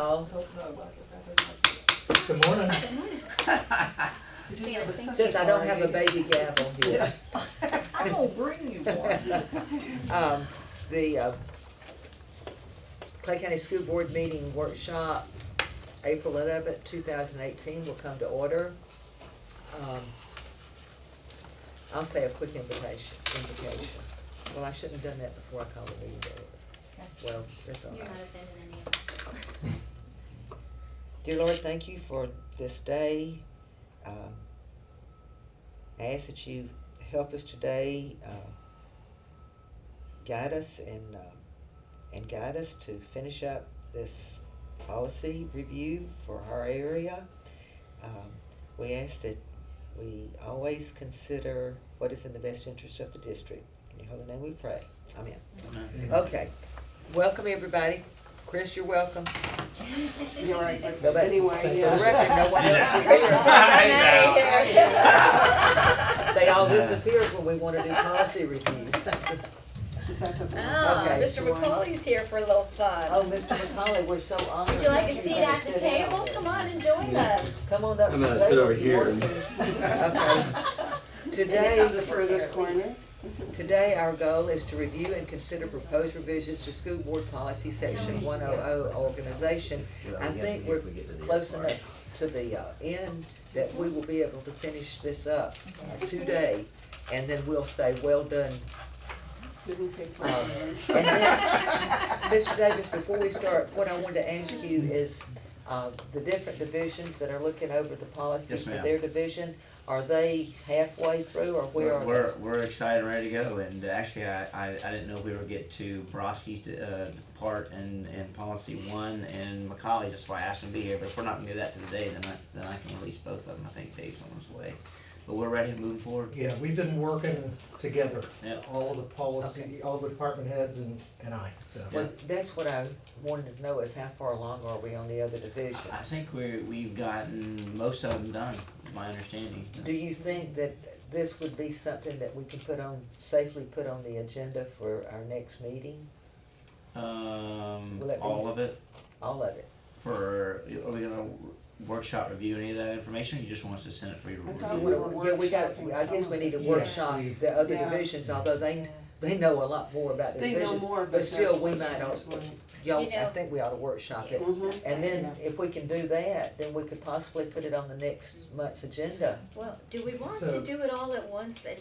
Good morning. Since I don't have a baby gavel here. I'll bring you one. The Clay County School Board meeting workshop, April 11th, 2018 will come to order. I'll say a quick invocation. Well, I shouldn't have done that before I called the meeting to order. Well, that's all You're right. not offending any of us. Dear Lord, thank you for this day. I ask that you help us today, guide us and guide us to finish up this policy review for our area. We ask that we always consider what is in the best interest of the district. In your holy name we pray. Amen. Okay. Welcome, everybody. Chris, you're welcome. You're all right, but Nobody- anyway, For the yeah. record, no one else is here. They all disappeared when we want to do policy review. If that doesn't work. Oh, Okay. Mr. McCauley's here for a little fun. Oh, Mr. McCauley, we're so honored. Would you like a that seat you're at gonna the sit down table? there. Come on and join us. Come on up. I'm gonna to the sit over table if you here. want to. Maybe The furthest corner. Today, our goal is to review and consider proposed revisions to School Board Policy Section 100 Organization. I think we're close enough to the end that we will be able to finish this up today, and then we'll say, well done. Good and faithful servants. And then, Mr. Davis, before we start, what I wanted to ask you is, the different divisions that are looking over the policies Yes, for ma'am. their division, are they halfway through, or where are they? We're excited and ready to go, and actually I didn't know we would get to Borowski's part in policy 1 and Macaulay's. That's why I asked him to be here. But if we're not gonna do that today, then I can release both of them. I think Dave's on his way, but we're ready and moving forward. Yeah, we've been working together, Yeah. all of the policy, all the department heads and I, so. Well, that's what I wanted to know, is how far along are we on the other divisions? I think we've gotten most of them done. My understanding. Do you think that this would be something that we can safely put on the agenda for our next meeting? Will that be- All of it. All of it? Are we gonna workshop review any of that information? Or you just want us to send it for your I thought review? we were Yeah, we got, workshopping I guess some we of need to it. Yes, workshop we- the other Yeah. divisions, although they know a lot more about the They know divisions. more, But but still, they're- we might, Right. y'all, You I know- think we ought to workshop it. Mhm. And then if we can do that, then we could possibly put it on the next month's agenda. Well, do we want So- to do it all at once? And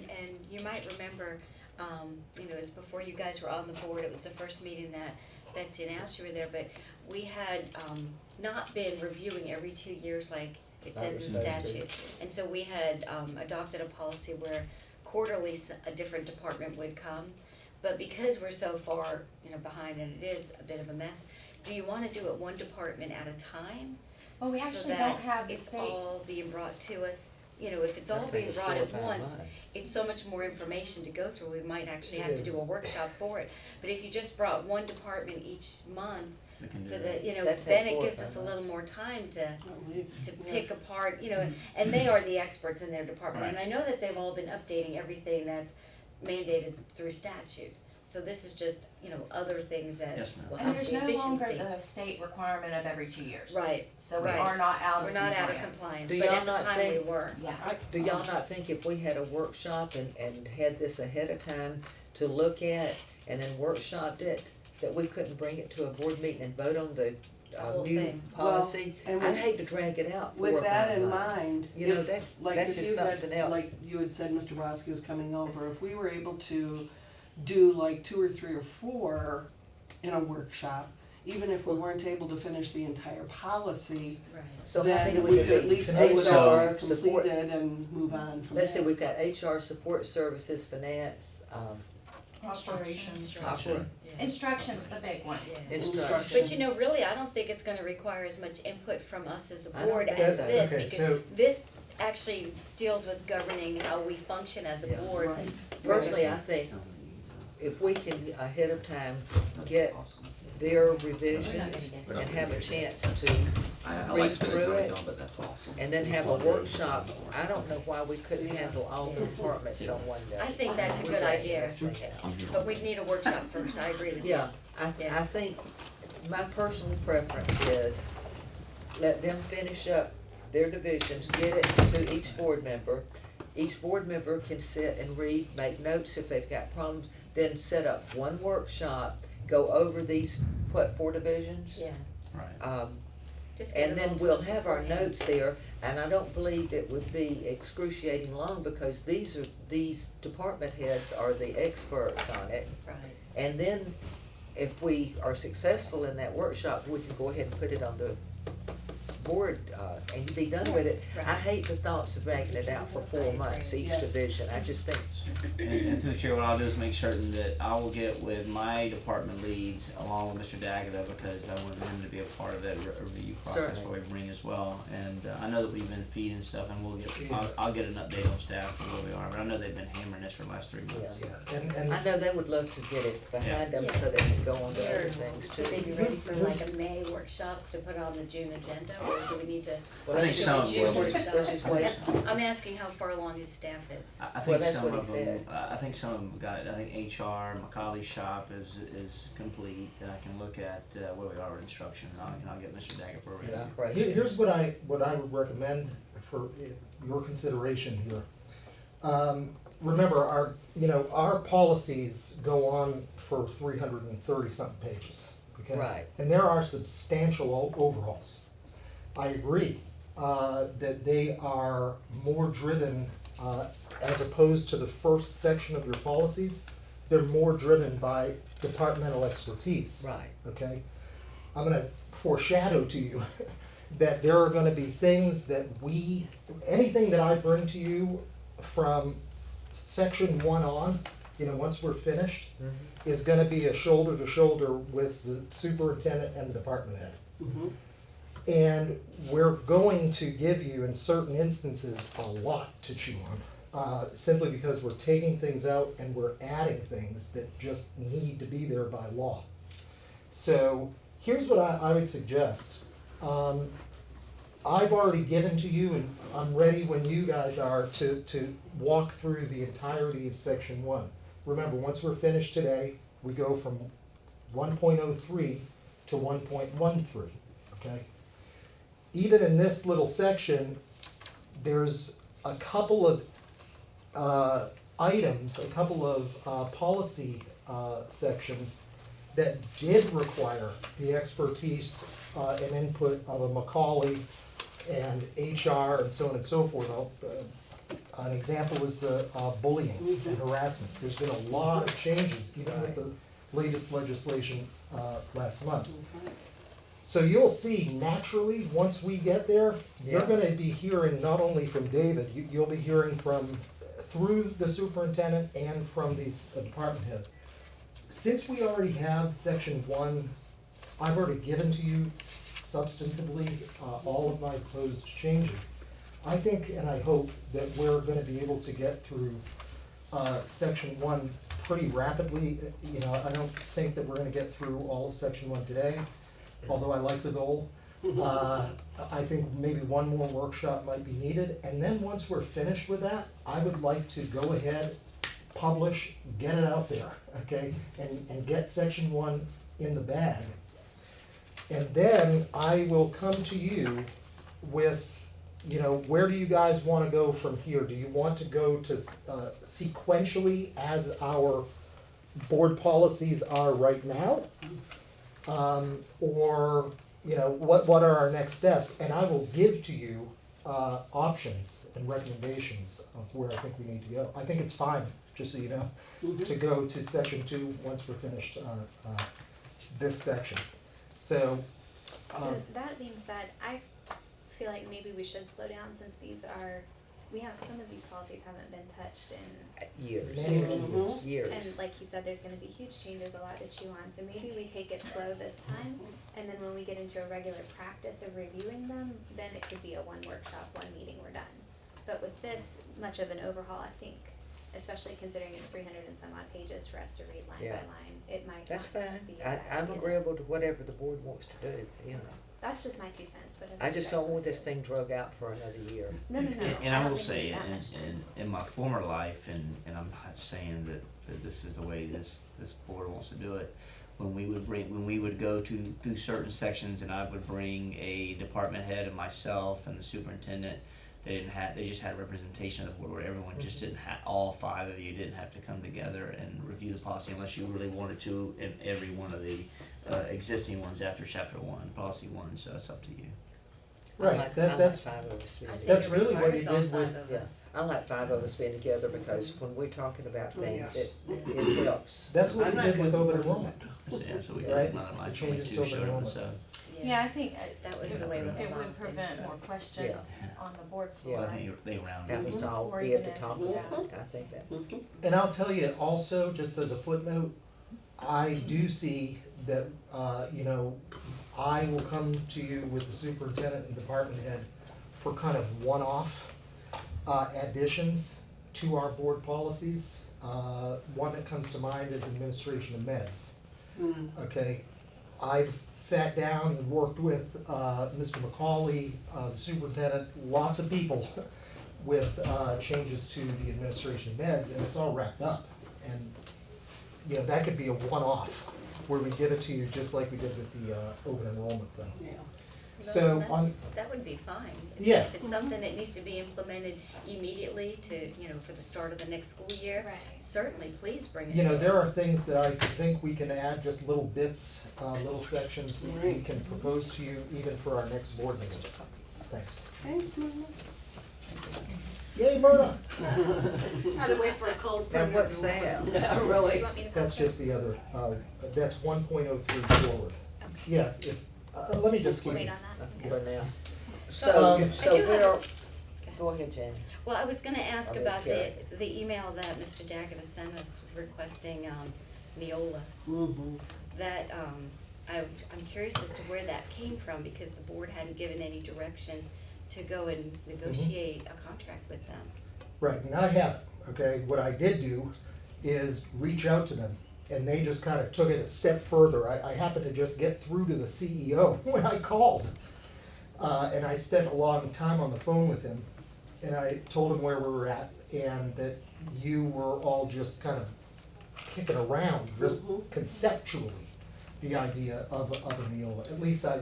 you might remember, it was before you guys were on the board, it was the first meeting that Betsy and Ashley were there, but we had, not been reviewing every 2 years like it Like says we're in supposed to. statute. And so we had, adopted a policy where quarterly a different department would come. But because we're so far, behind and it is a bit of a mess, do you wanna do it one department at a time? Well, we so actually that don't have the it's state. all being brought to us, if it's all I think being it's brought 4 or at 5 once, months. it's so much more information to go through, we might actually It have to do a is. workshop for it. But if you just brought one department each month, We can do for that. the, That'd then take it 4 or gives 5 us a little months. more time to Yeah. pick apart, and they are the experts in their department. And Right. I know that they've all been updating everything that's mandated through statute. So this is just, other things that Yes, ma'am. will And help there's the no efficiency. longer the state requirement of every 2 years. Right, So we right. are not out of We're not out of compliance. compliance, Do but y'all at the not time we think- were. Yeah. Do y'all not think if we had a workshop and had this ahead of time to look at and then workshopped it, that we couldn't bring it to a board meeting and vote on the whole new thing. policy? Well, and I with- hate to drag it out 4 or With 5 that in months. mind, You know, if, that's if just you something else. like you had said, Mr. Borowski was coming over, if we were able to do like 2 or 3 or 4 in a workshop, even if we weren't able to finish the entire policy, Right. So how many then would we it could at be? least do it HR all support. completed and move on from Let's see, there. we've got HR, support services, finance, Instructions. opera, Yeah. Instruction's the big one. Yeah. instruction. But really, I don't think it's gonna require as much input from us as a I don't board think as so. this, Okay, because so- this actually deals with governing how we function as a Yeah. board. Right. Personally, I think if we can ahead of time get their revisions and have a chance to I read like spending through time with it, y'all, but that's awesome. and then have a workshop, I don't know why we couldn't handle all the departments on one day. I think that's a good idea, I'm here. but we need a workshop first, I agree with you. Yeah, I Yeah. think my personal preference is let them finish up their divisions, get it to each board member. Each board member can sit and read, make notes if they've got problems, then set up one workshop, go over these, what, 4 divisions? Yeah, Right. just get And it all then to we'll us have our beforehand. notes there, and I don't believe it would be excruciating long, because these department heads are the experts on it. Right, And then, if we are successful in that workshop, we can go ahead and put it on the board, and be done with it. I Right. hate the thoughts of dragging it out for 4 months each Yes. division, I just think, And through the chair, what I'll do is make certain that I will get with my department leads along with Mr. Dagada, because I want him to be a part of that review process Certainly. for we bring as well. And I know that we've been feeding stuff, and we'll get, Yeah. I'll get an update on staff of where we are, but I know they've been hammering this for the last 3 months. Yeah, and I know they would love to get it behind them so they can go on to other things Would they too. be ready for like a May workshop to put on the June agenda, or do we need to? Well, I think let's some just- will. let's just wait. I'm asking how far along his staff is. I Well, think that's some what of he them, said. I think some of them got it. I think HR, Macaulay's shop is complete. I can look at where we are with instruction, and I'll get Mr. Dagger for a review. Yeah, right. here's what I would recommend for your consideration here. Remember, our policies go on for 330 something pages, okay? Right. And there are substantial overhauls. I agree, that they are more driven, as opposed to the first section of your policies, they're more driven by departmental expertise. Right. Okay? I'm gonna foreshadow to you that there are gonna be things that anything that I bring to you from section 1 on, once we're finished, is gonna be a shoulder to shoulder with the superintendent and the department head. Mhm. And we're going to give you, in certain instances, a lot to chew on, simply because we're taking things out and we're adding things that just need to be there by law. So here's what I would suggest. I've already given to you, and I'm ready when you guys are to walk through the entirety of section 1. Remember, once we're finished today, we go from 1.03 to 1.13, okay? Even in this little section, there's a couple of items, a couple of policy sections that did require the expertise and input of a Macaulay and HR and so on and so forth. An example is the bullying and harassment. There's been a lot of changes, even with the latest legislation last month. So you'll see naturally, once we get there, you're Yeah. gonna be hearing not only from David, you'll be hearing through the superintendent and from these department heads. Since we already have section 1, I've already given to you substantively all of my proposed changes. I think and I hope that we're gonna be able to get through section 1 pretty rapidly. I don't think that we're gonna get through all of section 1 today, although I like the goal. I think maybe one more workshop might be needed, and then once we're finished with that, I would like to go ahead, publish, get it out there, okay? And get section 1 in the bag. And then I will come to you with, where do you guys wanna go from here? Do you want to go to sequentially as our board policies are right now? Or, what are our next steps? And I will give to you options and recommendations of where I think we need to go. I think it's fine, just so you know, to go to section 2 once we're finished this section. So, So that being said, I feel like maybe we should slow down since some of these policies haven't been touched in, Years, Years. years. and like you said, there's gonna be huge changes, a lot to chew on, so maybe we take it slow this time, and then when we get into a regular practice of reviewing them, then it could be a one workshop, one meeting, we're done. But with this much of an overhaul, I think, especially considering it's 300 and some odd pages for us to read line Yeah. by line, it might That's not fine. be a bad I'm idea. agreeable to whatever the board wants to do, That's just my 2 cents, whatever. I you just guys don't want wanna this do. thing drug out for another year. No. And I don't will think we say, need that much time. in my former life, and I'm not saying that this is the way this board wants to do it, when we would go through certain sections, and I would bring a department head and myself and the superintendent. They just had representation of the board where everyone just didn't have, all 5 of you didn't have to come together and review the policy unless you really wanted to in every one of the existing ones after chapter 1, policy 1, so it's up to you. Right, that's, 5 of us being I think That's together. really what he requires all did 5 with- of Yeah, us. I like 5 of us being together because when we're talking about Oh, things, yes. it helps. that's what I'm he not did with gonna- open enrollment. So, yeah, so we Right. did another line, The changes 22 to showed open up, so. Yeah, I think That was it the way with a it lot would of things, prevent so. more questions on the board Yeah. Well, floor. I think they rounded Have it. us all Or be even at the if- top of it, I think that's. And I'll tell you also, just as a footnote, I do see that, you know, I will come to you with the superintendent and department head for kind of one-off additions to our board policies. One that comes to mind is administration of meds. Mm. Okay, I've sat down and worked with Mr. McCauley, the superintendent, lots of people with changes to the administration of meds, and it's all wrapped up. And, you know, that could be a one-off, where we give it to you just like we did with the open enrollment thing. Yeah. So Well, on, that would be fine. Yeah. If it's something that needs to be implemented immediately to, you know, for the start of the next school year, Right. certainly, please bring it to you know, there are us. things that I think we can add, just little bits, little sections we can propose to you even for our next board meeting. Thanks. Thanks, Mama. Yay, Myrna! Had to wait for a cold Now, print. what's that? Yeah, Do you really. want me to? That's call just this? the other, that's 1.03 forward. Yeah, let me just give Wait you. on that. For Okay. now. Um, So, I so do have- we're, go ahead, Jen. Well, I was gonna ask Oh, about okay. the email that Mr. Daggett has sent us requesting, Neola. Mm-hmm. That, I'm curious as to where that came from, because the board hadn't given any direction to go and negotiate a contract with them. Right, and I haven't, okay? What I did do is reach out to them, and they just kind of took it a step further. I happened to just get through to the CEO when I called. And I spent a long time on the phone with him, and I told him where we were at, and that you were all just kind of kicking around, just conceptually, the idea of a Neola. At least I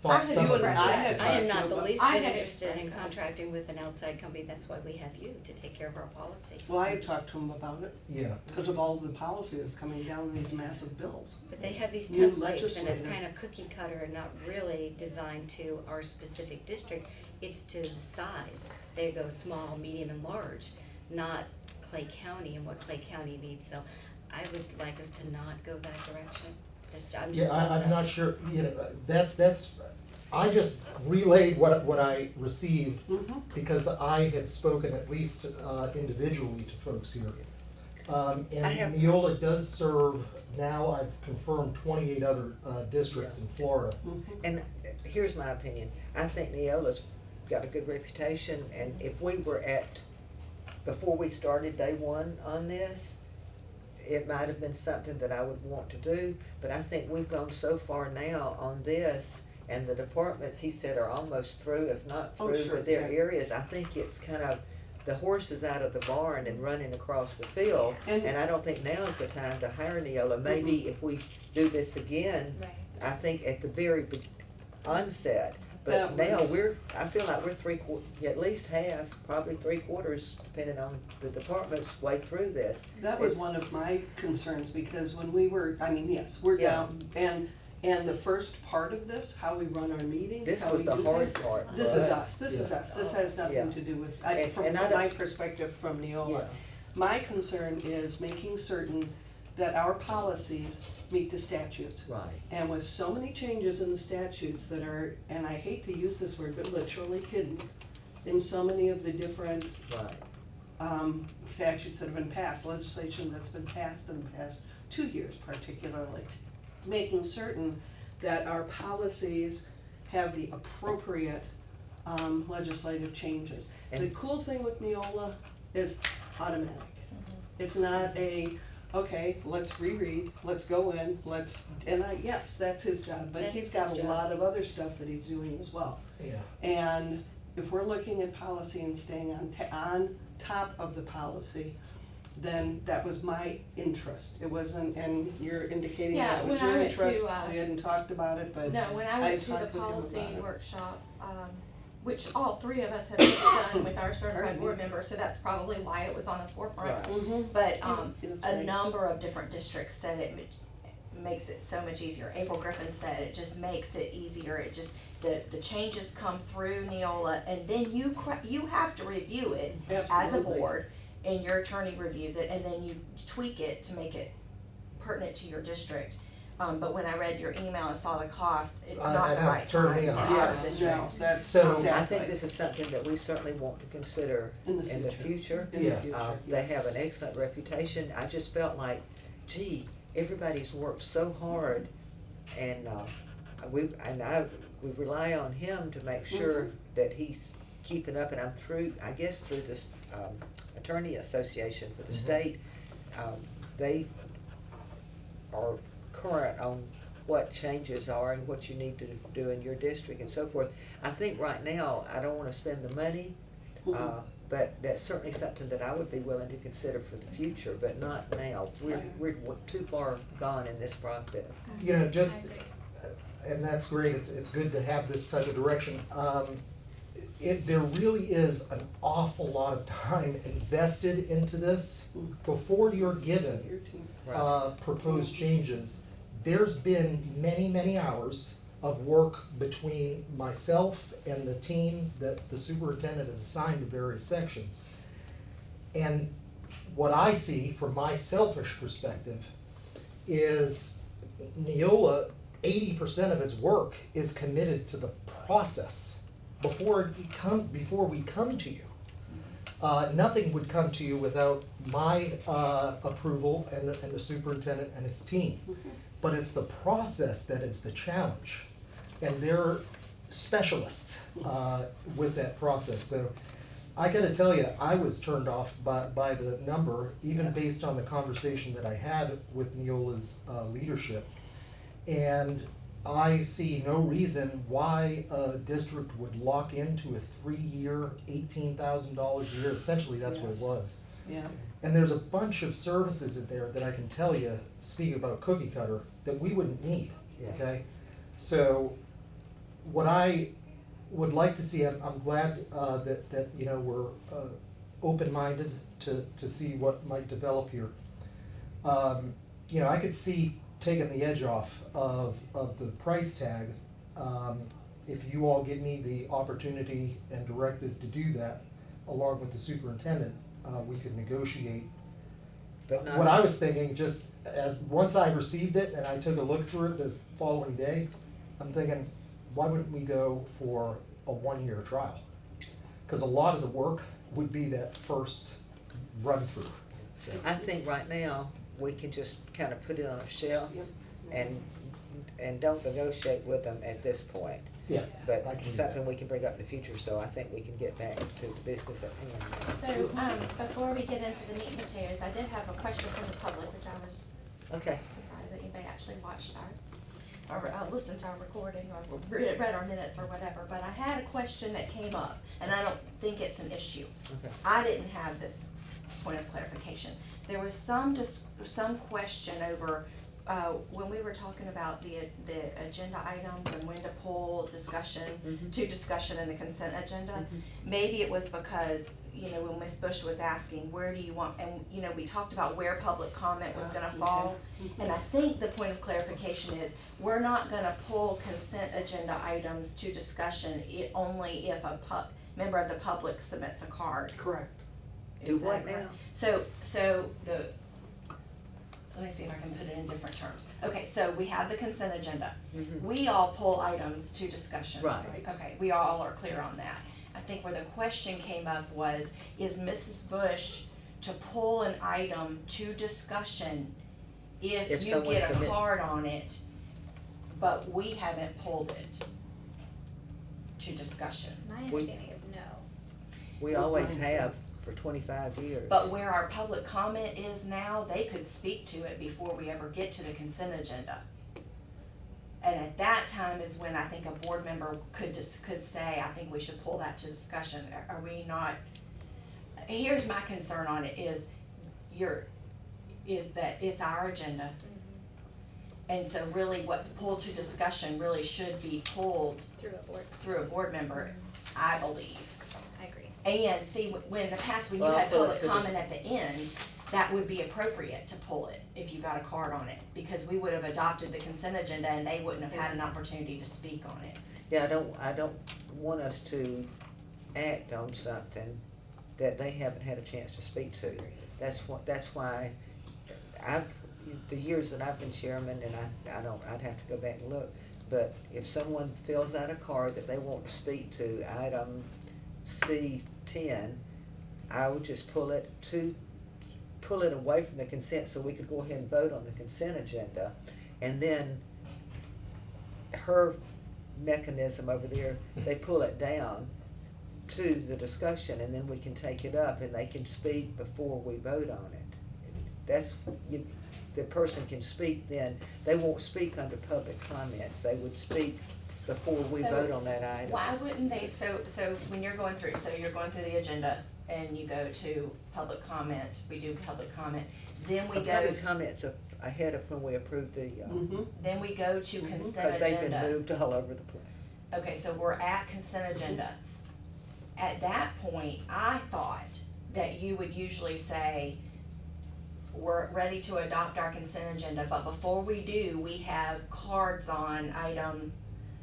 I thought had some of expressed it. that. I am talked not to the him, least I bit had interested in expressed that. contracting with an outside company, that's why we have you to take care of our policy. Well, I had talked to him about it Yeah, because of all of the policies coming down, these massive bills. But they have these New templates, and it's legislator. kind of cookie cutter and not really designed to our specific district. It's to the size. They go small, medium, and large, not Clay County and what Clay County needs. So I would like us to not go that direction. I'm just. yeah, I'm not sure, you know, that's, I just relayed what I received Mm-hmm. because I had spoken at least individually to folks here. And I have- Neola does serve, now I've confirmed 28 other districts in Florida. And here's my opinion, I think Neola's got a good reputation, and if we were before we started day one on this, it might have been something that I would want to do, but I think we've gone so far now on this, and the departments, he said, are almost through, if not Oh, through sure, with their yeah. areas. I think it's kind of, the horse is out of the barn and running across the field, And- and I don't think now is the time to hire Neola. Maybe if we do this again, Right. I think at the very onset, but That now was- I feel like we're at least half, probably 3/4, depending on the department's way through this. That was It's- one of my concerns, because when we were, I mean, yes, we're Yeah. down, and the first part of this, how we run our meetings, This how was we the do hard things. part. This for is us. us, this is Yeah. us, this has Yeah. nothing to do with, And- from and I don't- my perspective from Neola. Yeah. My concern is making certain that our policies meet the statutes. Right, And with so many changes in the statutes that are, and I hate to use this word, but literally hidden in so many of the different right. statutes that have been passed, legislation that's been passed in the past 2 years particularly, making certain that our policies have the appropriate legislative changes. The And- cool thing with Neola is automatic. It's not okay, let's reread, let's go in, yes, that's his job, but That he's is got his a job. lot of other stuff that he's doing as well. Yeah, And if we're looking at policy and staying on top of the policy, then that was my interest. It wasn't, and you're indicating Yeah, that was when I your went to, interest. We hadn't talked about it, but No, when I I went to the talked with him policy about it. workshop, which all three of us have just done with our certified Pardon board me. members, so that's probably why it was on the forefront. Right. Mhm. But, That's a right. number of different districts said it makes it so much easier. April Griffin said it just makes it easier. It just, the changes come through Neola, and then you have to review it as a Absolutely. board, and your attorney reviews it, and then you tweak it to make it pertinent to your district. But when I read your email and saw the cost, it's I not the know, right turned time me for on. our Yes, district. no, that's So- exactly. I think this is something that we certainly want to consider In the in the future. future. In the Yeah. future, They have yes. an excellent reputation. I just felt like, gee, everybody's worked so hard, and we rely on him to make sure that he's keeping up. And I'm through this attorney association for the Mhm. state. They are current on what changes are and what you need to do in your district and so forth. I think right now, I don't wanna spend the money, Mhm. but that's certainly something that I would be willing to consider for the future, but not now. We're too far gone in this process. You know, just, I agree. and that's great, it's good to have this type of direction. There really is an awful lot of time invested into this. Before you're given Your team. proposed changes, there's been many, many hours of work between myself and the team that the superintendent has assigned to various sections. And what I see from my selfish perspective is Neola, 80% of its work is committed to the process before we come to you. Nothing would come to you without my approval and the superintendent and his team. But it's the process that is the challenge. And they're specialists with that process. So I gotta tell you, I was turned off by the number, even based on the conversation that I had with Neola's leadership. And I see no reason why a district would lock into a 3-year, $18,000 a year. Essentially, that's what it Yes. was. Yeah. And there's a bunch of services in there that I can tell you, speaking about cookie cutter, that we wouldn't need, Yeah. okay? So what I would like to see, I'm glad that, you know, we're open-minded to see what might develop here. You know, I could see taking the edge off of the price tag, if you all give me the opportunity and directive to do that, along with the superintendent, we could negotiate. But not. What I was thinking, just once I received it and I took a look through it the following day, I'm thinking, why wouldn't we go for a 1-year trial? Cause a lot of the work would be that first run through. So, I think right now, we can just kind of put it on a shelf Yep. and don't negotiate with them at this point. yeah, But I can do something that. we can bring up in the future, so I think we can get back to the business at hand. So, before we get into the meat and potatoes, I did have a question from the public, which I was Okay. surprised that anybody actually watched or listened to our recording, or read our minutes or whatever, but I had a question that came up, and I don't think it's an issue. Okay. I didn't have this point of clarification. There was some question over, when we were talking about the agenda items and when to pull discussion Mhm. to discussion in the consent agenda. Maybe it was because, you know, when Ms. Bush was asking, where do you want, and, you know, we talked about where public comment was gonna Okay. fall. And I think the point of clarification is, we're not gonna pull consent agenda items to discussion only if a member of the public submits a card. Correct. Is Do what that correct? now? So let me see if I can put it in different terms. Okay, so we have the consent agenda. Mhm. We all pull items to discussion. Right. Okay, we all are clear on that. I think where the question came up was, is Mrs. Bush to pull an item to discussion if If you someone get a submit- card on it, but we haven't pulled it to discussion? My We- understanding is no. We That's always fine. have for 25 years. But where our public comment is now, they could speak to it before we ever get to the consent agenda. And at that time is when I think a board member could say, I think we should pull that to discussion. Are we not? Here's my concern on it is, is that it's our agenda. And so really what's pulled to discussion really should be pulled Through a board. member, I believe. I agree. And see, when in the past, when you Well, had pull it public to the- comment at the end, that would be appropriate to pull it if you got a card on it, because we would have adopted the consent agenda and they wouldn't have had an opportunity to speak on it. Yeah, I don't want us to act on something that they haven't had a chance to speak to. That's why the years that I've been chairman, and I'd have to go back and look, but if someone fills out a card that they want to speak to item C10, I would just pull it away from the consent so we could go ahead and vote on the consent agenda. And then her mechanism over there, they pull it down to the discussion, and then we can take it up and they can speak before we vote on it. The person can speak then, they won't speak under public comments, they would speak before we So, vote on that item. Why wouldn't they, so when you're going through the agenda and you go to public comment, we do public comment, then we A go, public comments ahead of when we approve the, then we go to consent because they've been agenda. moved all over the place. Okay, so we're at consent agenda. At that point, I thought that you would usually say, we're ready to adopt our consent agenda, but before we do, we have cards on item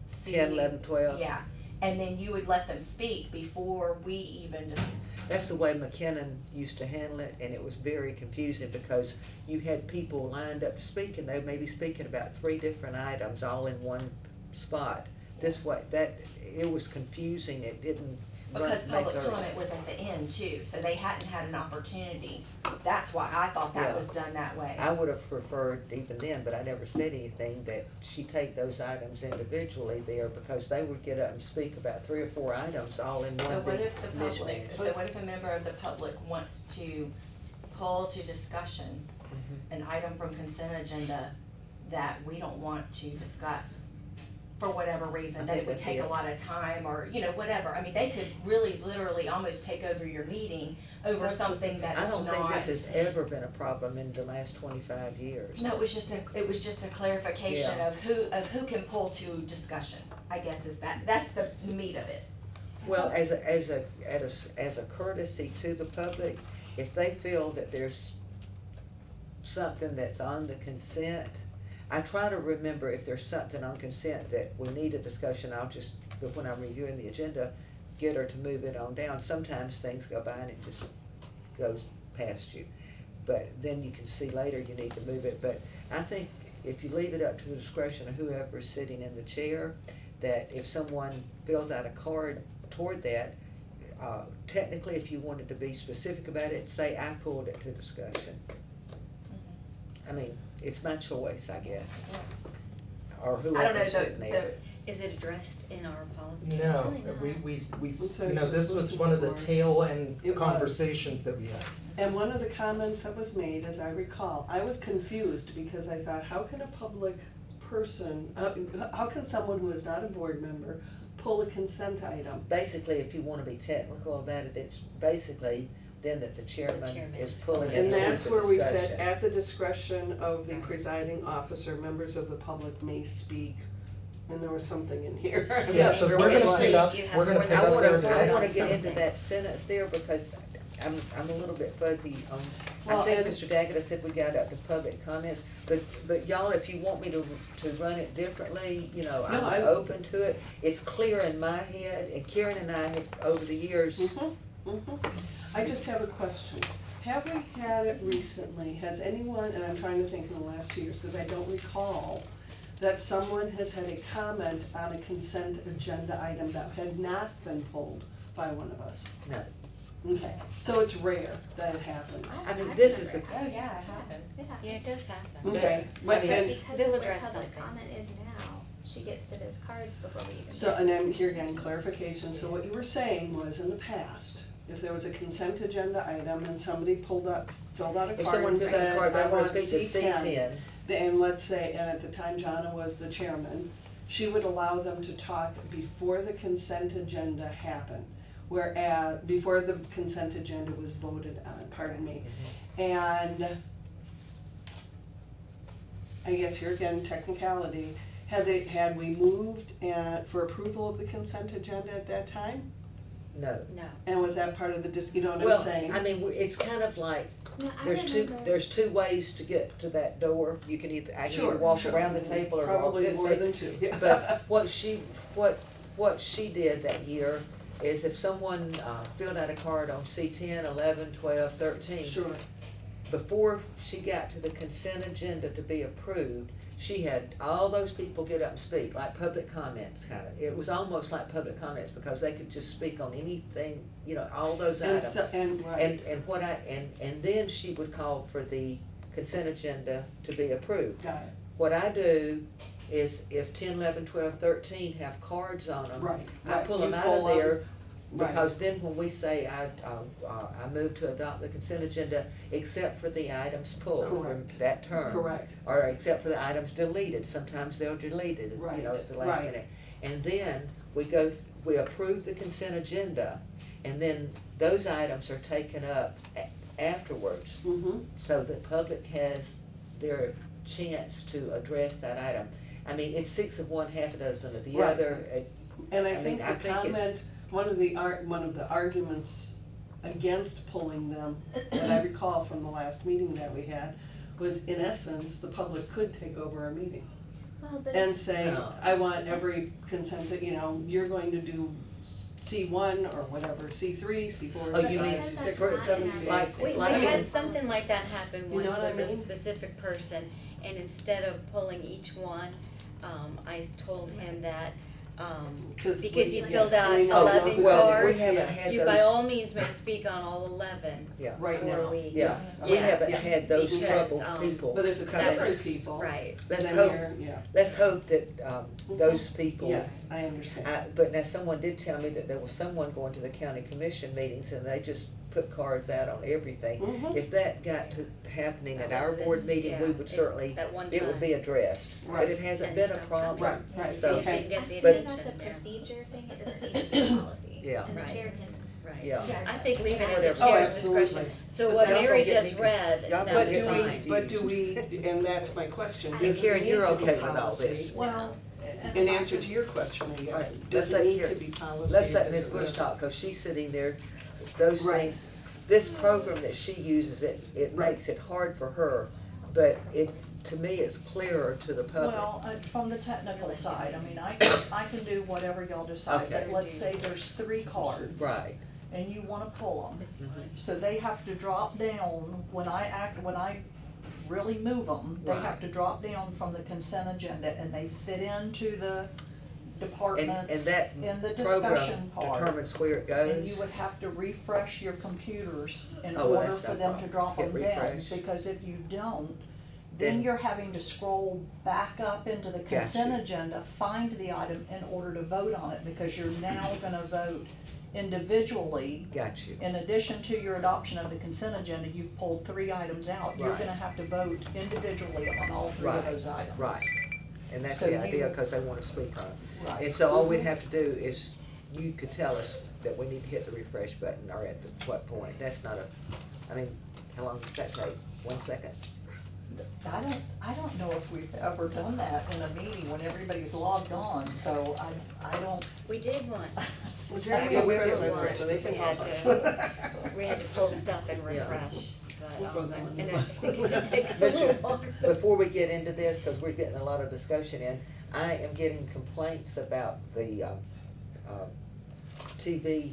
C. 10, 11, 12. Yeah, and then you would let them speak before we even just, That's the way McKinnon used to handle it, and it was very confusing because you had people lined up to speak, and they may be speaking about 3 different items all in one spot. This way, it was confusing, it didn't because make public theirs. comment was at the end too, so they hadn't had an opportunity. That's why I thought that Yeah. was done that way. I would have preferred even then, but I never said anything, that she take those items individually there, because they would get up and speak about 3 or 4 items all in one So what big if the public, mishmash. so what if a member of the public wants to pull to discussion Mhm. an item from consent agenda that we don't want to discuss for whatever reason, I that it think would that'd take be a lot of time, or, whatever. I mean, they could really literally almost take over your meeting over That's what something they- that's I don't not. think this has ever been a problem in the last 25 years. No, it was just a clarification Yeah. of who can pull to discussion, I guess that's the meat of it. Well, as a courtesy to the public, if they feel that there's something that's on the consent, I try to remember if there's something on consent that we need a discussion, but when I'm reviewing the agenda, get her to move it on down. Sometimes things go by and it just goes past you. But then you can see later you need to move it. But I think if you leave it up to the discretion of whoever's sitting in the chair, that if someone fills out a card toward that, technically, if you wanted to be specific about it, say I pulled it to discussion. I mean, it's my choice, I guess, or I don't know, whoever's sitting there. Is it addressed in our policy? No, really not. this was one of the tail end It was. conversations that we had. And one of the comments that was made, as I recall, I was confused because I thought, how can a public person, how can someone who is not a board member pull a consent item? Basically, if you wanna be technical about it, it's basically then that the chairman chairman is is pulling it And into that's where we said, discussion. at the discretion of the presiding officer, members of the public may speak. And there was something in here. I'm Yeah, not so sure we're what it gonna was. pick up, You have we're gonna more pick than up one there. vote I on wanna get into something. that sentence there because I'm a little bit fuzzy on, I Well, think and- Mr. Daggett said we got up to public comments, but y'all, if you want me to run it differently, No, I'm I- open to it. It's clear in my head, and Karen and I have, over the years, Mhm, mhm. I just have a question. Have we had it recently, has anyone, and I'm trying to think in the last 2 years, because I don't recall, that someone has had a comment on a consent agenda item that had not been pulled by one of us? no. Okay, so it's rare that it happens. I mean, this is remember. Oh, yeah, it happens. Yeah, it does happen. Okay, I but mean, then, Because They'll of where address public something. comment is now, she gets to those cards before we even. so, get and to I'm it. here again, clarification, so what you were saying was in the past, if there was a consent agenda item and somebody filled out a If card someone and fills out a said, card, I they want want to speak to C10. C10, And let's say, and at the time Jonna was the chairman, she would allow them to talk before the consent agenda happened. whereas, before the consent agenda was voted on, pardon me. And I guess here again, technicality, had we moved for approval of the consent agenda at that time? No. No. And was that part of the you know what I'm Well, saying? I mean, it's kind of like, No, I there's remember. two ways to get to that door. You can either, I can Sure, either walk sure. around the table or walk Probably this more way. than two, yeah. But what she did that year is if someone, filled out a card on C10, 11, 12, 13. Sure, Before she got to the consent agenda to be approved, she had all those people get up and speak, like public comments kind of. It was almost like public comments because they could just speak on anything, you know, all those and items. so, and, right, And then she would call for the consent agenda to be approved. got it, What I do is if 10, 11, 12, 13 have cards on them, right, I right. pull them You out pull of 'em, there, right. because then when we say I move to adopt the consent agenda, except for the items pulled from Correct. that term. Correct, Or except for the items deleted, sometimes they're deleted, you Right, know, at the last right. minute. And then we approve the consent agenda, and then those items are taken up afterwards, mm-hmm, so the public has their chance to address that item. I mean, it's 6 of one, half a dozen of the Right. other. and I I think mean, I the think it's- comment, one of the arguments against pulling them, that I recall from the last meeting that we had, was in essence, the public could take over a meeting. Well, but And it's, say, No. I want every consent, you know, you're going to do C1 or whatever, C3, C4, Oh, you C5, mean- C6, But that's C7, not in C8, our- C9. We Like had in- something like that happen You know once what I with a mean? specific person, and instead of pulling each one, I told him that, because he we- filled yes, out we know, 11 Well, we cards, haven't had you those. by all means may speak on all 11 Yeah. Right before now, we. Yeah, yes. we Yeah. haven't Yeah. had those Because, troubled people. But if it's come that in. other was- people, Right, Let's then hope, you're, yeah, let's hope that, those people. yes, I understand. But now someone did tell me that there was someone going to the county commission meetings and they just put cards out on everything. Mhm. If that got to happening at That our was board this- meeting, we yeah, would it- certainly, that one it would time. be addressed. But Right. it hasn't And been a stuff problem. Right, right, So- He didn't get to the me, But- that's a attention there. procedure thing, it doesn't need to be a policy. Yeah. And the Right. chair can, Right. Yeah. I think leave it at Whatever. the Oh, chair's absolutely. discretion. So But what that's Mary what get just me- read y'all But sounded do we, fine. but do we, and that's my question, And does it Karen, need you're to be okay with all policy? this. Well, In answer to your question, I All guess, right, does let's it let need to Karen- be policy? Let's or let does Ms. it Bush really- talk, cause she's sitting there, those Right. things, this program that she uses, it Right. makes it hard for her, but it's, to me, it's clearer to the public. Well, from the technical side, I mean, I can do whatever y'all decide, Okay. but let's say there's 3 cards. Right. And you wanna pull them, Mhm. so they have to drop down, when I really move them, they Right. have to drop down from the consent agenda and they fit into the departments that in the Program discussion part. determines where it goes. And you would have to refresh your computers in Oh, well, order that's for no them to problem. drop Hit them down, refresh. because if you don't, Then- then you're having to scroll back up into the Gotcha. consent agenda, find the item in order to vote on it, because you're now gonna vote individually. Got you. In addition to your adoption of the consent agenda, you've pulled 3 items out, you're Right. gonna have to vote individually on all 3 Right, of those items. Right. And that's So the you- idea, cause they wanna speak on it. Right. And so all we'd have to do is, you could tell us that we need to hit the refresh button, or at what point. That's not I mean, how long does that take? 1 second? I don't know if we've ever done that in a meeting when everybody's logged on, so I don't. We did once. Well, Jeremy Yeah, and we Chris did are there, once. so they can We help had us. We had to pull stuff and Yeah. refresh, We'll throw but, them in and the I box. think it did take us a Listen, little longer. Before we get into this, cause we're getting a lot of discussion in, I am getting complaints about the, TV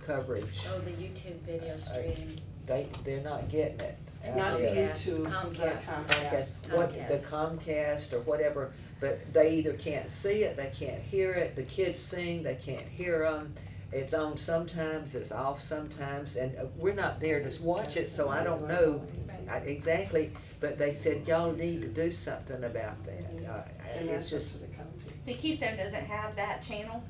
coverage. Oh, the YouTube video stream. They're not getting it. Not the Yeah. YouTube, the Comcast. Comcast. What, the Comcast or whatever, but they either can't see it, they can't hear it, the kids sing, they can't hear them. It's on sometimes, it's off sometimes, and we're not there to watch it, so I don't know exactly, but they said, y'all need to do something about that. And It's that's just, just for the county. see, Keystone doesn't have that channel,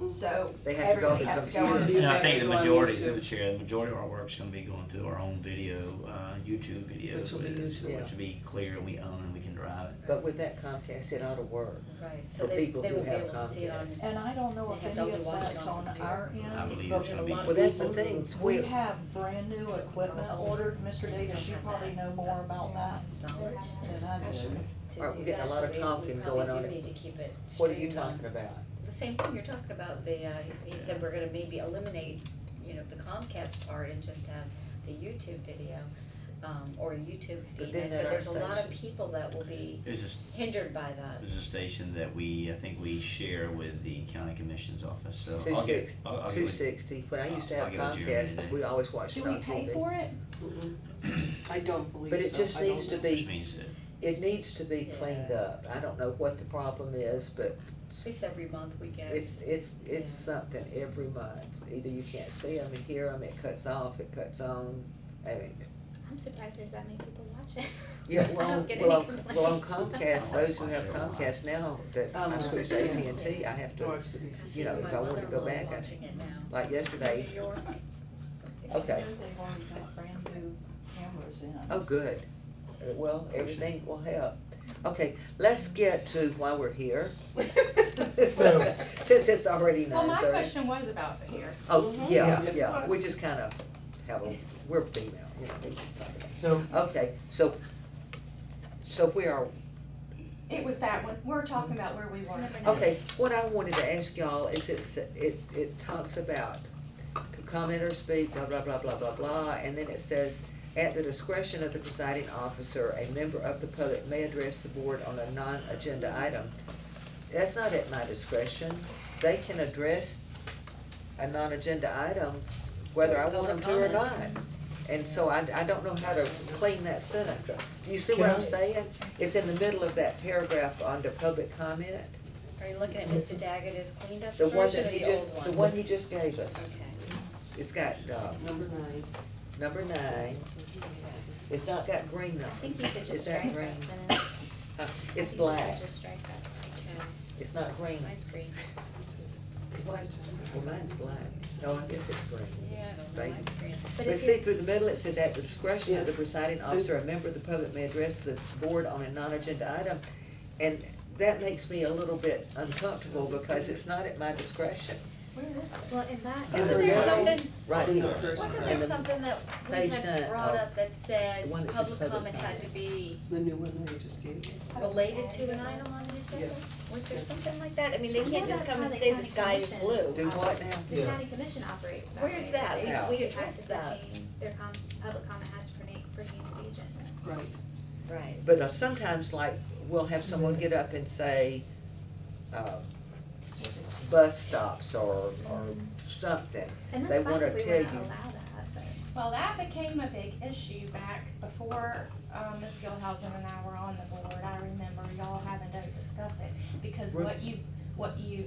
So They have to go everybody to has to go on. computer. And I think the Go on majority, YouTube. through the chair, the majority of our work's gonna be going through our own video, YouTube videos, Which will be which YouTube. will be clear, we own and we can drive it. But with that Comcast, it ought to work. Right, so For they people they who will be have able to see it on. Comcast. And I don't know They if have any to only of watch it that's on on computer. our I end. believe But it's gonna a be. lot of Well, that's the people thing, We we, have brand new equipment ordered, Mr. Davis, you probably know more about that Knowledge. than I do. To Alright, do we're getting a that, lot so of we talking probably going on. do need to keep it what are you streamlined. talking about? The same thing you're talking about, he said we're gonna maybe eliminate, the Comcast part and just have the YouTube video, or YouTube But feed. then I at said our there's a lot of station- people that will be There's just, hindered by that. there's a station that I think we share with the county commission's office, so I'll 260, get, I'll get with- 260, when I used to I'll have get with Jeremy Comcast, today. we always watched Do it we on pay TV. for it? I don't believe so. But it just I don't needs to know. be- Which means that. It needs to be cleaned Yeah. up. I don't know what the problem is, but At least every month we get. it's Yeah. something every month. Either you can't see them and hear them, it cuts off, it cuts on. I mean, I'm surprised there's that many people watching. yeah, I well, don't get well, any well, on complaints. Comcast, those who have Comcast now, that I switched to AT&T, I have to, Norwich to be- you know, if I wanted to go My mother-in-law's back, watching it now. like yesterday, New York. okay. They've already got brand new cameras in. Oh, good. Well, everything will help. Okay, let's get to why we're here. So- Since it's already 9:30. Well, my question was about the here. Oh, yeah, Yes, it yeah, was. we just kind of have we're female, we can talk about it. So, Okay, so we are, It was that one, we're talking about where we were. okay, what I wanted to ask y'all is it talks about to comment or speak, blah, blah, blah, blah, blah, blah, and then it says, at the discretion of the presiding officer, a member of the public may address the board on a non-agenda item. That's not at my discretion. They can address a non-agenda item whether I want them to or not. And so I don't know how to clean that sentence up. Do you see what Can I'm I- saying? It's in the middle of that paragraph under public comment. Are you looking at Mr. Daggett's cleaned up The one version that or he the just, old one? the one he just gave us. Okay. It's got, Number 9. number 9. It's not got green I on think you it. should It's just that strike green. that sentence. It's I think you should black. just strike that sentence. It's not green. Mine's green. What? Well, mine's black. No, I guess it's green. Yeah, I don't know, Thank mine's green. But But if see, you, through the middle, it says, at the discretion of the presiding officer, a member of the public may address the board on a non-agenda item. And that makes me a little bit uncomfortable because it's not at my discretion. Where is this? well, in that. Is Wasn't it there yellow? something, Right In the here. first wasn't part. And there the- something that we Page had 9, brought oh. up that said The one that says public public comment had to comment. be The new one they just gave you. related to an item on the agenda? Yes. Was there something like that? I mean, they Well, can't just that's come how and the say the county sky is commission blue. Do what now? The Yeah. county commission operates that Where's way, that? They- Yeah. We it has addressed to that. pertain- Their public comment has to pertain to the agenda. Right. Right. But sometimes, like, we'll have someone get up and say, bus stops or something. And They that's fine wanna if we tell wanna you. allow that, but. Well, that became a big issue back before, Ms. Gilhausen and I were on the board. I remember y'all having to discuss it, because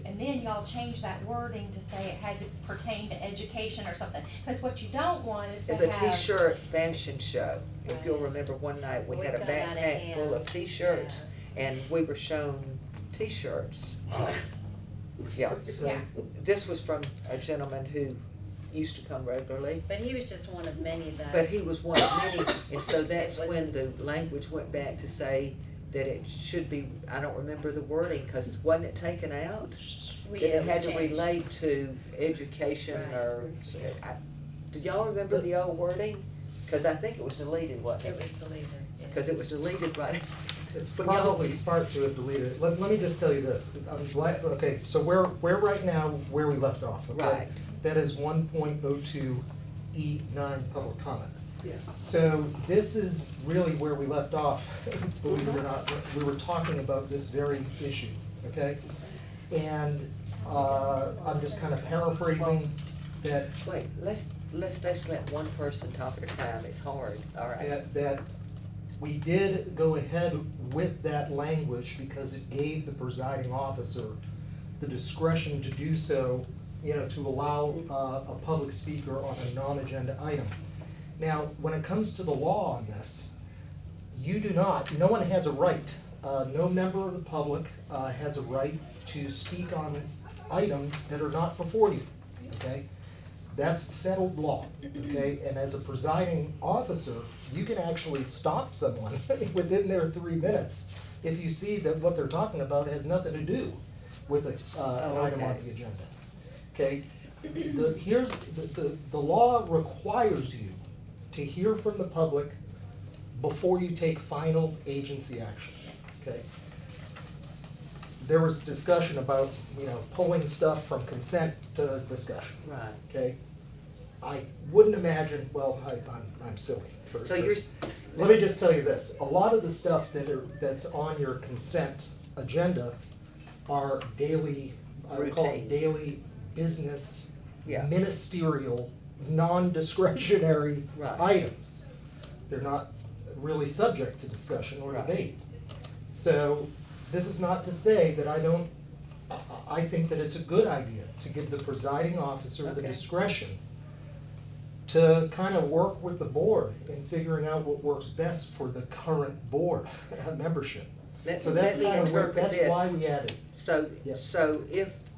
and then y'all changed that wording to say it had to pertain to education or something. Cause what you don't want is to It's a have. t-shirt fashion show. If you'll remember one night, we We had a got out of backpack full of hand. t-shirts and we were shown t-shirts. Yeah, so, Yeah. this was from a gentleman who used to come regularly, But he was just one of many that. but he was one of many. And so that's It was- when the language went back to say that it should be, I don't remember the wording, cause wasn't it taken out? we- That it was had to changed. relate to education Right. or, do y'all remember the old wording? Cause I think it was deleted, wasn't It it? was deleted, yeah. Cause it was deleted right. it's But y'all- probably smart to have deleted it. Let me just tell you this. I'm glad, okay, so we're right now where we left off, okay? Right. That is 1.02 E9 public comment. Yes. So this is really where we left off, believe it or not. We were talking about this very issue, okay? And I'm just kind of paraphrasing that, Wait, let's just let one person talk at a time, it's hard, all right? that we did go ahead with that language because it gave the presiding officer the discretion to do so, to allow a public speaker on a non-agenda item. Now, when it comes to the law on this, no one has a right, no member of the public has a right to speak on items that are not before you, okay? That's settled law, okay? And as a presiding officer, you can actually stop someone within their 3 minutes if you see that what they're talking about has nothing to do with an item on the agenda. Okay, the law requires you to hear from the public before you take final agency action, okay? There was discussion about, pulling stuff from consent to discussion, Right. okay? I wouldn't imagine, I'm silly. So you're, Let me just tell you this, a lot of the stuff that's on your consent agenda are daily, I would call it Routine. daily business, Yeah. ministerial, non-discretionary Right. items. They're not really subject to discussion or Right. debate. So, this is not to say that I think that it's a good idea to give the presiding officer the Okay. discretion to kind of work with the board in figuring out what works best for the current board membership. So that's let me kind of interpret that's this. why we added. So, Yes. so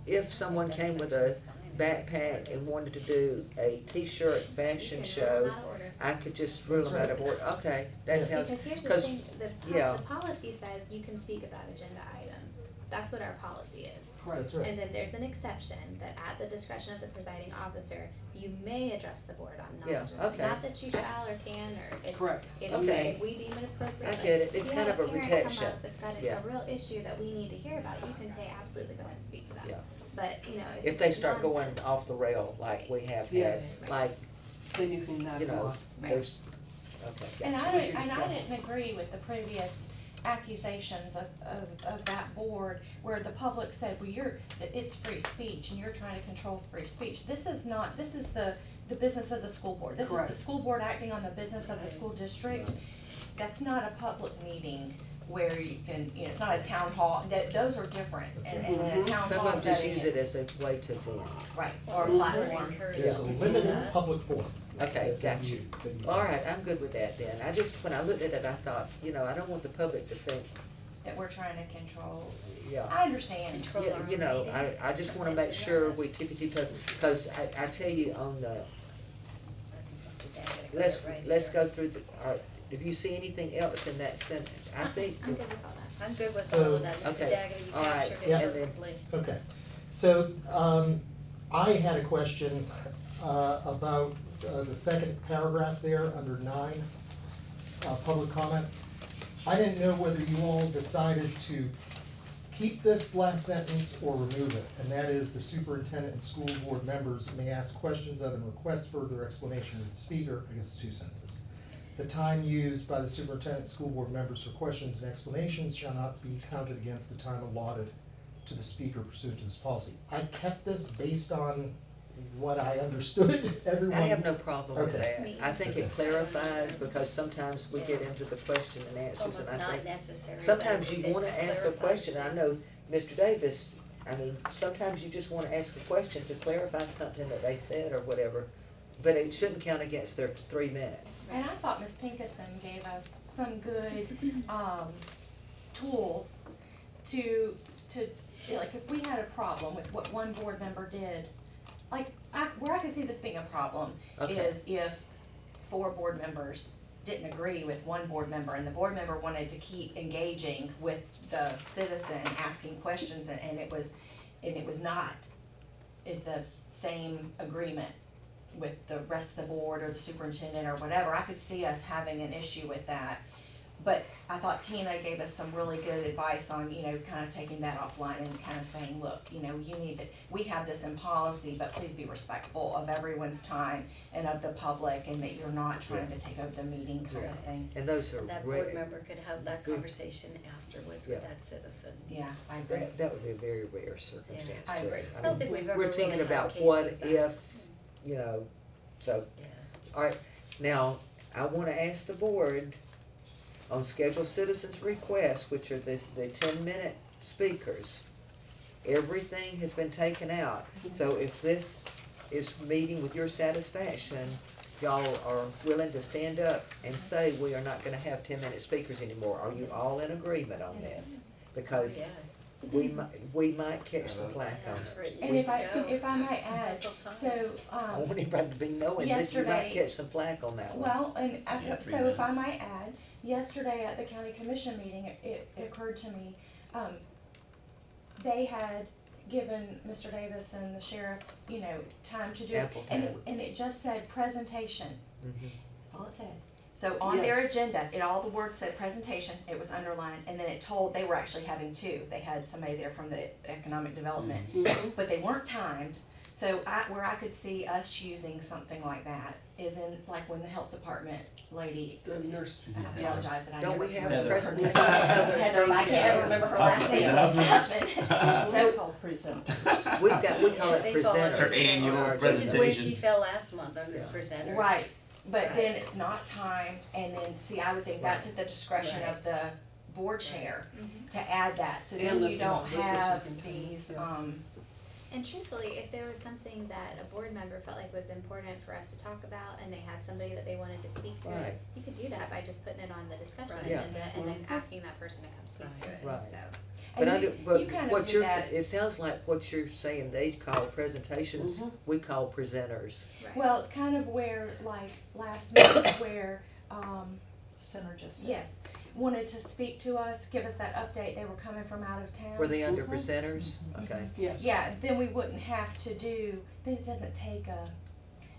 if someone came with a backpack and wanted to do a t-shirt fashion You can rule show, them out of order. I could just rule them out of order, okay, that Yeah. sounds, Because here's the 'cause- thing, yeah. the policy says you can speak about agenda items. That's what our policy is. That's right. And then there's an exception that at the discretion of the presiding officer, you may address the board on Yeah, non-agenda. okay. Not that you shall or can, or it's, Correct. if Okay. if we deem it appropriate. I get it. Like, It's if you kind have of a parent protection. come up that's got Yeah. a real issue that we need to hear about, you can say absolutely go ahead and speak to that. Yeah. But, if they it's start going nonsense- off the rail like we have had, Yes. like, Then you can knock you them know, off. there's, okay, And gotcha. I didn't agree with the previous accusations of that board where the public said, well, it's free speech and you're trying to control free speech. This is not, this is the business of the school board. This is Correct. the school board acting on the business of the school district. That's not a public meeting where you can, it's not a town hall, those are different. And in a town Some hall of them just setting, use it it's, as a way to vent. right, Well, or it's not platform. encouraged There's a to do limited that. public forum. Okay, that got you. that All right, I'm good with that then. I just, when I looked at it, I thought, I don't want the public to think, That we're trying to control. yeah. I understand. Control our own meetings. I just wanna Into make sure that. we tippy-toe, because I tell you on the, I think Mr. Daggett got let's, it right let's here. go through the, all right, if you see anything else in that sentence, I think, I'm good with all that. I'm good with So- all of that, Mr. Okay. Daggett, you All right. captured it Yeah. perfectly. Okay, so, I had a question, about, the second paragraph there, under 9, public comment. I didn't know whether you all decided to keep this last sentence or remove it, and that is, the superintendent and school board members may ask questions of and request further explanation of the speaker, I guess it's 2 sentences. The time used by the superintendent and school board members for questions and explanations shall not be counted against the time allotted to the speaker pursuant to this policy. I kept this based on what I understood everyone. I have no problem with Okay. that. I think it clarifies, because sometimes we get into the question and It's answers, almost and I not think, necessary. but sometimes you it wanna ask a clarifies question. I know things. Mr. Davis, sometimes you just wanna ask a question to clarify something that they said or whatever, but it shouldn't count against their 3 minutes. And I thought Ms. Pinkeson gave us some good, tools to, like, if we had a problem with what one board member did, like, where I can see this being a problem Okay. is if 4 board members didn't agree with one board member, and the board member wanted to keep engaging with the citizen, asking questions, and it was not in the same agreement with the rest of the board or the superintendent or whatever, I could see us having an issue with that. But I thought Tina gave us some really good advice on, kind of taking that offline and kind of saying, look, you need to, we have this in policy, but please be respectful of everyone's time and of the public, and that you're not trying to take over the meeting kind of thing. And those are That board rare, member could have that conversation afterwards with Yeah. that citizen. Yeah, I agree. that would be a very rare circumstance too. I agree. I don't think we've ever We're really thinking had a about case what of that. if, so, Yeah. all right, now, I wanna ask the board on scheduled citizens' requests, which are the 10-minute speakers, everything has been taken out. So if this is meeting with your satisfaction, y'all are willing to stand up and say, we are not gonna have 10-minute speakers anymore. Are you all in agreement on this? Because Yeah. we might catch some flack on it. And if I might add, so, I want everybody to be knowing that you might yesterday- catch some flack on that one. well, and Yeah, 3 so if I minutes. might add, yesterday at the county commission meeting, it occurred to me, they had given Mr. Davis and the sheriff, time to do it. Ample And time. it just said presentation. Mhm. That's all it said. So on their Yes. agenda, all the words said presentation, it was underlined, and then it told, they were actually having two. They had somebody there from the economic development, but they weren't timed. So where I could see us using something like that is in, like when the health department lady, The nurse. I apologize that I Don't never. we have Heather. her President? name. Heather, I can't ever remember her last name. It's So, called present. We call it They call it presenters. Her annual Our- Which is where presentation. she fell last month under Yeah. presenters. right, but Right. then it's not timed, and then, see, I would think that's at the discretion Right. of the board chair Mhm. to add that, so And then the you don't Lucas have superintendent, these, yeah. And truthfully, if there was something that a board member felt like was important for us to talk about and they had somebody that they wanted to speak to, Right. you could do that by just putting it on the discussion Right. Yeah. agenda and then asking that person to come speak to it, Right. so. But I And do, you but kind of what do you're, that. it sounds like what you're saying, they call presentations, we call presenters. Right. Well, it's kind of where, like, last month where, Synergistic. yes, wanted to speak to us, give us that update, they were coming from out of town. Were they under presenters? Okay. Yes. Yeah, then we wouldn't have to do, then it doesn't take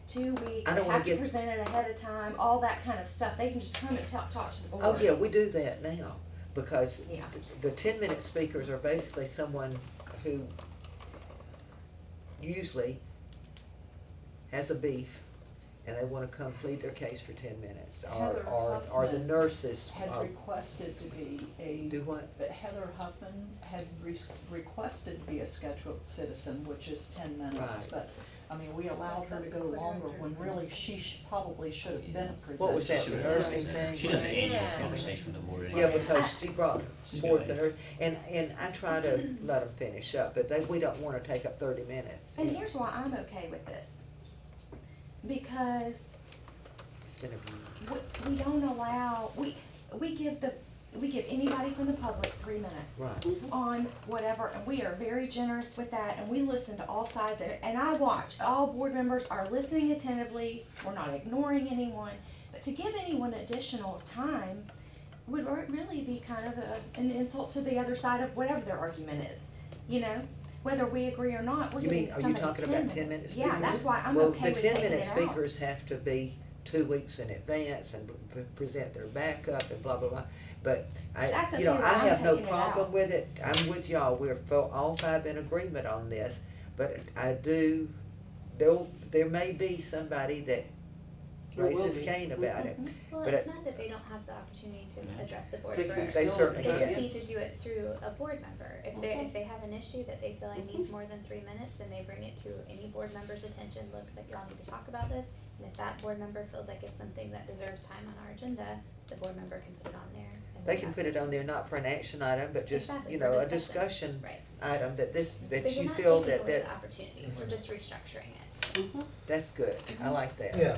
2 weeks, I they don't wanna have to get- present it ahead of time, all that kind of stuff, they can just come and talk to the board. Oh, yeah, we do that now, because Yeah. the 10-minute speakers are basically someone who usually has a beef and they wanna come plead their case for 10 minutes, Heather or the Huffman nurses, Had requested to be do what? but Heather Huffman had requested to be a scheduled citizen, which is 10 minutes. Right. But, I mean, we allowed her to go longer when really she probably should have been a presenter. What was that, She the was- nursing thing? She does an annual Yeah. conversation with the board Yeah, anyway. because she brought She's forth good. the nurse, and I try to let them finish up, but we don't wanna take up 30 minutes. And here's why I'm okay with this. Because It's been a, we don't allow, we give anybody from the public 3 minutes. right, On whatever, and we are very generous with that, and we listen to all sides, and I watch, all board members are listening attentively, we're not ignoring anyone, but to give anyone additional time would really be kind of an insult to the other side of whatever their argument is, whether we agree or not, we're You giving mean, are you somebody talking 10 about 10-minute minutes. speakers? Yeah, that's why I'm Well, okay with the taking it 10-minute out. speakers have to be 2 weeks in advance and present their backup and blah, blah, blah. But That's I okay, well, I'm have no taking it problem out. with it. I'm with y'all. We're all 5 in agreement on this. But there may be somebody that There will raises be. Cain about it. Well, But it's not that they don't have the opportunity to address the board They first. certainly They just can. need to do it through a board member. If they have an issue that they feel like needs more than 3 minutes, then they bring it to any board member's attention, look, that y'all need to talk about this. And if that board member feels like it's something that deserves time on our agenda, the board member can put it on there. and They then can that put it on person- there, not for an action item, but just, Exactly, a for discussion Right. item that So you're you not feel taking that, away the opportunity, we're just restructuring it. that's good. I like that. Yeah.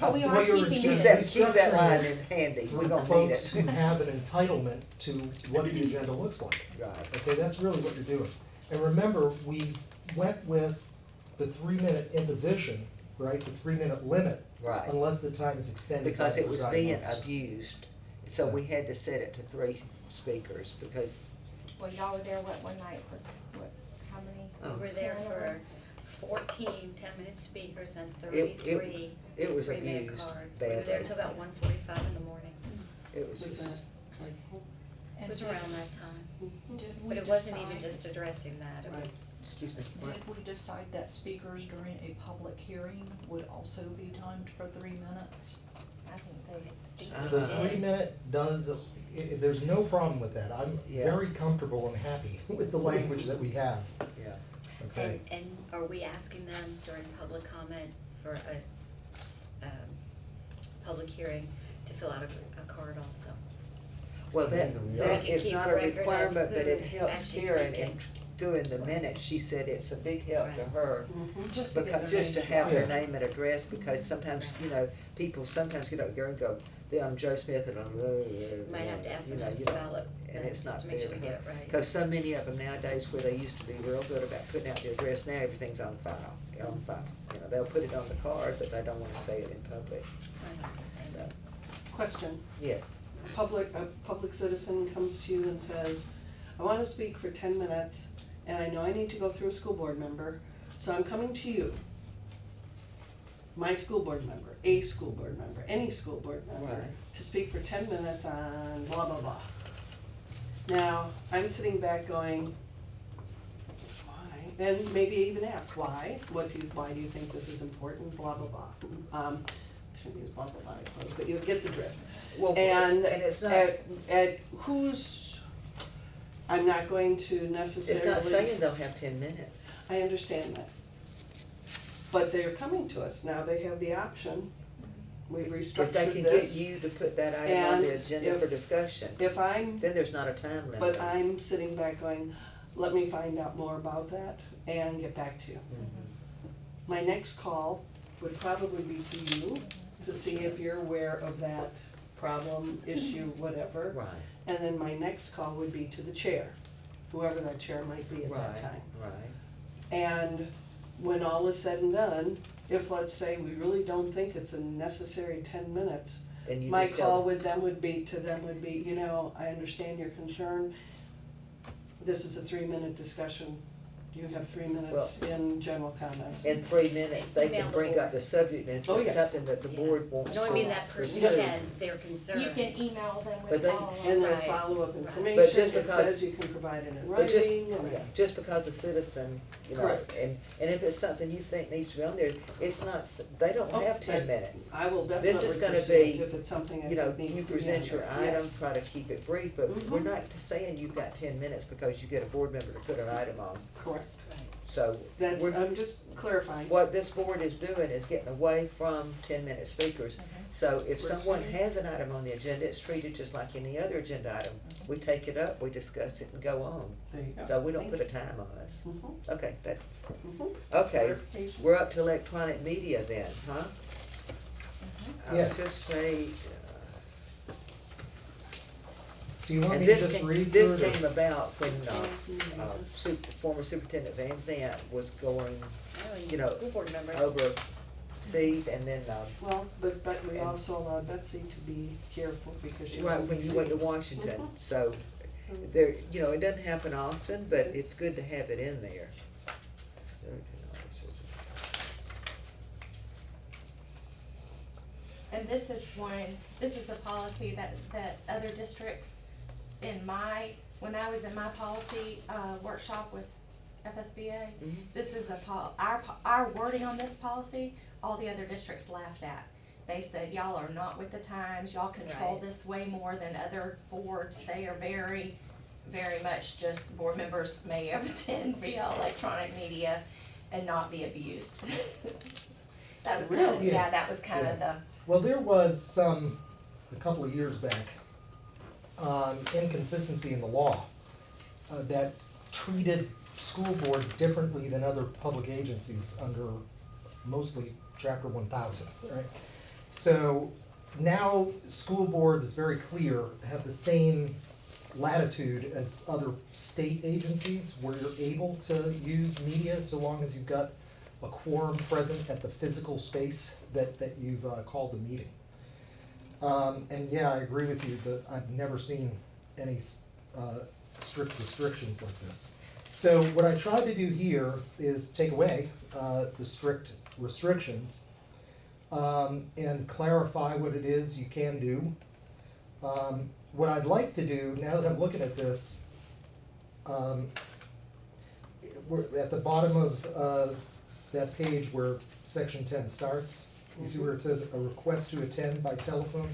But we are Well, you're keeping Keep it. that line Restructuring in handy. For We're gonna need folks who it. have an entitlement to what the agenda looks like. Right. Okay, that's really what you're doing. And remember, we went with the 3-minute imposition, right, the 3-minute limit, Right. unless the time is extended by Because the it was presiding being officer. abused, so we had to set it to 3 speakers, because, Well, y'all were there, one night for, how many? Oh. We were there 10 for 14 10-minute speakers and It- 33 it was 3-minute abused cards. We were there badly. till about 1:45 in the morning. it was Was just, that like, It And was did- around that time. did we But it wasn't even decide- just addressing that, it Right. was, excuse me, what? Did we decide that speakers during a public hearing would also be timed for 3 minutes? I think they. The Uh-huh. 3-minute does, there's no problem with that. I'm Yeah. very comfortable and happy with the language that we have, Yeah. okay? and are we asking them during public comment for a, public hearing to fill out a card also? Well, So we that can is keep not a record of requirement, but it who's helps actually here, and speaking. doing the minutes, she said it's a big help to her. Just to get Because, their just to name have their Yeah. name and address, because sometimes, people sometimes get up there and go, I'm Joe Smith and I'm, You might have to ask them how to spell it, and it's just not to make sure fair we to get it right. Because so many of them nowadays, where they used to be real good about putting out the address, now everything's on file, they'll put it on the card, but they don't wanna say it in public, so, Question, yes. a public citizen comes to you and says, I wanna speak for 10 minutes, and I know I need to go through a school board member, so I'm coming to you. My school board member, a school board member, any school board member, Right. to speak for 10 minutes on blah, blah, blah. Now, I'm sitting back going, why? And maybe even ask, why? Why do you think this is important, blah, blah, blah. Shouldn't use blah, blah, blah, I suppose, but you get the drift. Well, And it's not, at whose, I'm not going to it's not necessarily, saying they'll have 10 minutes. I understand that. But they're coming to us, now they have the option, we've If they restructured can get this. you to put that item on the And agenda for if- discussion, If I'm, then there's not a time limit. but I'm sitting back going, let me find out more about that and get back to you. Mhm. My next call would probably be to you, to see if you're aware of that problem, issue, whatever. Right, And then my next call would be to the chair, whoever that chair might be at that right, time. right. And when all is said and done, if, let's say, we really don't think it's a necessary 10 minutes, And you my just tell call them, would be, I understand your concern. This is a 3-minute discussion. You have 3 minutes in general comments. in 3 minutes, they Email can the bring up board. the subject, and if Oh, it's yes. something that the Yeah. board wants to No, I mean, that person pursue. had their concern. You can email them But with they- follow-up. And there's Right. follow-up But information, just it because- says you can provide it in But just, writing, and just because a citizen, Correct. and if it's something you think needs to be on there, it's not, they don't Oh, have 10 that- minutes. I will This definitely is gonna pursue it be, if it's something I You know, think you needs to be present on your there. item, Yes. try to keep it brief, but we're Mhm. not saying you've got 10 minutes because you get a board member to put an item on. Correct. So, That's, we're, I'm just clarifying. what this board is doing is getting away from 10-minute speakers. So if We're someone speaking. has an item on the agenda, it's treated just like any other agenda item. We take it up, we discuss it and go on. There you go. So we don't Thank put a time on us. Mhm, Okay, that's, mhm. okay, Clarification. we're up to electronic media then, huh? I would Yes. just say, Do you want and me to this just came, read this through it? came about when, Mhm. former Superintendent Van Zant was going Oh, he's you a know, school board member. overseas and then, Well, but we And- also allowed Betsy to be careful because she was right, in when you BC. went to Washington, Mhm. so there, it doesn't happen often, but it's good to have it in there. And this is a policy that other districts when I was in my policy, workshop with FSBA, Mhm. this is our wording on this policy, all the other districts laughed at. They said, y'all are not with the times, y'all control Right. this way more than other boards, they are very, very much just board members may attend via electronic media and not be abused. That was kind of, Really? yeah, that was kind of the. Well, there was a couple of years back, inconsistency in the law that treated school boards differently than other public agencies under mostly Chapter 1000, right? So now school boards, it's very clear, have the same latitude as other state agencies where you're able to use media so long as you've got a quorum present at the physical space that you've called the meeting. And yeah, I agree with you that I've never seen any strict restrictions like this. So what I tried to do here is take away the strict restrictions and clarify what it is you can do. What I'd like to do, now that I'm looking at this, we're at the bottom of that page where section 10 starts. You see where it says a request to attend by telephone?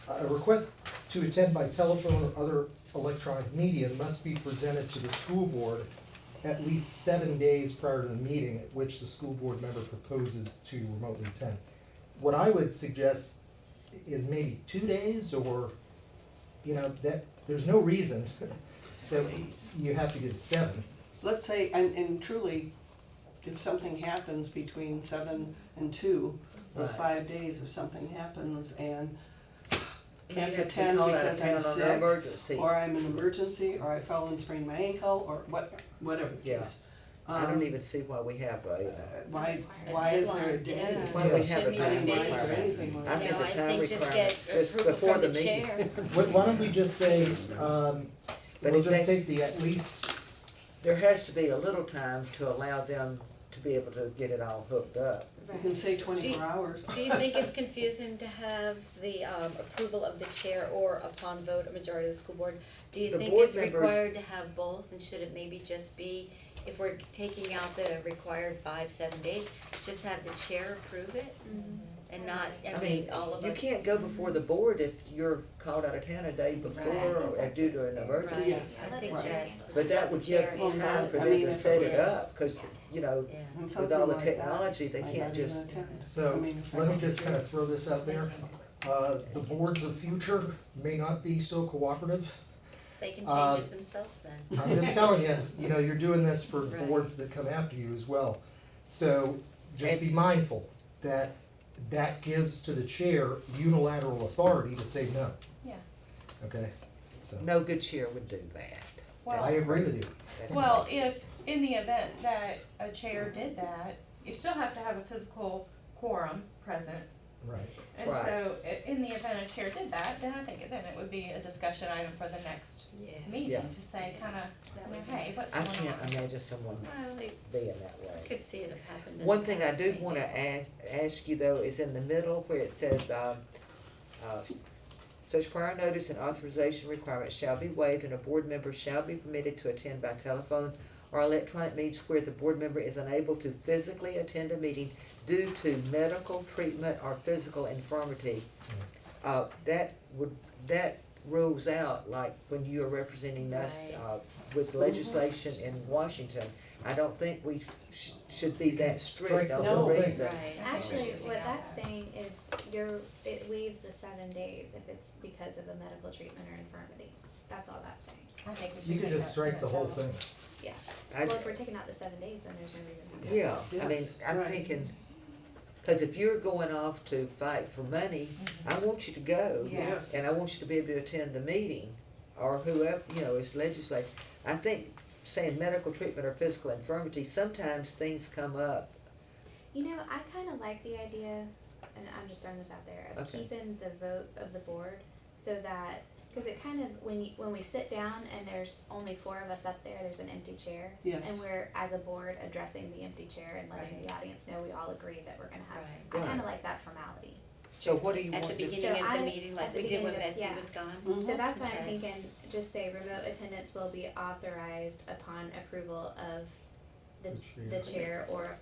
A request to attend by telephone or other electronic media must be presented to the school board at least 7 days prior to the meeting at which the school board member proposes to remotely attend. What I would suggest is maybe 2 days, or, that, there's no reason So you have to get 7. Let's say, and truly, if something happens between 7 and 2, those Right. 5 days, if something happens and can't You have to attend call out of because town I'm on an sick, emergency. or I'm an emergency, or I fell and sprained my ankle, or whatever the Yeah. case. I don't Um, even see why we have a, Why is there a deadline, day? yeah. why we have a Shouldn't time even be. Why is there requirement. anything like I that? think No, the I time think just requirement, get just approval before from the the meeting. chair. Why don't we just say, But we'll it just may- take the at least, There has to be a little time to allow them to be able to get it all hooked up. You can say Do 24 you- hours. Do you think it's confusing to have the approval of the chair or upon vote a majority of the school board? Do you The think board it's members- required to have both, and should it maybe just be, if we're taking out the required 5, 7 days, just have the chair approve it? And not, I mean, all of us. You can't go before the board if you're called out of town a day before Right. or due to an emergency. Yes. I think Right. that. But just that have would the give chair Well, time handle for I them mean, to if set it it was- up, cause, you know, Yeah. And with something all the like that, technology, they might can't not even just, attend. I so mean, if let me that's just the kind of case. throw this out there. The boards of future may not be so cooperative. They can Uh, change it themselves then. I'm just telling you, you're doing this for Right. boards that come after you as well. So just be mindful that that gives to the chair unilateral authority to say no. Yeah. Okay, so no good chair would do that. I Well, agree with you. That's well, crazy. if, in the event that a chair did that, you still have to have a physical quorum present. Right. And Right. so, in the event a chair did that, then I think then it would be a discussion item for the next Yeah. Yeah. meeting to say kinda, hey, what's I going on? can't imagine someone Well, they being that way. could see it have happened in the One thing I past, do maybe. wanna ask you though, is in the middle where it says, such prior notice and authorization requirements shall be waived and a board member shall be permitted to attend by telephone or electronic means where the board member is unable to physically attend a meeting due to medical treatment or physical infirmity. That rules out, like, when you are representing us, Right. with legislation in Washington. I don't think we should be that strict on No. the reason. Right. Actually, what that's saying is it waives the 7 days if it's because of a medical treatment or infirmity. That's all that's saying. I think we should You can take just that strike the whole sentence thing. I- Well, if we're taking out the 7 days, then there's no reason. to have Yeah, I mean, Yes, I'm right. thinking, cause if you're going off to fight for money, I want you to go. Yeah. Yes. And I want you to be able to attend the meeting, or whoever, it's legislative. I think saying medical treatment or physical infirmity, sometimes things come up. You know, I kind of like the idea, and I'm just throwing this out there, of Okay. keeping the vote of the board so that, because it kind of, when we sit down and there's only 4 of us up there, there's an empty chair. Yes. And we're, as a board, addressing the empty chair and letting the audience know we all agree that we're gonna have. Right. I kind of Right. like that formality. So what do you At want the to? beginning of I- the meeting, like at the we did when beginning of- Betsy yeah. was gone? Mhm. So that's why I'm Okay. thinking, just say remote attendance will be authorized upon approval of the chair, or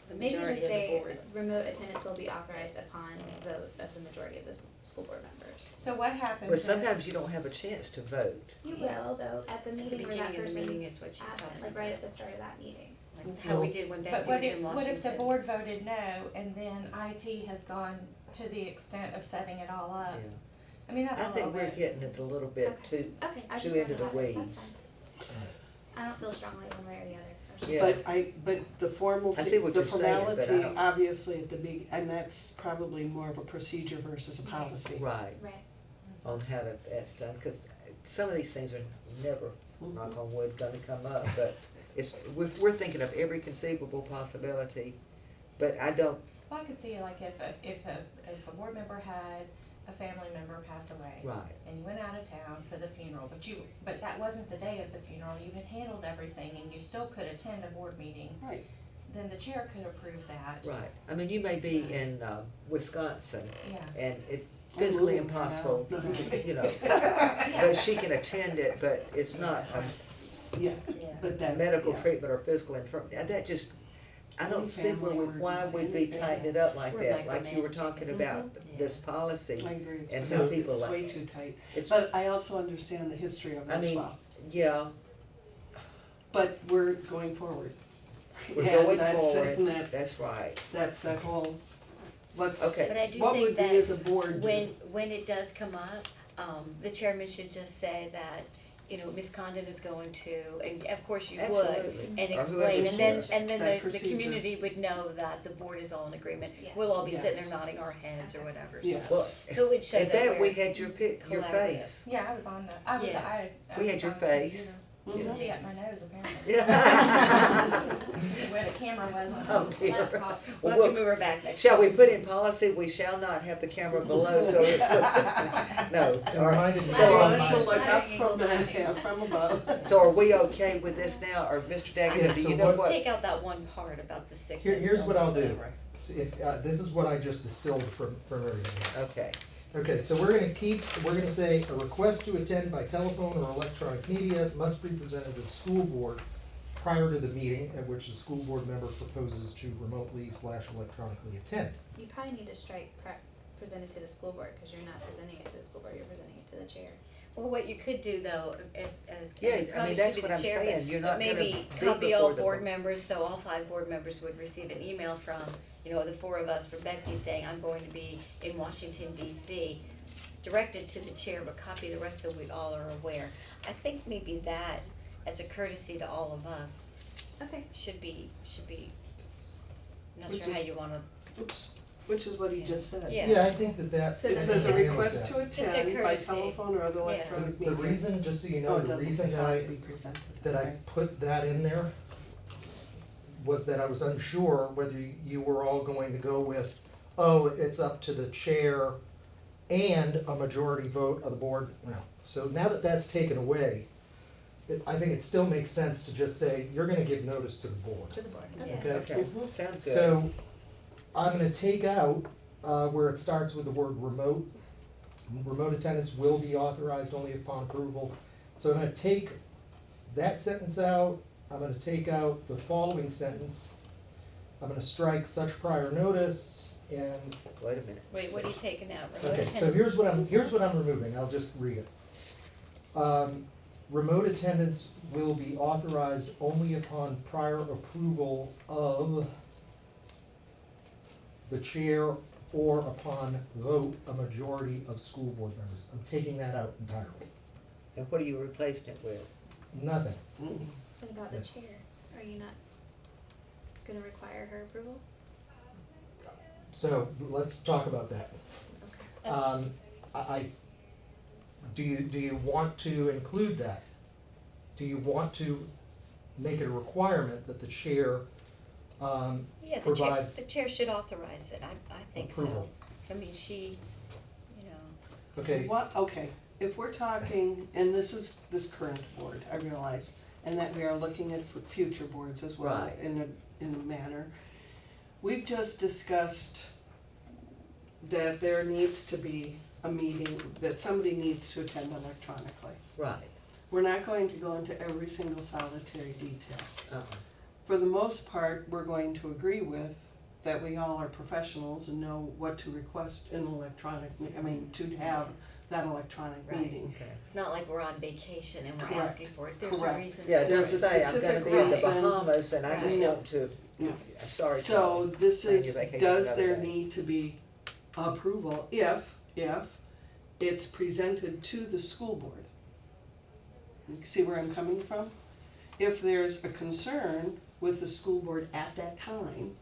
The maybe majority just of the say board. remote attendance will be authorized upon vote of the majority of the school board members. So what happened But to- sometimes you don't have a chance to vote. You will though, at the meeting where that beginning of the meeting person's is what she's absent, talking like about. right at the start of that meeting. Like how we did when But Betsy what was if, in what Washington. if the board voted no, and then IT has gone to the extent of setting it all up? Yeah. I mean, that's I a little think we're bit. getting it a little bit too, Okay, I too just into wanted the that, weeds. that's fine. I don't feel strongly one way or the other. Yeah. But the formality, I see what the you're saying, but I formality, don't- obviously at the and that's probably more of a procedure versus a policy. right, Right. on how that's done, cause some of these things are never, knock on wood, gonna come up, but we're thinking of every conceivable possibility, but I don't, Well, I could see like if a board member had a family member pass away. right, And you went out of town for the funeral, but that wasn't the day of the funeral, you had handled everything and you still could attend a board meeting, Right. then the chair could approve that. right. I mean, you may be in, Wisconsin, Yeah. and it's I'm physically moving right impossible, now. but she can attend it, but it's not Yeah, Yeah. but a that's, medical yeah. treatment or physical infirmity, that just, I don't Any see where family why we'd be emergency, tightening it up like We're that, like you were micromanaging. talking about Mhm. this policy. I agree, And it's, some people it's like way it. too tight. It's, But I also understand the history of it I as mean, well. yeah, But we're going forward. we're And going that's- forward, and that's, that's right, that's that whole, let's, okay. But I do what think would we as that a board do? when it does come up, the chairman should just say that you know, Ms. Condon is going to, and of course you would, Absolutely. and Or explain, whoever's and then, chair. and then That the procedure. community would know that the board is all in agreement. Yeah. We'll all be sitting Yes. there nodding our heads or whatever, so. Yes. Well, So it would show at that that, we we're had your your collaborative. face. Yeah, I was on the, I was, Yeah. I We had was your on the face. computer. You can Mhm. see up my nose apparently. Yeah. See where the camera was on Oh, the dear. laptop. We'll Well, have to move her back next Shall we time. put in policy, we shall not have the camera below, so it's, no. And All right. reminded me So, I on wanted my- to look up Flattering from equals the, nothing. yeah, from above. So are we okay with this now, or Mr. Daggett, Yeah, do so you know what- what? Take out that one part about the sickness. Here's what I'll do. whatever. If, this is what I just distilled from everything. Okay, Okay, so we're gonna say, a request to attend by telephone or electronic media must be presented to the school board prior to the meeting at which the school board member proposes to remotely/electronically attend. You probably need to strike presented to the school board, cause you're not presenting it to the school board, you're presenting it to the chair. Well, what you could do though, as, yeah, and it I probably mean, should that's be what the I'm chair, saying, you're but not gonna be maybe copy all before the board board. members, so all 5 board members would receive an email from, you know, the 4 of us, from Betsy saying, I'm going to be in Washington DC, directed to the chair, but copy the rest so we all are aware. I think maybe that, as a courtesy to all of us, Okay. should be, I'm not Which sure how is- you wanna, Oops, which is what he just said. Yeah. Yeah, I think that. So It that's says a just a- request to Just a attend by courtesy. telephone or other Yeah. electronic The media. reason, just so you Oh, know, it the doesn't reason say that how I, to be presented. that I Okay. put that in there was that I was unsure whether you were all going to go with, oh, it's up to the chair and a majority vote of the board. No. So now that that's taken away, I think it still makes sense to just say, you're gonna give notice to the board. To the board. Yeah. Okay? Okay, Mhm. sounds good. So, I'm gonna take out, where it starts with the word remote. Remote attendance will be authorized only upon approval. So I'm gonna take that sentence out, I'm gonna take out the following sentence. I'm gonna strike such prior notice, and, Wait a minute. wait, what are you taking out? Remote okay, so attendance? here's what I'm removing, I'll just read it. Remote attendance will be authorized only upon prior approval of the chair or upon vote a majority of school board members. I'm taking that out entirely. And what are you replacing it with? Nothing. Mm. What about the Yeah. chair? Are you not gonna require her approval? So let's talk about that. Okay. Do you want to include that? Do you want to make it a requirement that the chair, Yeah, the chair, provides the chair should authorize it, I think so. approval? I mean, she, you know, Okay, What, okay, if we're talking, and this is this current board, I realize, and that we are looking at future boards as well Right. in a manner. We've just discussed that there needs to be a meeting, that somebody needs to attend electronically. Right. We're not going to go into every single solitary detail. Uh-uh. For the most part, we're going to agree with that we all are professionals and know what to request in to have that electronic Right. meeting. Okay. it's not like we're on vacation and we're Correct. asking for it, there's a Correct. reason. Yeah, for There's just a it. say, I'm gonna specific be in the reason. Bahamas and I just Right. want to, Yeah. I'm sorry. So Tom. this Plan is, your vacation does another there day. need to be approval if it's presented to the school board? You see where I'm coming from? If there's a concern with the school board at that time,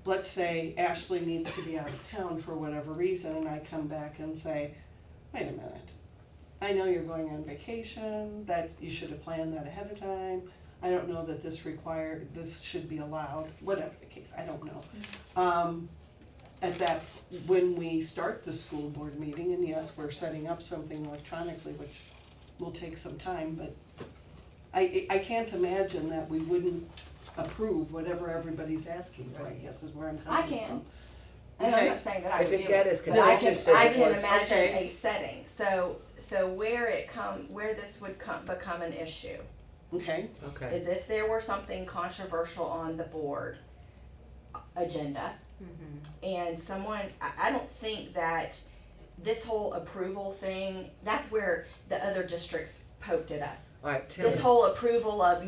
let's say Ashley needs to be out of town for whatever reason, and I come back and say, wait a minute, I know you're going on vacation, that you should have planned that ahead of time. I don't know that this should be allowed, whatever the case, I don't know. At that, when we start the school board meeting, and yes, we're setting up something electronically, which will take some time, but I can't imagine that we wouldn't approve whatever everybody's asking for, I guess is where I'm I coming from. can. And I'm Okay. not saying that I If would it do got it, as but I can, contentious as I it can was- imagine Okay. a setting, so where this would become an issue Okay, Okay. is if there were something controversial on the board agenda, Mhm. and someone, I don't think that this whole approval thing, that's where the other districts poked at us. All right, tell This me. whole approval of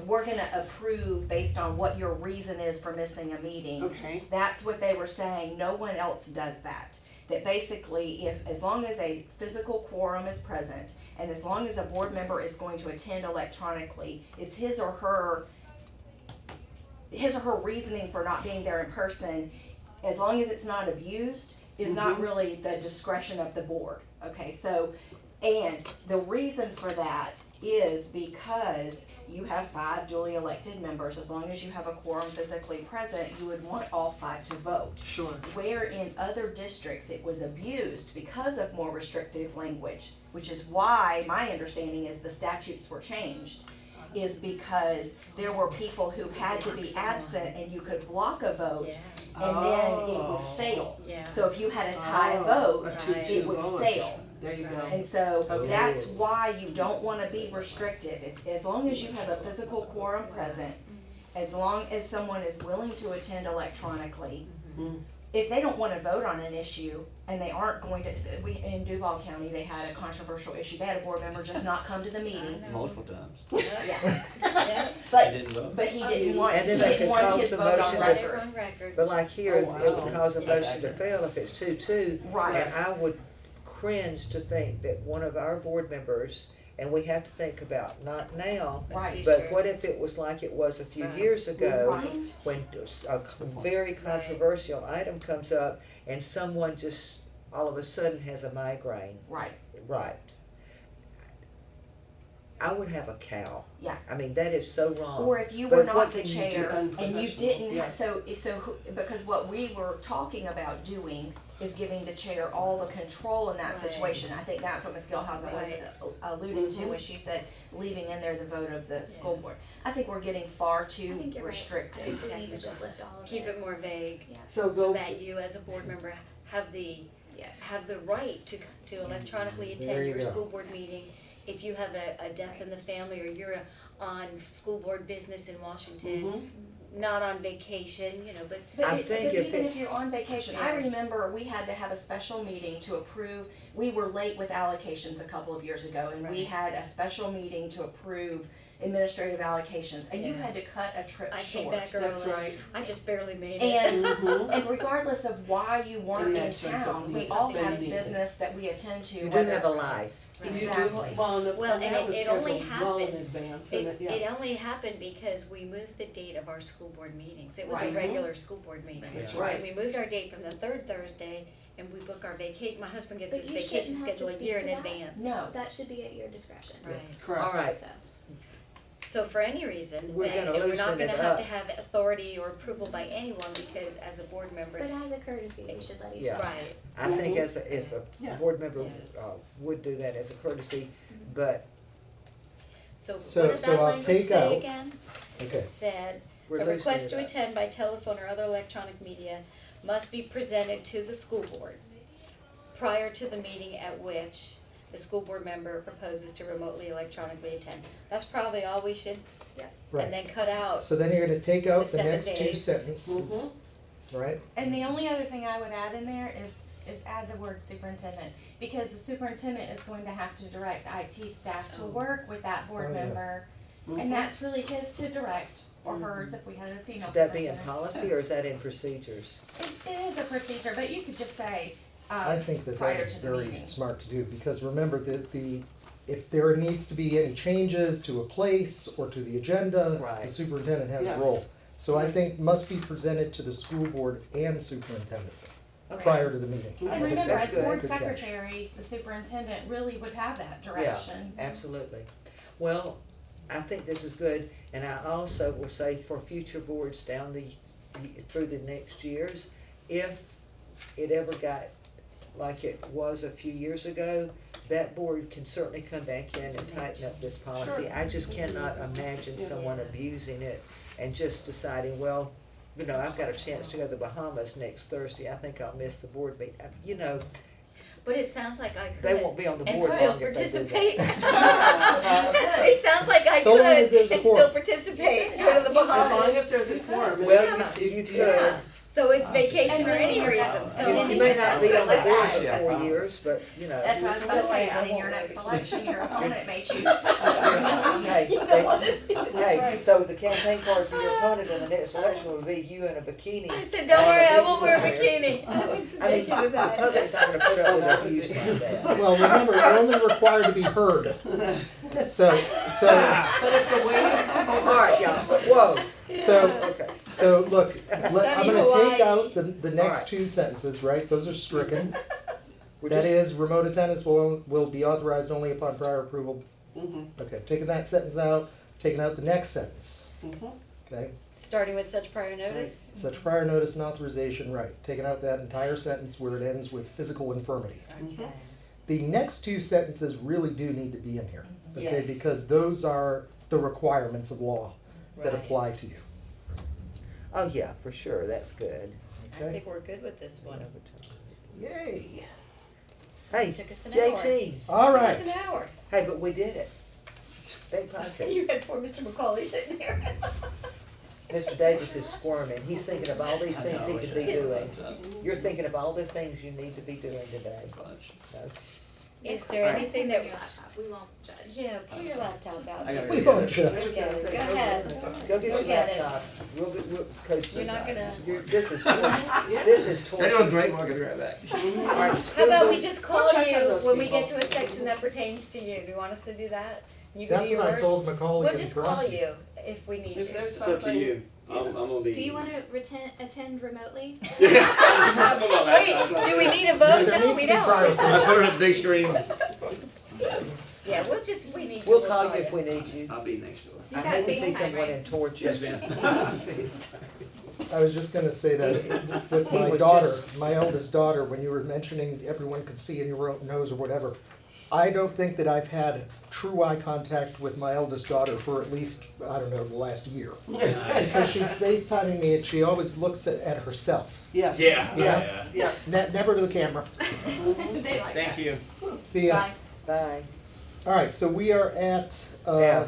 we're gonna approve based on what your reason is for missing a meeting. okay, That's what they were saying, no one else does that. that basically as long as a physical quorum is present, and as long as a board member is going to attend electronically, it's his or her reasoning for not being there in person, as long as it's not abused, is not really the discretion of the board. Okay, so, and the reason for that is because you have 5 duly elected members. As long as you have a quorum physically present, you would want all 5 to vote. Sure. Where in other districts it was abused because of more restrictive language, which is why my understanding is the statutes were changed, is because there were people who had to be absent and you could block a vote Yeah, and then it would fail. yeah. So if you had a tie vote, A 2-2 it would vote. fail. There you go. And so Okay. that's why you don't wanna be restrictive. As long as you have a physical quorum present, as long as someone is willing to attend electronically, Mhm. if they don't wanna vote on an issue and they aren't going to, in Duval County, they had a controversial issue. They had a board member just not come to the meeting. Multiple times. Yeah. Yeah. But, They didn't vote. but he didn't want, he And then they didn't could want cause his the vote on motion to- record. On record. But like here, Oh, it would wow. cause a That's motion to fail if it's 2-2. Right. And I would cringe to think that one of our board members, and we have to think about, not now, Right. but what if it was like it was a few Right. years ago, Right. when a very controversial item comes up and someone just all of a sudden has a migraine. Right. Right. I would have a cow. Yeah. I mean, that is so wrong. Or if you But were what not the can you do? chair and you Unprofessional, didn't, yes. so because what we were talking about doing is giving the chair all the control in that Right. situation. I think that's what Ms. Gilhausen was Right. alluding to Mhm. when she said leaving in there the vote of the school board. I think we're getting far I too think you're right. I restrictive. think we need to just lift all of it. Keep it more vague, Yeah, So so go, that you as a board member have the yes. right to electronically There attend you your go. school board meeting. If you have a death in the family or you're on school board business in Washington, Mhm. not on vacation, but I But think if even it's- if you're on vacation, I Yeah. remember we had to have a special meeting to approve, we were late with allocations a couple of years ago, and we Right. had a special meeting to approve administrative allocations, and you Yeah. had to cut a trip I came short. back early. that's right. I just barely made it. And Mhm. and regardless of why you weren't in That's town, we exactly- all that's have amazing. business that we attend to, You do whether- have a life. Right. You do, Exactly. well, and Well, and and that was it only scheduled well in happened- advance, It, and yeah. it only happened because we moved the date of our school board meetings. It was a Right. regular school board meeting. That's Yeah. right. And we moved our date from the third Thursday and we book our vacation. My husband gets But his you vacation shouldn't have to schedule a speak year to in that. advance. No. That should be at your discretion. Right. Correct. All right, So, So for any reason, We're then, gonna and we're not loosen gonna it have up. to have authority or approval by anyone because as a board member. but as a courtesy, they should let each Yeah. other. Right. I think if a Yeah. board member Yeah. would do that as a courtesy, but So So- what does so that I'll language take say out- again? Okay. It said, we're a loosening request it to up. attend by telephone or other electronic media must be presented to the school board prior to the meeting at which the school board member proposes to remotely electronically attend. That's probably all we should, and Right. then cut out. So then you're gonna take out The the 7 next two days. sentences, Mhm. right? And the only other thing I would add in there is add the word superintendent, because the superintendent is going to have to direct IT staff to Oh. work with that Oh, board yeah. member. Mhm. And that's really his to direct, or hers if we had a female Should that be in superintendent. policy or is that in procedures? It is a procedure, but you could just say, I think that prior is to the very meeting. smart to do, because remember that if there needs to be any changes to a place or to the agenda, Right. the superintendent has a Yes. role. So I Right. think must be presented to the school board and superintendent prior to the meeting. I and think remember, that's as good. board Good catch. secretary, the superintendent really would have that direction. Absolutely. Well, I think this is good, and I also will say for future boards through the next years, if it ever got like it was a few years ago, that board can certainly come back in and tighten up this policy. Sure. I just cannot imagine someone abusing it and just deciding, well, I've got a chance to go to the Bahamas next Thursday, I think I'll miss the board meeting. But it sounds like I could. They won't be on the and board still long if they do participate. that. It sounds like I So long as could there's a and quorum. still participate, go to the Bahamas. As long as there's a quorum. Well, you could, Yeah. So it's vacation or any reason, so. You may not be on the board for Yeah. 4 years, but, you know. That's what I was gonna say, and in your next election, your opponent may choose. Hey, You know what it is. Hey, so the campaign card for your opponent in the next election will be you in a bikini. I said, don't worry, I won't wear a bikini. I mean, the public's not gonna put up with our views like that. Well, remember, you're only required to be heard. So, But if the way it's All right, y'all, whoa, so, okay. so look, I'm Sunny gonna Hawaii. take out the next Alright. 2 sentences, right? Those are stricken. We're That just- is, remote attendance will be authorized only upon prior approval. Mhm, Okay, taking that sentence out, taking out the next sentence, mhm. okay? Starting with such prior notice? Such prior notice and authorization, right, taking out that entire sentence where it ends with physical infirmity. Okay. The next 2 sentences really do need to be in here, okay? Yes. Because those are the requirements of law that Right. apply to you, Oh, yeah, for sure, that's good. I okay? think we're good with this one. Yay! Hey, Took us an JT, All Took us right, an hour. hey, but we did it. Big project. You had poor Mr. McCauley sitting there. Mr. Davis is squirming, he's thinking of all these things he could be doing. You're thinking of all the things you need to be doing today. No. Is there anything that, Your laptop, we won't judge. yeah, pull your laptop out. I gotta we go won't get it. judge. Go ahead. Go get your get it. laptop. Cause You're not gonna- this is torture. They're doing great work, I'll be right back. All right, How school about we board- just call Go check on you those when we people. get to a section that pertains to you? Do you want us to do that? You can that's do your what I work? told Macaulay We'll and just call Frosty. you if we need If you. there's It's up to something. you. I'm gonna be. Do you wanna attend remotely? Wait, do we need a vote? There No, needs we to be prior don't. I put it on the big screen. Yeah, we need you. We'll call you if we need you. I'll be next door. You I got hate to see FaceTime, someone right? in torture. Yes, ma'am. I was just gonna say that with He my was daughter, just- my eldest daughter, when you were mentioning everyone could see in your nose or whatever, I don't think that I've had true eye contact with my eldest daughter for at least, I don't know, the last year. Because she's FaceTiming me and she always looks at herself. Yes. Yeah. Yes. Yeah. Never to the camera. They like Thank that. you. See ya. Bye. All right, so we are at F.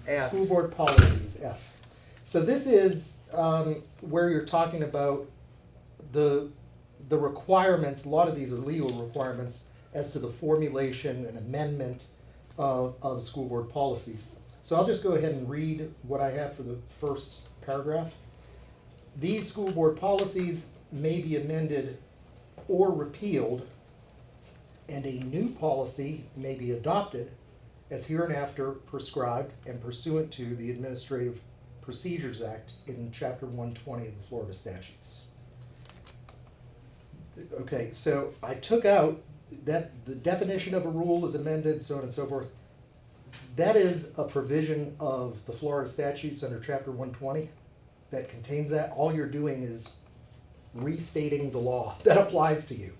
F. school board policies, F. So this is where you're talking about the requirements, a lot of these are legal requirements as to the formulation and amendment of school board policies. So I'll just go ahead and read what I have for the first paragraph. These school board policies may be amended or repealed, and a new policy may be adopted as hereinafter prescribed and pursuant to the Administrative Procedures Act in Chapter 120 of the Florida statutes. Okay, so I took out that the definition of a rule is amended, so on and so forth. That is a provision of the Florida statutes under Chapter 120 that contains that. All you're doing is restating the law that applies to you.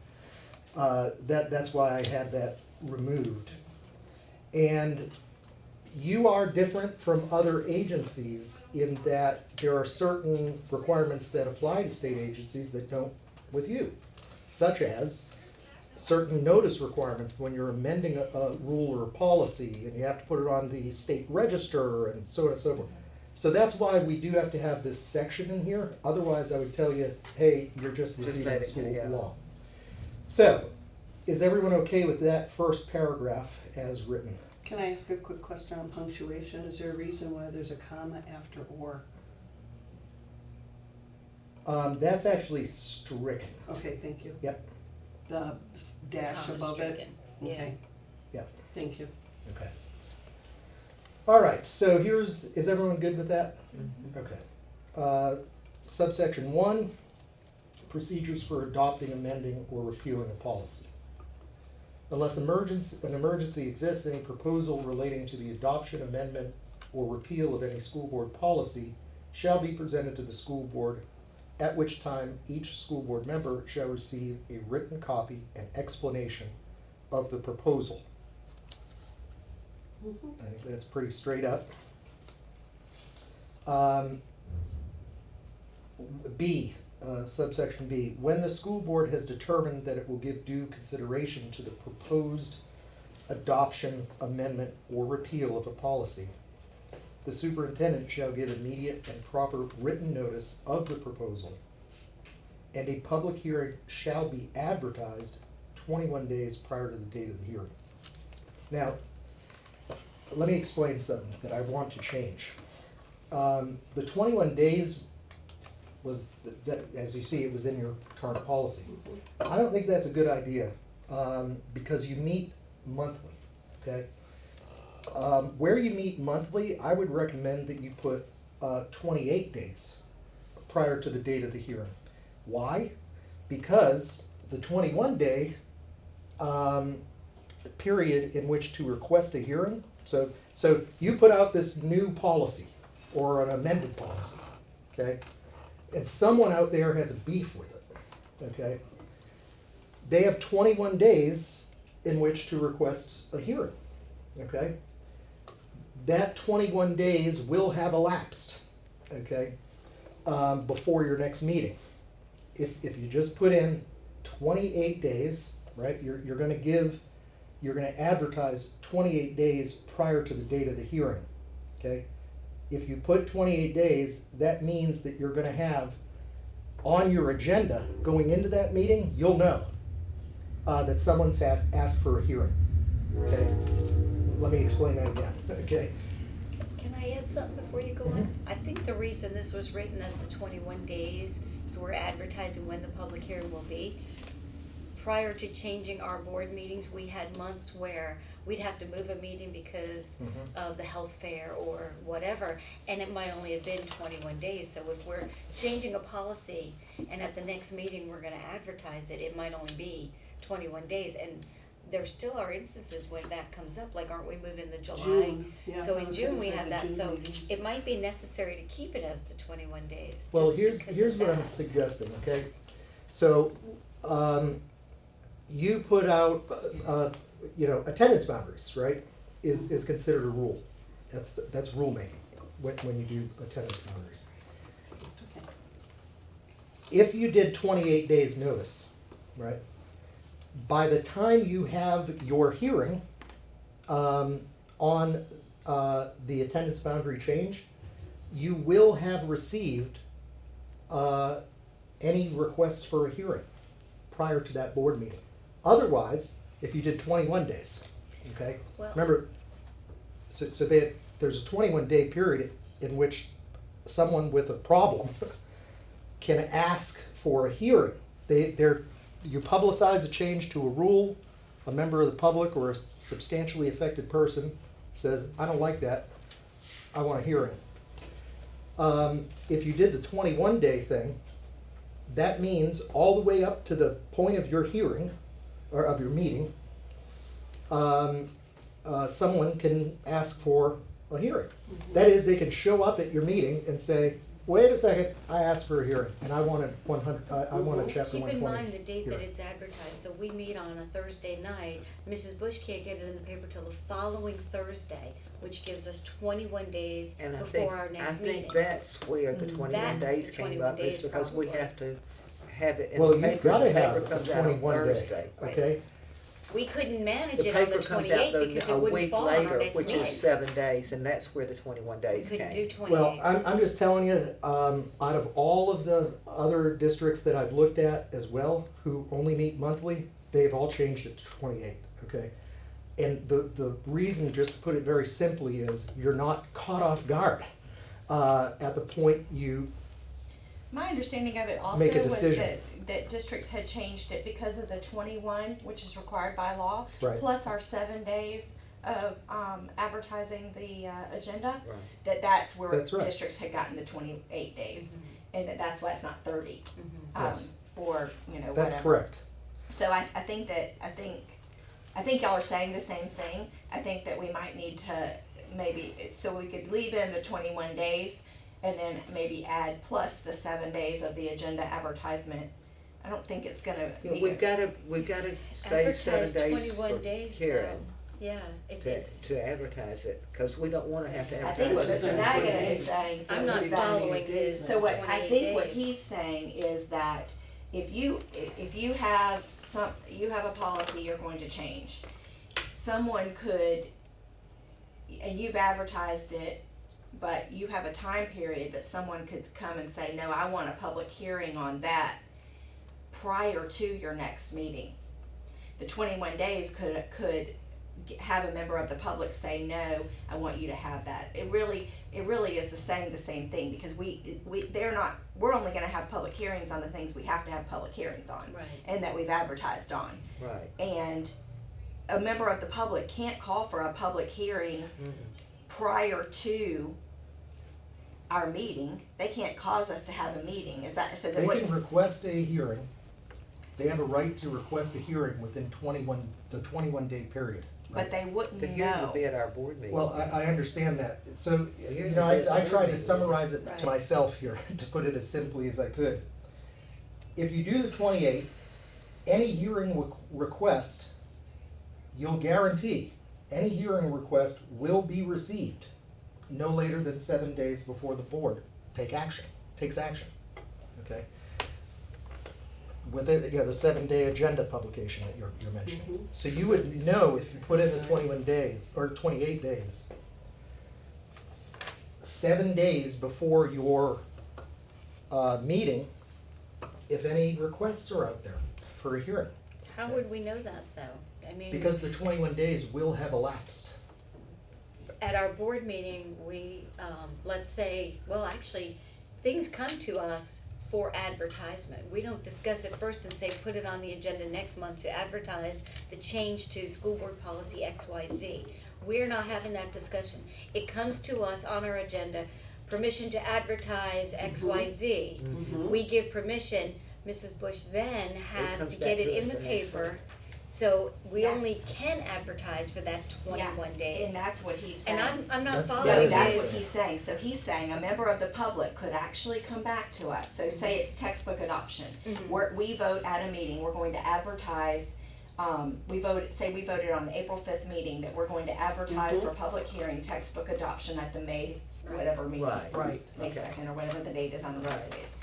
That's why I had that removed. And you are different from other agencies in that there are certain requirements that apply to state agencies that don't with you, such as certain notice requirements when you're amending a rule or a policy, and you have to put it on the state register and so on and so forth. So that's why we do have to have this section in here. Otherwise, I would tell you, hey, you're just repeating let the it school go, yeah. law. So, is everyone okay with that first paragraph as written? Can I ask a quick question on punctuation? Is there a reason why there's a comma after or? That's actually stricken. Okay, thank you. Yep. The dash Comma above it? stricken. Yeah. Okay, Yeah. thank you. Okay. All right, so is everyone good with that? Okay. Subsection 1, procedures for adopting, amending, or repealing a policy. Unless an emergency exists, any proposal relating to the adoption, amendment, or repeal of any school board policy shall be presented to the school board, at which time each school board member shall receive a written copy and explanation of the proposal. I think that's pretty straight up. B, subsection B, when the school board has determined that it will give due consideration to the proposed adoption, amendment, or repeal of a policy, the superintendent shall give immediate and proper written notice of the proposal and a public hearing shall be advertised 21 days prior to the date of the hearing. Now, let me explain something that I want to change. The 21 days was, as you see, it was in your current policy. I don't think that's a good idea, because you meet monthly, okay? Where you meet monthly, I would recommend that you put 28 days prior to the date of the hearing. Why? Because the 21-day period in which to request a hearing, so you put out this new policy or an amended policy, okay? And someone out there has a beef with it, okay? They have 21 days in which to request a hearing, okay? That 21 days will have elapsed, okay, before your next meeting. If you just put in 28 days, right, you're gonna advertise 28 days prior to the date of the hearing, okay? If you put 28 days, that means that you're gonna have on your agenda going into that meeting, you'll know that someone's asked for a hearing, okay? Let me explain that again, okay? Can I add something before you go on? I think the reason this was written as the 21 days, so we're advertising when the public hearing will be. Prior to changing our board meetings, we had months where we'd have to move a meeting because of the health fair or whatever, and it might only have been 21 days. So if we're changing a policy and at the next meeting we're gonna advertise it, it might only be 21 days. And there still are instances when that comes up, like aren't we moving the July? June, yeah, So I in was June gonna we say have the that, June so meetings. it might be necessary to keep it as the 21 days. Well, just here's because of what I'm that. suggesting, okay? So, you put out, attendance boundaries, right, is considered a rule. That's rulemaking, when you do attendance boundaries. Okay. If you did 28 days notice, right, by the time you have your hearing on the attendance boundary change, you will have received any requests for a hearing prior to that board meeting. Otherwise, if you did 21 days, okay? Well- Remember, so there's a 21-day period in which someone with a problem can ask for a hearing. You publicize a change to a rule, a member of the public or a substantially affected person says, I don't like that, I want a hearing. If you did the 21-day thing, that means all the way up to the point of your hearing, or of your meeting, someone can ask for a hearing. That is, they can show up at your meeting and say, wait a second, I asked for a hearing, and I want a chapter 120. Keep in mind the date that hearing." it's advertised, so we meet on a Thursday night, Mrs. Bush can't get it in the paper till the following Thursday, which gives us 21 days And I before think, our I next meeting. think that's where the 21 That's days the came 21 up, is days because we probably. have to have it in Well, the you've paper. gotta The have paper a comes out on 21 day, Thursday. okay? We couldn't manage The it on paper the comes out 28th because a it wouldn't week fall on our later, next which meeting. is 7 days, and that's where the 21 We days couldn't do came. 28. Well, I'm just telling you, out of all of the other districts that I've looked at as well, who only meet monthly, they've all changed it to 28, okay? And the reason, just to put it very simply, is you're not caught off guard at the point you, My understanding of it also Make a was decision. that districts had changed it because of the 21, which is required by law, Right. plus our 7 days of advertising the agenda, Right. that's where That's right. districts had gotten the 28 days, and that's why it's not 30, Yes. or, whatever. that's correct. So I think y'all are saying the same thing. I think that we might need to maybe, so we could leave in the 21 days and then maybe add plus the 7 days of the agenda advertisement. I don't think it's gonna Yeah, be. we've gotta save 7 Advertise days 21 for days hearing, though. Yeah, to, it's, to advertise it, cause we don't wanna have to I think what advertise it. Mr. Nagin is saying. I'm not is that- following his So what, 28 I think what days. he's saying is that if you have you have a policy you're going to change, someone could, and you've advertised it, but you have a time period that someone could come and say, no, I want a public hearing on that. prior to your next meeting. The 21 days could have a member of the public say, no, I want you to have that. It really is the same thing, because we're only gonna have public hearings on the things we have to have public hearings on. Right. And that we've advertised on. Right. And a member of the public can't call for a public hearing prior to our meeting. They can't cause us to have a meeting. Is that, so They that can request a hearing. They have a right to request a hearing within the 21-day period. but they wouldn't The hearing will know. be at our board meeting. Well, I understand that. So, you Here's know, the I bit- tried to summarize it Right. to myself here, to put it as simply as I could. If you do the 28, any hearing request, you'll guarantee, any hearing request will be received no later than 7 days before the board takes action, okay? With it, the 7-day agenda publication that you're mentioning. So you would know if you put in the 21 days, or 28 days, 7 days before your meeting, if any requests are out there for a hearing. How would we know that though? I mean, Because the 21 days will have elapsed. at our board meeting, we, let's say, well, actually, things come to us for advertisement. We don't discuss it first and say, put it on the agenda next month to advertise the change to school board policy XYZ. We're not having that discussion. It comes to us on our agenda, permission to advertise XYZ. Mhm. We give permission, Mrs. Bush then has comes to back get it to in us the the next paper. month. So we Yeah. only can advertise for that 21 days. And that's what he's saying. And I'm not That's- No, following that's this. what he's saying. So he's saying a member of the public could actually come back to us. So say it's textbook adoption. Mhm. We vote at a meeting, we're going to advertise, we voted on the April 5th meeting that we're going to advertise for public hearing textbook adoption at the May, whatever meeting. Right. Right. May Okay. 2nd or whatever the date is on the Right. holidays.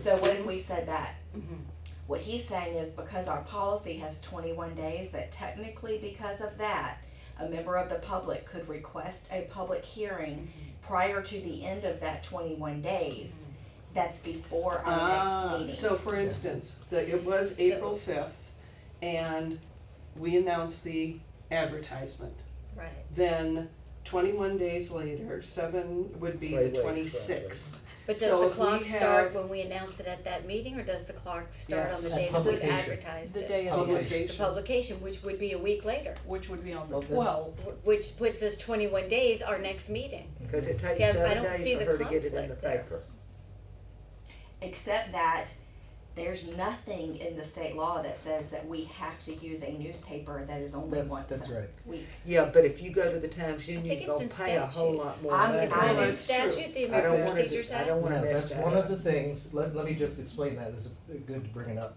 So what if we said that? Mhm. What he's saying is because our policy has 21 days, that technically because of that, a member of the public could request a public hearing prior to the end of that 21 days. That's before our next meeting. So for instance, it was So- April 5th, and we announced the advertisement. Right. Then 21 days later, 7 would be the Wait, 26th. But does So the if we clock start have- when we announce it at that meeting, or does the clock start on the Yes. day At that we've publication. advertised The it? day of the meeting, The Publication. publication, which would be a week later, which would be on the Well, then- 12th. which puts us 21 days, our next meeting. Cause it takes See, I 7 don't see days for the her to get it in the conflict there. paper. Except that there's nothing in the state law that says that we have to use a newspaper that is only once That's a right. week. Yeah, but if you go to the Times think Union, you're it's gonna in pay a whole statute. lot more I'm- money. Is I'm- that in That's true. statute, the I don't American wanna, Procedures I Act? don't wanna No, mess that's that one up. of the things, let me just explain that, it's good to bring it up.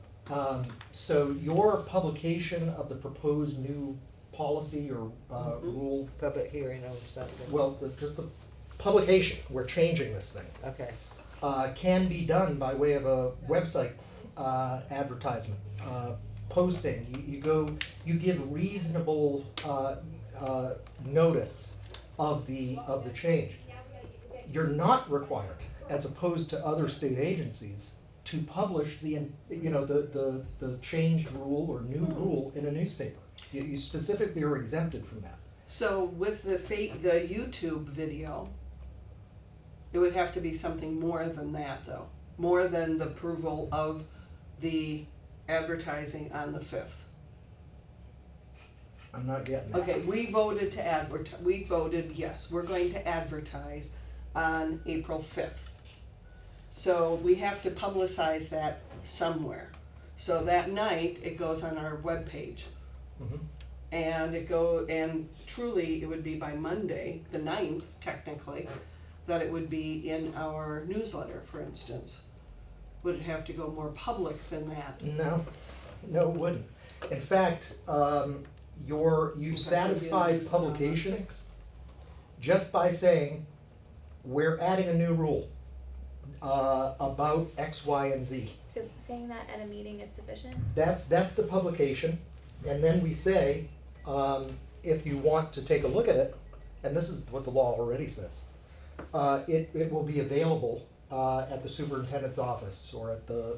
So your publication of the proposed new policy or rule, Public hearing on something. well, just the publication, we're changing this thing, Okay, can be done by way of a website advertisement, posting. You give reasonable notice of the change. You're not required, as opposed to other state agencies, to publish the changed rule or new rule in a newspaper. You specifically are exempted from that. So with the YouTube video, it would have to be something more than that though, more than the approval of the advertising on the 5th. I'm not getting that. Okay, we voted yes, we're going to advertise on April 5th. So we have to publicize that somewhere. So that night, it goes on our webpage. Mhm. And truly, it would be by Monday, the 9th, technically, that it would be in our newsletter, for instance. Would it have to go more public than that? No, it wouldn't. In fact, you satisfied publication just by saying, we're adding a new rule about X, Y, and Z. So saying that at a meeting is sufficient? That's the publication, and then we say, if you want to take a look at it, and this is what the law already says, it will be available at the superintendent's office or at the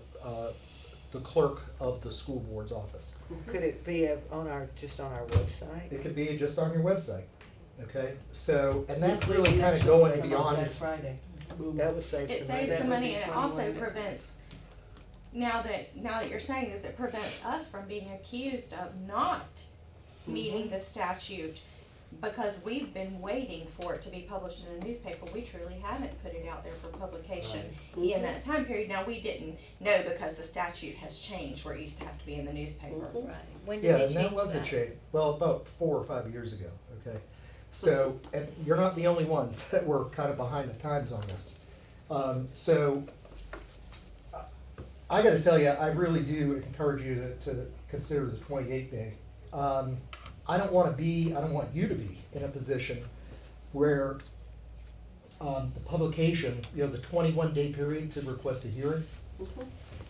the clerk of the school board's office. Could it be on our, just on our website? It could be just on your website, okay? So, and that's Weekly really kind of connections going come on beyond, that Friday. Boom. That would save some money. It saves That some would money be and it also 21 days. prevents, now that you're saying this, it prevents us from being accused of not meeting the statute because we've been waiting for it to be published in a newspaper. We truly haven't put it out there for publication in that time period. Now, we didn't know because the statute has changed where it used to have to be in the newspaper. Right, when did yeah, they and change that was a that? change, well, about 4 or 5 years ago, okay? So, and you're not the only ones that were kind of behind the times on this. So, I gotta tell you, I really do encourage you to consider the 28 day. I don't want you to be in a position where the publication, the 21-day period to request a hearing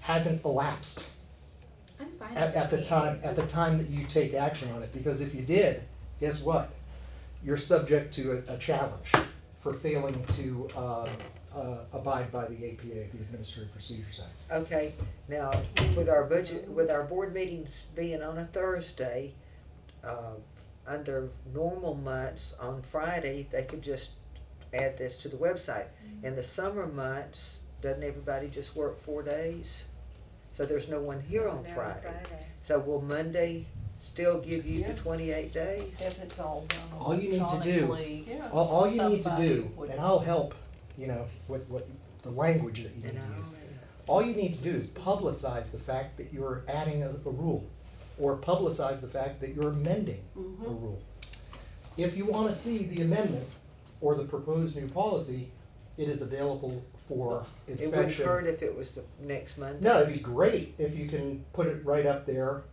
hasn't elapsed I'm fine at with the 28 time, days. at the time that you take action on it, because if you did, guess what? You're subject to a challenge for failing to abide by the APA, the Administrative Procedures Act. Okay, now, with our budget, with our board meetings being on a Thursday, under normal months, on Friday, they could just add this to the website. In the summer months, doesn't everybody just work 4 days? So there's no one here on Now Friday. So will Monday still give you the Yeah. 28 days? If it's all done All you need to do- electronically, Yeah. All you need to somebody do, would- and I'll help, what the language that you need to use. All you need to do is publicize the fact that you're adding a rule, or publicize the fact that you're amending a rule. If you want to see the amendment or the proposed new policy, it is available for It wouldn't inspection. hurt if it was the next Monday. No, it'd be great if you can put it right up there,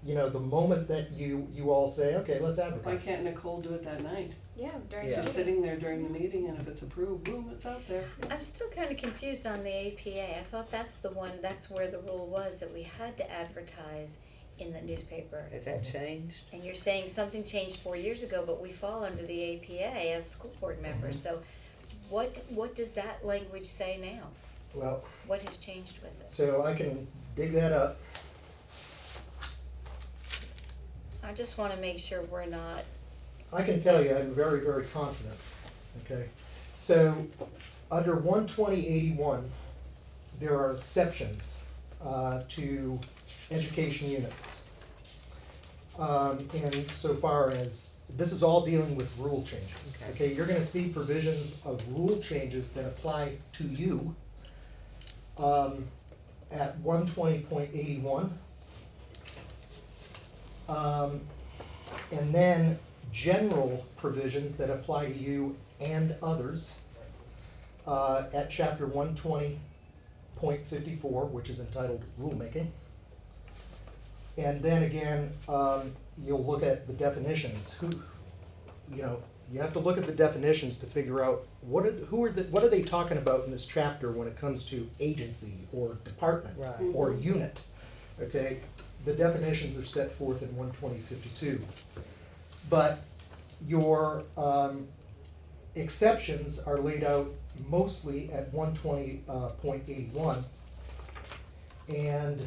the moment that you all say, okay, let's Why advertise. can't Nicole do it that night? Yeah, during Yeah. the She's meeting. sitting there during the meeting, and if it's approved, boom, it's out there. I'm still kind of confused on the APA. I thought that's where the rule was, that we had to advertise in the newspaper. Has that changed? And you're saying something changed 4 years ago, but we fall under the APA as school board members. So what does that language say now? Well, What has changed with it? so I can dig that up. I just want to make sure we're not, I can tell you, I'm very, very confident, okay? So, under 12081, there are exceptions to education units. And so far as, this is all dealing with rule changes, Okay. okay? You're gonna see provisions of rule changes that apply to you at 120.81. And then general provisions that apply to you and others at chapter 120.54, which is entitled rulemaking. And then again, you'll look at the definitions. You have to look at the definitions to figure out what are they talking about in this chapter when it comes to agency or department Right. or unit. Okay, the definitions are set forth in 120.52. But your exceptions are laid out mostly at 120.81. And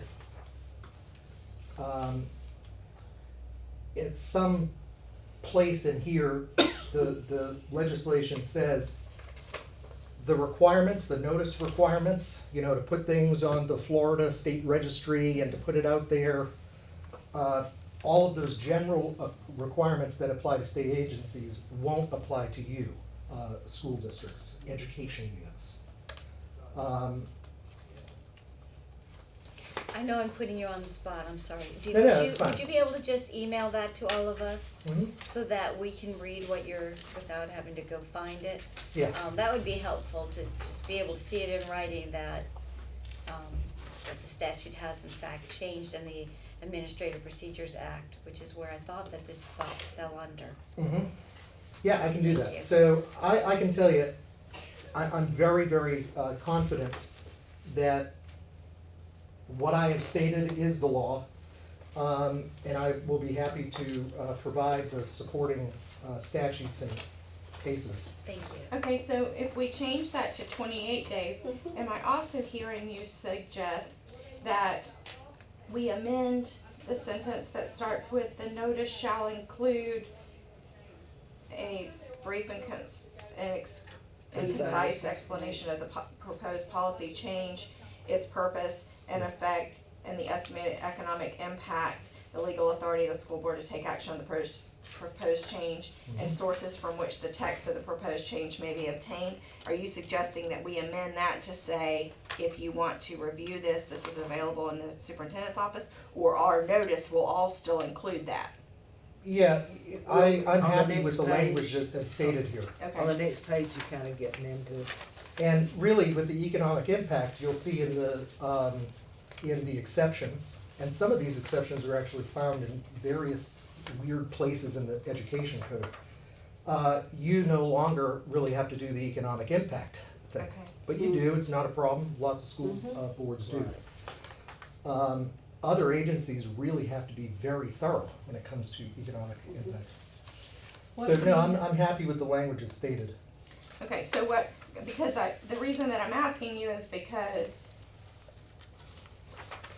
at some place in here, the legislation says the requirements, the notice requirements, to put things on the Florida State Registry and to put it out there, all of those general requirements that apply to state agencies won't apply to you, school districts, education units. I know I'm putting you on the spot, I'm sorry. No, that's fine. Would you be able to just email that to all of us? Mhm. So that we can read what without having to go find it? Yeah. That would be helpful to just be able to see it in writing that the statute has in fact changed in the Administrative Procedures Act, which is where I thought that this fell under. Mm-hmm. Yeah, I can do Thank that. you. So I can tell you, I'm very, very confident that what I have stated is the law, and I will be happy to provide the supporting statutes and cases. Thank you. Okay, so if we change that to 28 days, am I also hearing you suggest that we amend the sentence that starts with the notice shall include a brief and concise explanation of the proposed policy change, its purpose and effect, and the estimated economic impact, the legal authority of the school board to take action on the proposed change, and sources from which the text of the proposed change may be obtained. Are you suggesting that we amend that to say, if you want to review this, this is available in the superintendent's office, or our notice will all still include that? Yeah, I'm On the happy next with the page. language as stated here. On the Okay, next page, you're kinda getting into, And really, with the economic impact, you'll see in the exceptions, and some of these exceptions are actually found in various weird places in the education code. You no longer really have to do the economic impact thing. okay. But you do, it's not a problem, lots of school boards do. Other agencies really have to be very thorough when it comes to economic impact. So no, I'm happy with the language as stated. Okay, so the reason that I'm asking you is because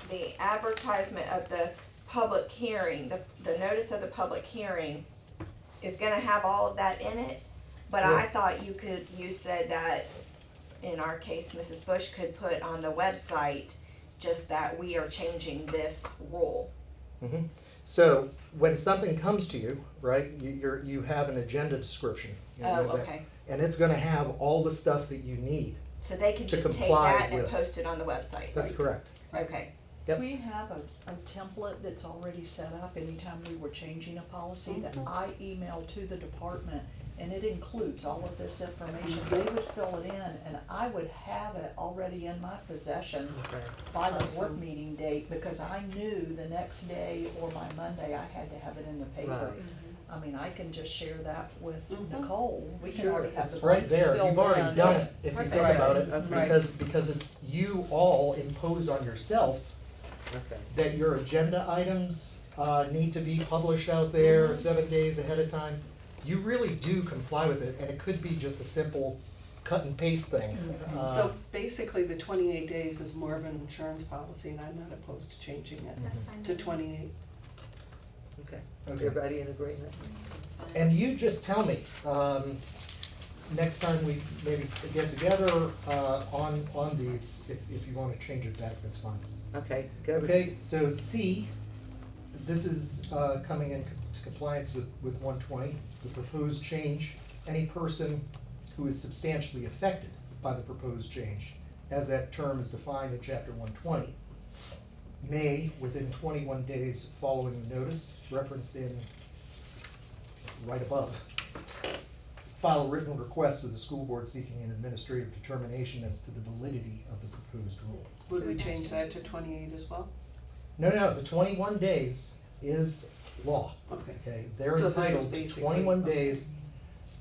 the advertisement of the public hearing, the notice of the public hearing is gonna have all of that in it, but I Yeah. thought you said that, in our case, Mrs. Bush could put on the website just that we are changing this rule. Mhm. So when something comes to you, right, you have an agenda description. you know, Oh, that- okay, And it's gonna have all the stuff that you need. so they can To just take comply that and with. post it on the website? That's correct. Okay, Yep. We have a template that's already set up anytime we were changing a policy that I emailed to the department, and it includes all of this information. They would fill it in, and I would have it already in my possession okay. by the work meeting date, because I knew the next day or my Monday I had to have it in the paper. Right. I mean, I can just share that with Nicole. We can Sure. already have It's the right blanks there, filled you've already in. done it, if you think Right. about it, Okay. because it's you all impose on yourself Okay. that your agenda items, need to be published out there 7 days ahead of time. You really do comply with it, and it could be just a simple cut and paste thing. So basically, the 28 days is more of an insurance policy, and I'm not opposed to changing it That's fine. to 28. Okay. Okay. Everybody in agreement? And you just tell me, next time we maybe get together, on these, if you wanna change it back, that's fine. Okay, go. Okay, so C, this is, coming into compliance with 120, the proposed change. Any person who is substantially affected by the proposed change, as that term is defined in chapter 120, may, within 21 days following the notice, referenced in right above, file a written request with the school board seeking an administrative determination as to the validity of the proposed rule. Would we change that to 28 as well? No, the 21 days is law, Okay. okay? They're So this is entitled to basically- 21 days,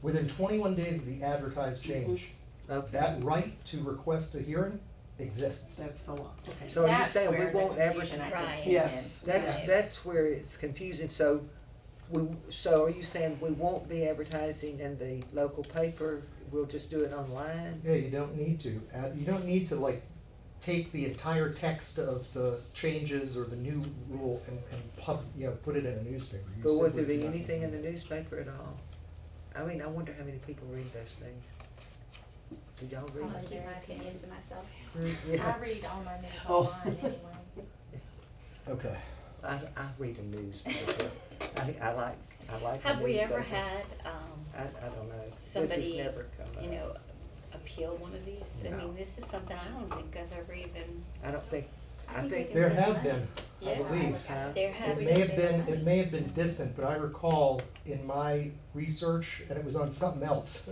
within 21 days of the advertised change. Okay. That right to request a hearing exists. That's the law, okay. So are you that's saying we where the won't ever? confusion I Right. think came in. Yes. That's where it's confusing, so so are you saying we won't be advertising in the local paper, we'll just do it online? Yeah, you don't need to, you don't need to like take the entire text of the changes or the new rule and put it in a newspaper. You But would simply there be do not anything need in the to. newspaper at all? I mean, I wonder how many people read those things. Did y'all read I'll them? keep my opinion to myself. Yeah, I read all my news Oh. online anyway. Okay. I read the news. I like the Have we ever newspaper. had, I don't know. somebody, This has never come up. you know, appeal one of these? I No. mean, this is something I don't think I've ever even, I don't think, I we think. can There save have money. been, I Yeah, believe. Huh? there have It been. may have been distant, but I recall in my research, and it was on something else,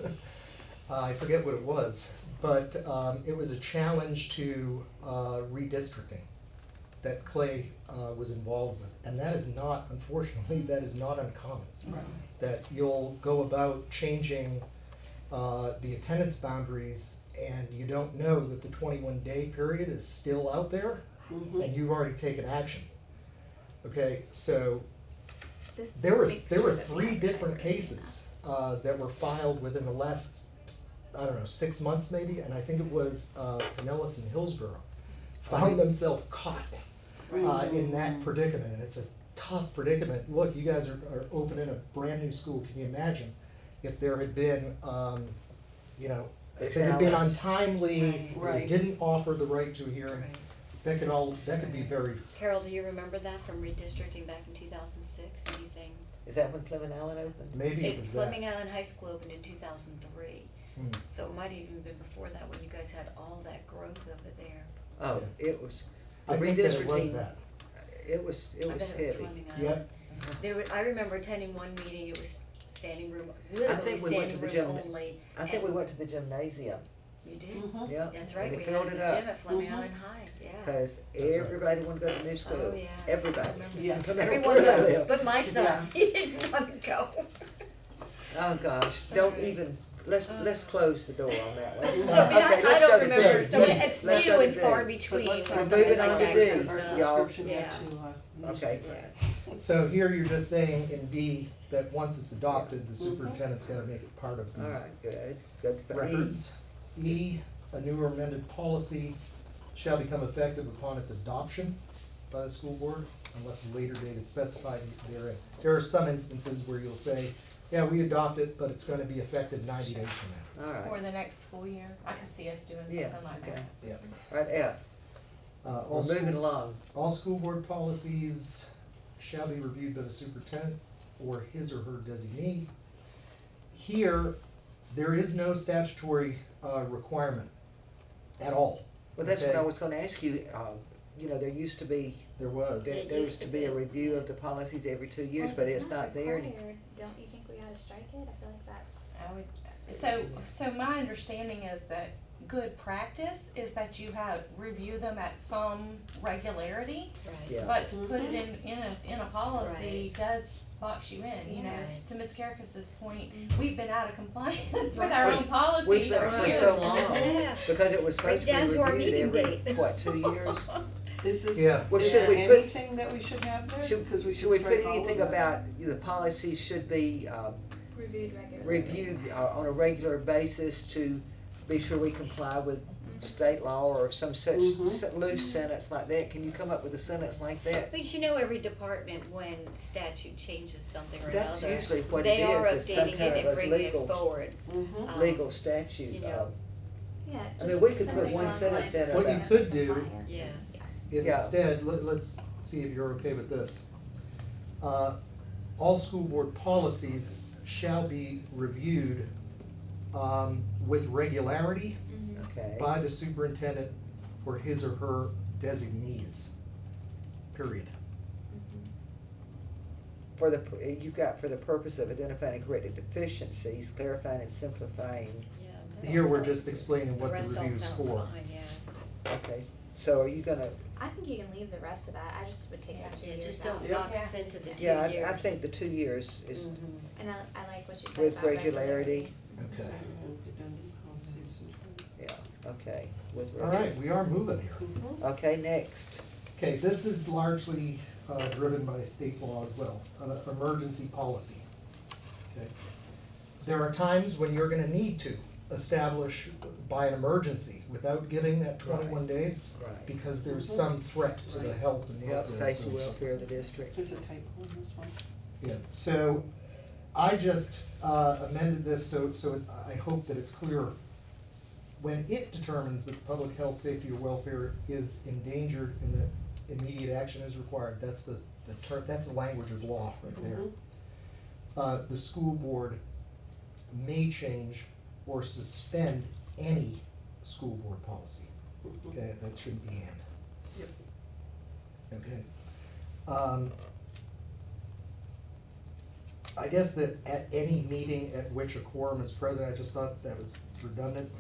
I forget what it was, but it was a challenge to redistricting that Clay was involved with. And that is not, unfortunately, that is not uncommon. That you'll go about changing the attendance boundaries, and you don't know that the 21-day period is still out there, Mhm. and you've already taken action. Okay, so This there were makes sure that we three advertise different right now. cases that were filed within the last, I don't know, 6 months maybe, and I think it was Pinellas and Hillsborough found themselves caught in that predicament, and it's a tough predicament. Look, you guys are opening a brand new school. Can you imagine if there had been, you know, if it had been untimely, Right. it didn't offer the right to a hearing, Right. that could be very, Carol, do you remember that from redistricting back in 2006? Anything? Is that when Fleming Allen opened? maybe it was that. Fleming Island High School opened in 2003, Hmm. so it might have even been before that when you guys had all that growth of it there. Oh, it was, the I think that it was redistricting, that. it was I bet it was heavy. Fleming Island. Yep. There were, I remember attending one meeting, it was standing room, I literally think we went standing to the room gym. only. I think we went to the gymnasium, You did? Mhm. yeah. That's right, and we they had filled the it up. gym at Fleming Mhm. Island High, yeah. Cause everybody wanted to go to the new school. Oh, yeah. Everybody. I remember Yes. that. No matter Everyone where they but, live. but my son, he didn't want to go. Oh, gosh, don't Okay. even, let's close the door on that one. So, I mean, Okay, I let's don't go to remember, C. so it's Let's few go to and D. far But between. let's when not moving miss on our to D, action, our y'all. subscription Yeah. yet to, Okay. newspaper. So here you're just saying in D that once it's adopted, the superintendent's gotta make it part of the Alright, good, good for E. records. E, a new or amended policy shall become effective upon its adoption by the school board unless a later date is specified therein. There are some instances where you'll say, yeah, we adopt it, but it's gonna be effective 90 days from Or Alright, the next school year, I could see us doing yeah, something like okay. that. now. Yeah. Alright, F, All we're moving school, along. all school board policies shall be reviewed by the superintendent or his or her designee. Here, there is no statutory requirement at all. Well, that's what Okay. I was gonna ask you, you know, there used to be, There was. there It used used to to be a be. review of the policies every 2 years, Well, but if it's not there. required, don't you think we ought to strike it? I feel like that's. I would, so my understanding is that good practice is that you review them at some regularity, Right. Yeah. but to put it in a policy Right. does box you in, you know? Right. To Ms. Kerekis's point, we've been out of compliance with Right. our own policy for We've years. been for so long, Yeah. because it was Right supposed to be down to our reviewed meeting every, date. what, 2 years? Is this, Yeah. Well, is should there we put- anything that we should have there? Should, Because we should we put strike all of anything that. about, the policies should be, Reviewed regularly. reviewed on a regular basis to be sure we comply with state law or some such Mhm. loose sentence like that? Can you come up with a sentence like that? But you know, every department, when statute changes something or another, That's usually what it they are is, it's some updating kind it of and a bringing legal, it forward. Mhm. Um, legal statute. you know. Yeah, I mean, just we could put something one along the sentence lines in of What you about- could do- compliance Yeah. and- Yeah. Instead, let's see if you're okay with this. All school board policies shall be reviewed with regularity Okay. by the superintendent or his or her designees. Period. For the, you've got for the purpose of identifying and correcting deficiencies, clarifying and simplifying. Yeah. Here, we're just explaining The what rest the all review's sounds for. fine, yeah. Okay, so are you gonna, I think you can leave the rest of that, I just would take that 2 Yeah, years just out. don't Yeah. box us into the 2 yeah, years. I think the 2 years is Mhm. And I like what you said with about regularity. Okay. Redundant policies and- Yeah, okay, with All right, we are moving here. Mhm. Okay, next. Okay, this is largely driven by state law as well, emergency policy. Okay. There are times when you're gonna need to establish by an emergency without giving that 21 days, Right. because there's some threat to the health and Health, welfare. of safety, some sort. welfare of the district. There's a typo in this one. Yeah, so I just amended this so I hope that it's clear. When it determines that public health, safety, or welfare is endangered and that immediate action is required, that's the language of law right there. The school board may change or suspend any school board policy. Okay, that shouldn't be and. Yep. Okay. I guess that at any meeting at which a quorum is present, I just thought that was redundant.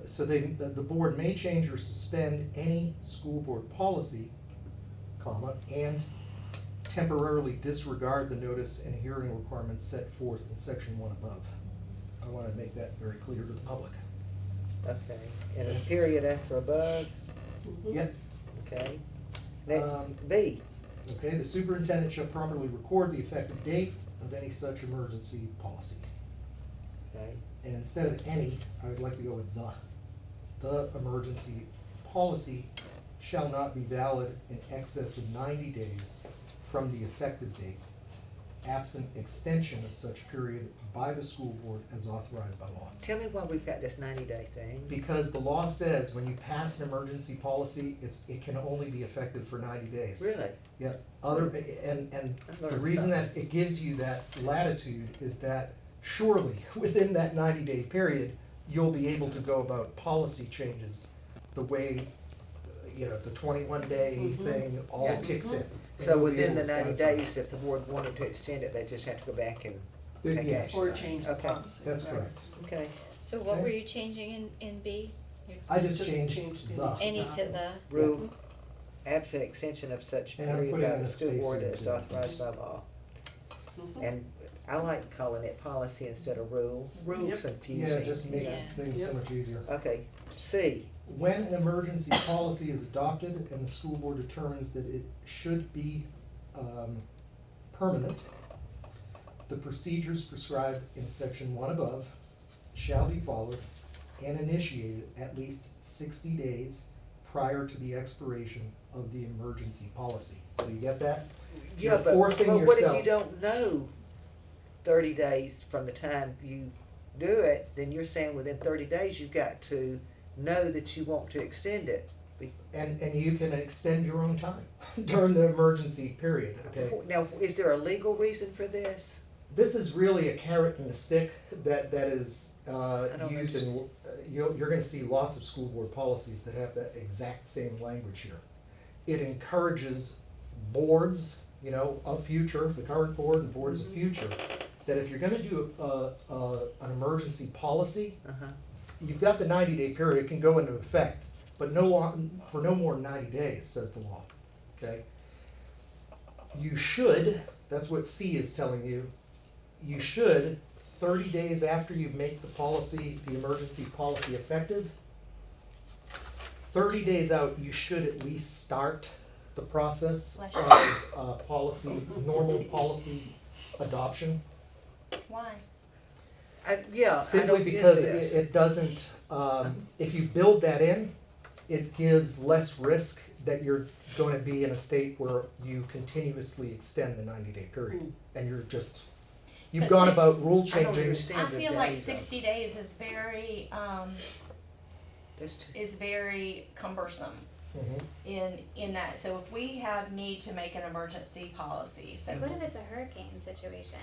So the board may change or suspend any school board policy, comma, and temporarily disregard the notice and hearing requirements set forth in section 1 above. I wanna make that very clear to the public. Okay, and a period after above, Mhm. Yep. okay. Next, Um, B, Okay, the superintendent shall properly record the effective date of any such emergency policy. okay, And instead of any, I would like to go with the emergency policy shall not be valid in excess of 90 days from the effective date, absent extension of such period by the school board as authorized by law. Tell me why we've got this 90-day thing. Because the law says when you pass an emergency policy, it can only be effective for 90 days. Really? Yeah, and I the learned reason something. that it gives you that latitude is that surely, within that 90-day period, you'll be able to go about policy changes the way, the 21-day thing all Yeah. kicks in. And So you'll be within able the to 90 satisfy- days, if the board wanted to extend it, they just have to go back and take Yes, action. Or change the Okay. policy. that's right. correct. Okay, So what were you changing in B? I just Just changed changed the. Any to the, rule, absent extension of such And I'm period putting by in the a school space board in as between. authorized by law. Mhm. And I like calling it policy instead of rule. Rule's Yep. confusing. Yeah, it just makes Yeah. things so Yep. much easier. Okay, C, When an emergency policy is adopted and the school board determines that it should be permanent, the procedures prescribed in section 1 above shall be followed and initiated at least 60 days prior to the expiration of the emergency policy. So you get that? yeah, You're but forcing what if yourself- you don't know 30 days from the time you do it, then you're saying within 30 days you've got to know that you want to extend it. And you can extend your own time during the emergency period, okay? Now, is there a legal reason for this? This is really a carrot and a stick that is don't used in, you're gonna see lots of school board policies that have that exact same language here. It encourages boards, of future, the current board and boards of future, that if you're gonna do an emergency policy, Uh-huh. you've got the 90-day period, it can go into effect, but for no more than 90 days, says the law, okay? You should, that's what C is telling you, you should, 30 days after you make the emergency policy effective, 30 days out, you should at least start the process Bless of normal policy adoption. Why? Yeah, I Simply don't get because this. it doesn't, if you build that in, it gives less risk that you're going to be in a state where you continuously extend the 90-day period. And you've But gone see, about rule I don't changing. understand I the feel like days of- 60 days is very, That's too- is very cumbersome Mhm. in that. So if we have need to make an emergency policy, so What if it's a hurricane situation?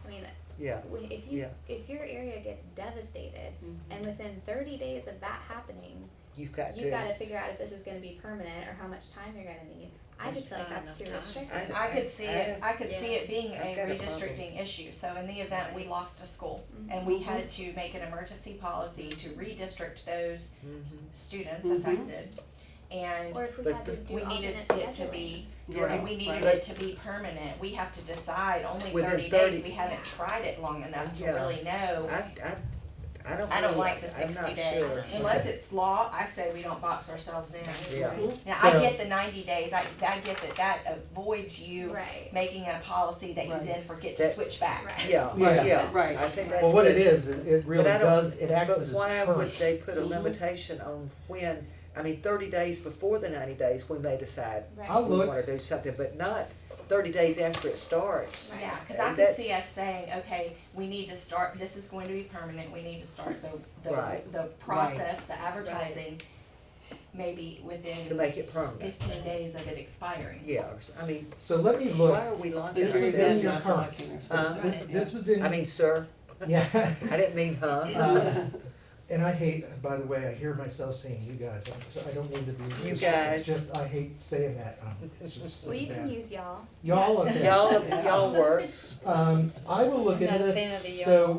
I mean, Yeah, if if your area gets devastated and within 30 days of that happening, you've got you to. gotta figure out if this is gonna be permanent or how much time you're gonna need. I just feel like Not that's too enough time. restrictive. I could see it, I could see Yeah. it being a I've got a redistricting issue. So in the event we lost a school and we had to make an emergency policy to redistrict those Mhm. students Mhm. affected. And Or if we But had to do we needed alternate it to scheduling. be, Right, we needed right. it to be permanent. We have to decide only Within 30 30 days. We haven't tried it long enough to Yeah. really know. I don't. I don't really- like the I'm 60 not days. sure. Unless it's law, I say we don't box ourselves in. Yeah. Now, So- I get the 90 days, I get that avoids you Right. making a policy that you Right. then forget to That- switch back. Right. Yeah, Yeah. yeah, Right. I think that's. Well, what it good. is, it really But I don't- does, it acts as a But why would deterrent. they put a Mhm. limitation on when, 30 days before the 90 days, we may decide Right. I'll we look. wanna do something, but not 30 days after it starts. Right. Yeah, cause I could That's- see us saying, okay, we need to start, this is going to be permanent, we need to start Right. the process, the advertising, maybe To within make it permanent. 15 days of it expiring. Yeah, So let me look, why are we locking This was ourselves? in your Not current. blocking ourselves. this was in. I mean, sir, Yeah. I didn't mean, huh? And I hate, by the way, I hear myself saying you guys, I don't mean to be. You It's guys. just, I hate saying that, it's just Well, such you can bad. use y'all. Y'all, okay. Y'all works. I will look Not into a fan of the this, so,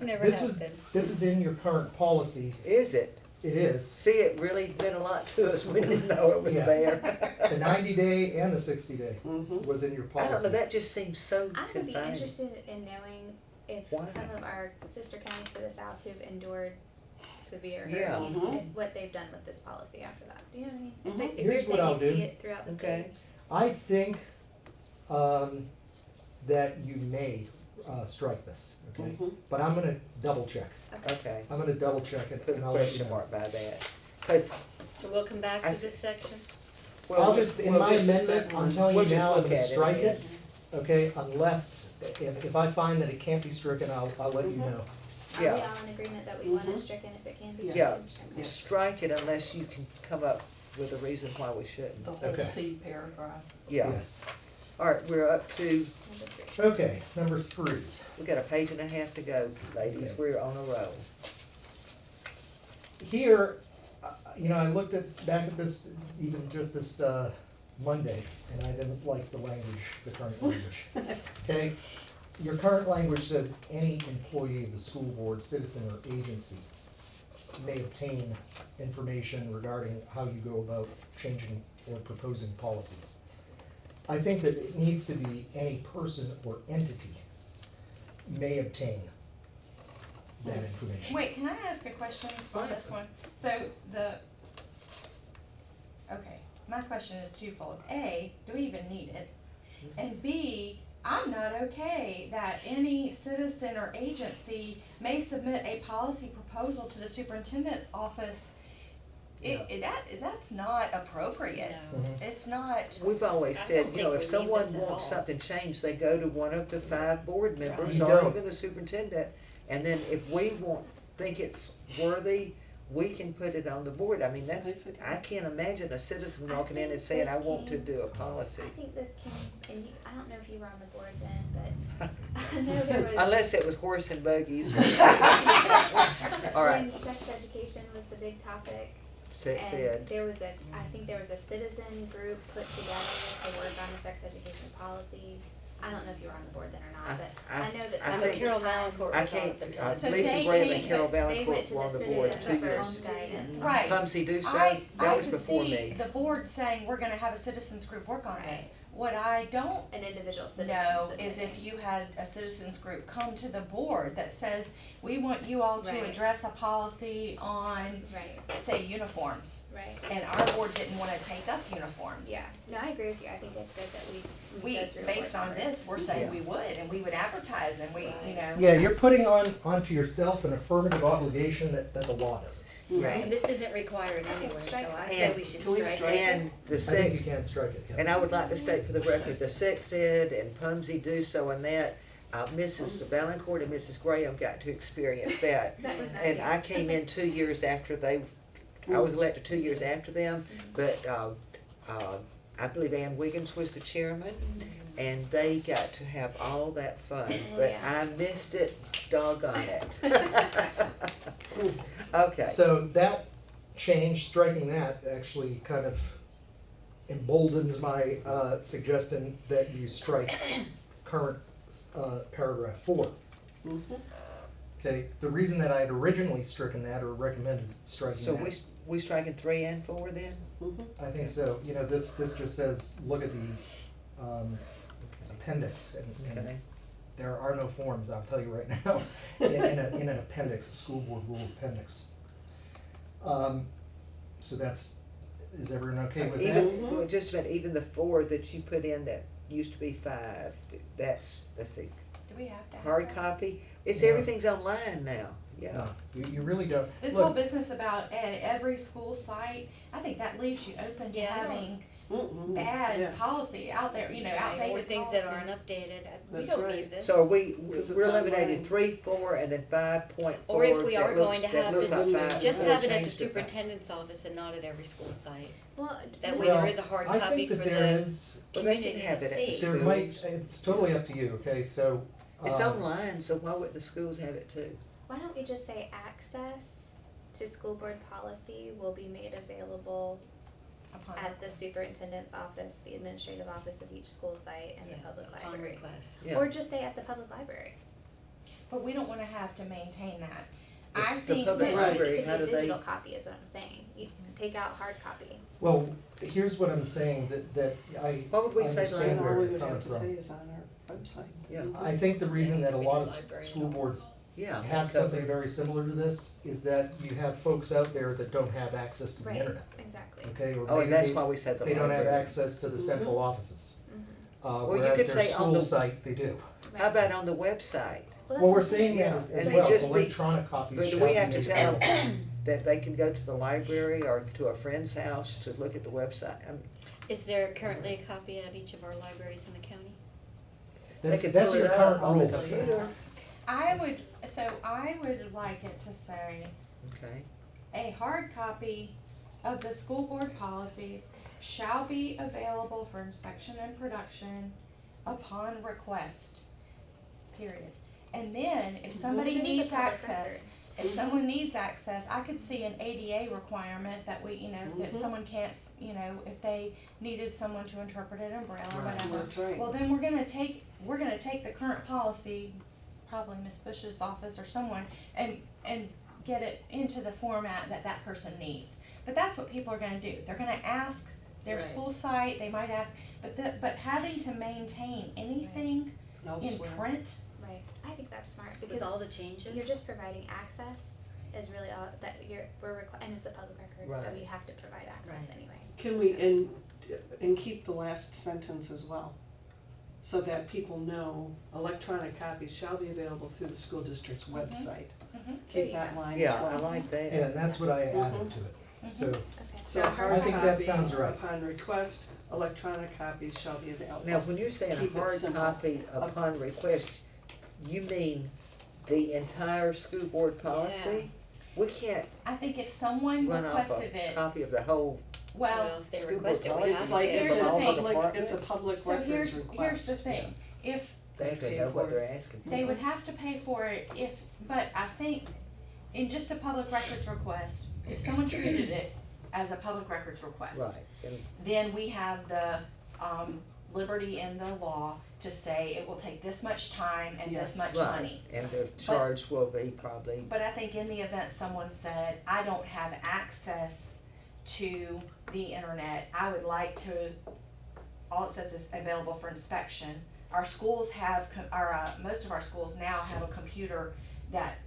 Never this have was, been. this is in your current policy, Is it? it is, See, it really meant a lot to us. We didn't know it was Yeah. there. the 90-day and the 60-day Mhm. was in your I policy. don't know, that just seems so I would be confining. interested in knowing if Why? some of our sister counties to the south who've endured severe Yeah. hurricane, Mhm. if what they've done with this policy after that. Do you know what I mean? Mhm. If, they, if Here's you're what I'll saying you do. see it throughout the Okay. state. I think, that you may, strike this, okay? Mhm. But I'm gonna double check, Okay. I'm gonna double check it Put a and I'll let you question know. mark by that. 'cause, So we'll come back I to s- this section? well, I'll just, in we'll my just- amendment, I'm telling we'll you just now, I'm look gonna at it strike again. it, okay, unless, if I find that it can't be stricken, I'll let you know. Are we Yeah. all in agreement that we want it stricken if it can be? Yeah, stricken? you strike it unless you can come up with a reason why we shouldn't. The whole Okay. C paragraph. Yeah, Yes. alright, we're up to, Number 3. Okay, number 3. we got a page and a half to go, ladies, Okay. we're on a roll. Here, I looked back at this, even just this Monday, and I didn't like the language, the current language. Okay, your current language says any employee of the school board, citizen, or agency may obtain information regarding how you go about changing or proposing policies. I think that it needs to be any person or entity may obtain that information. Wait, can I ask a question on this one? So okay, my question is twofold. A, do we even need it? And B, I'm not okay that any citizen or agency may submit a policy proposal to the superintendent's office. That's not appropriate. No. Mhm. It's not, We've always I said, don't if think we need someone this at wants all. something changed, they go to one of the 5 board members You or don't. even the superintendent. And then if we think it's worthy, we can put it on the board. I mean, I can't imagine a citizen I walking in and think saying, this I want to came- do a policy. I think this came, and I don't know if you were on the board then, but I know there was. Unless it was horse and buggies. All right, When sex education was the big topic, said, and there was I think there was a citizen group put together to work on the sex education policy. I don't know if you were on the board then or not, but I know that I that But was think- the Carol time. Valancourt I was on can't, at the time. So Lisa they Graham came- and Carol They went Valancourt to were the on the board citizens 2 years. first guidance. Right. Pumsy do so, I that was could before see me. the board saying, we're gonna have a citizens group work on Right. this. What I don't An individual citizen. no, is submitting. if you had a citizens group come to the board that says, we want you all to Right. address a policy on, Right, say, uniforms. right. And our board didn't wanna take up uniforms. Yeah, no, I agree with you. I think it's good that we We, go through. based on this, we're saying Yeah. we would, and we would advertise, and we, you know. Yeah, you're putting onto yourself an affirmative obligation that the law doesn't. Right. And this isn't required anywhere, so I say And we should can we strike it. And the I think you sex, can strike it, yeah. and I would like to state for the record, the sex ed and Pumsy do so and that, Mrs. Valancourt and Mrs. Graham got to experience that. That was nice. And I came in 2 years after I was elected 2 years after them, but, I believe Ann Wiggins was the chairman, and they got to have all that fun, but yeah. I missed it, doggone it. Okay, So that change, striking that, actually kind of emboldens my suggestion that you strike current paragraph 4. Okay, the reason that I had originally stricken that or recommended striking so that, we striking 3 and 4 then? I think so, this just says, look at the appendix, and Okay. there are no forms, I'll tell you right now, in an appendix, a school board rule appendix. So is everyone okay with that? Even, well, just about even the 4 that you put in that used to be 5, that's, let's see, Do we have to have hard that? copy, it's, Yeah. everything's online now, yeah. No, you really don't. This Look, whole business about at every school site, I think that leaves you open to Yeah, I don't- having bad policy out there, outdated Or things that policy. aren't updated, we That's don't right. need this. So are Because it's we're eliminating online. 3, 4, and then 5.4. Or if we are going to that have looks this, like 5, just we'll have it at the change to 5. superintendent's office and not at every school site. Well, That way well, there is a hard I copy think for that there the is, Well, they can community have to it at the see. there schools. might, it's totally up to you, okay, so. It's um, online, so why wouldn't the schools have it too? why don't we just say access to school board policy will be made available Upon at the request. superintendent's office, the administrative office of each school site, and the Yeah, public upon library. request. Yeah. Or just say at the public library. But we don't wanna have to maintain that. It's I the think public that, library. It could how be a do they- digital copy is what I'm saying. You take out hard copy. Well, here's what I'm saying, that I What would we say, understand And all where we you're would coming have to say from. is on our website. Yeah. I think the reason that a lot of Library. school boards Yeah. have cover- something very similar to this is that you have folks out there that don't have access to the Right. internet, Exactly. okay? Or Oh, maybe and that's they- why we said the They don't have library. access to the central offices, Mhm. you whereas could their say on school the- site, they do. How about on the website? that's Well, we're what I'm saying Yeah, that as and well, just be- electronic copies But shall do be we have to made tell available. that they can go to the library or to a friend's house to look at the website? Is there currently a copy at each of our libraries in the county? That's, They can that's pull your it up current on the rule. computer. I would like it to say, Okay, a hard copy of the school board policies shall be available for inspection and production upon request, period. And then, if somebody Because it is a needs public access, record. if someone needs access, I could see an ADA requirement that we, that Mhm. someone can't, if they needed someone to interpret an umbrella or Right. whatever. That's right. Well, then we're gonna take the current policy, probably Ms. Bush's office or someone, and get it into the format that that person needs. But that's what people are gonna do. They're gonna ask their Right. school site, they might ask, but having to maintain anything in Elsewhere. print, Right, I think that's smart, With because all the changes? you're just providing access is really all, that and it's a public record, so Right. you have to provide access Right. anyway. Can we, and keep the last sentence as well, so that people know electronic copies shall be available through the school district's website. Mhm. There Keep you that go. line as yeah, well. I like that. Yeah, and that's what I added to it. So, Okay. So So hard I think that copy sounds right. upon request, electronic copies shall be available. Now, when you're saying Keep a it hard simple. copy upon request, you mean the entire school board policy? We can't I think if someone run off requested a it, copy of the whole, well, If they school request it, board we policy. It's have like, to. Here's it's a the thing. public, it's a public so records here's request. the thing, if they have to Pay know what for they're asking for. they would have to pay for it but I think in just a public records request, If someone treated it as a public records request, Right, and then we have the, liberty in the law to say it will take this much time and this Yes. much right, money. and the charge will be probably, But I think in the event someone said, I don't have access to the internet, I would like to, all it says is available for inspection. Our schools have, most of our schools now have a computer that,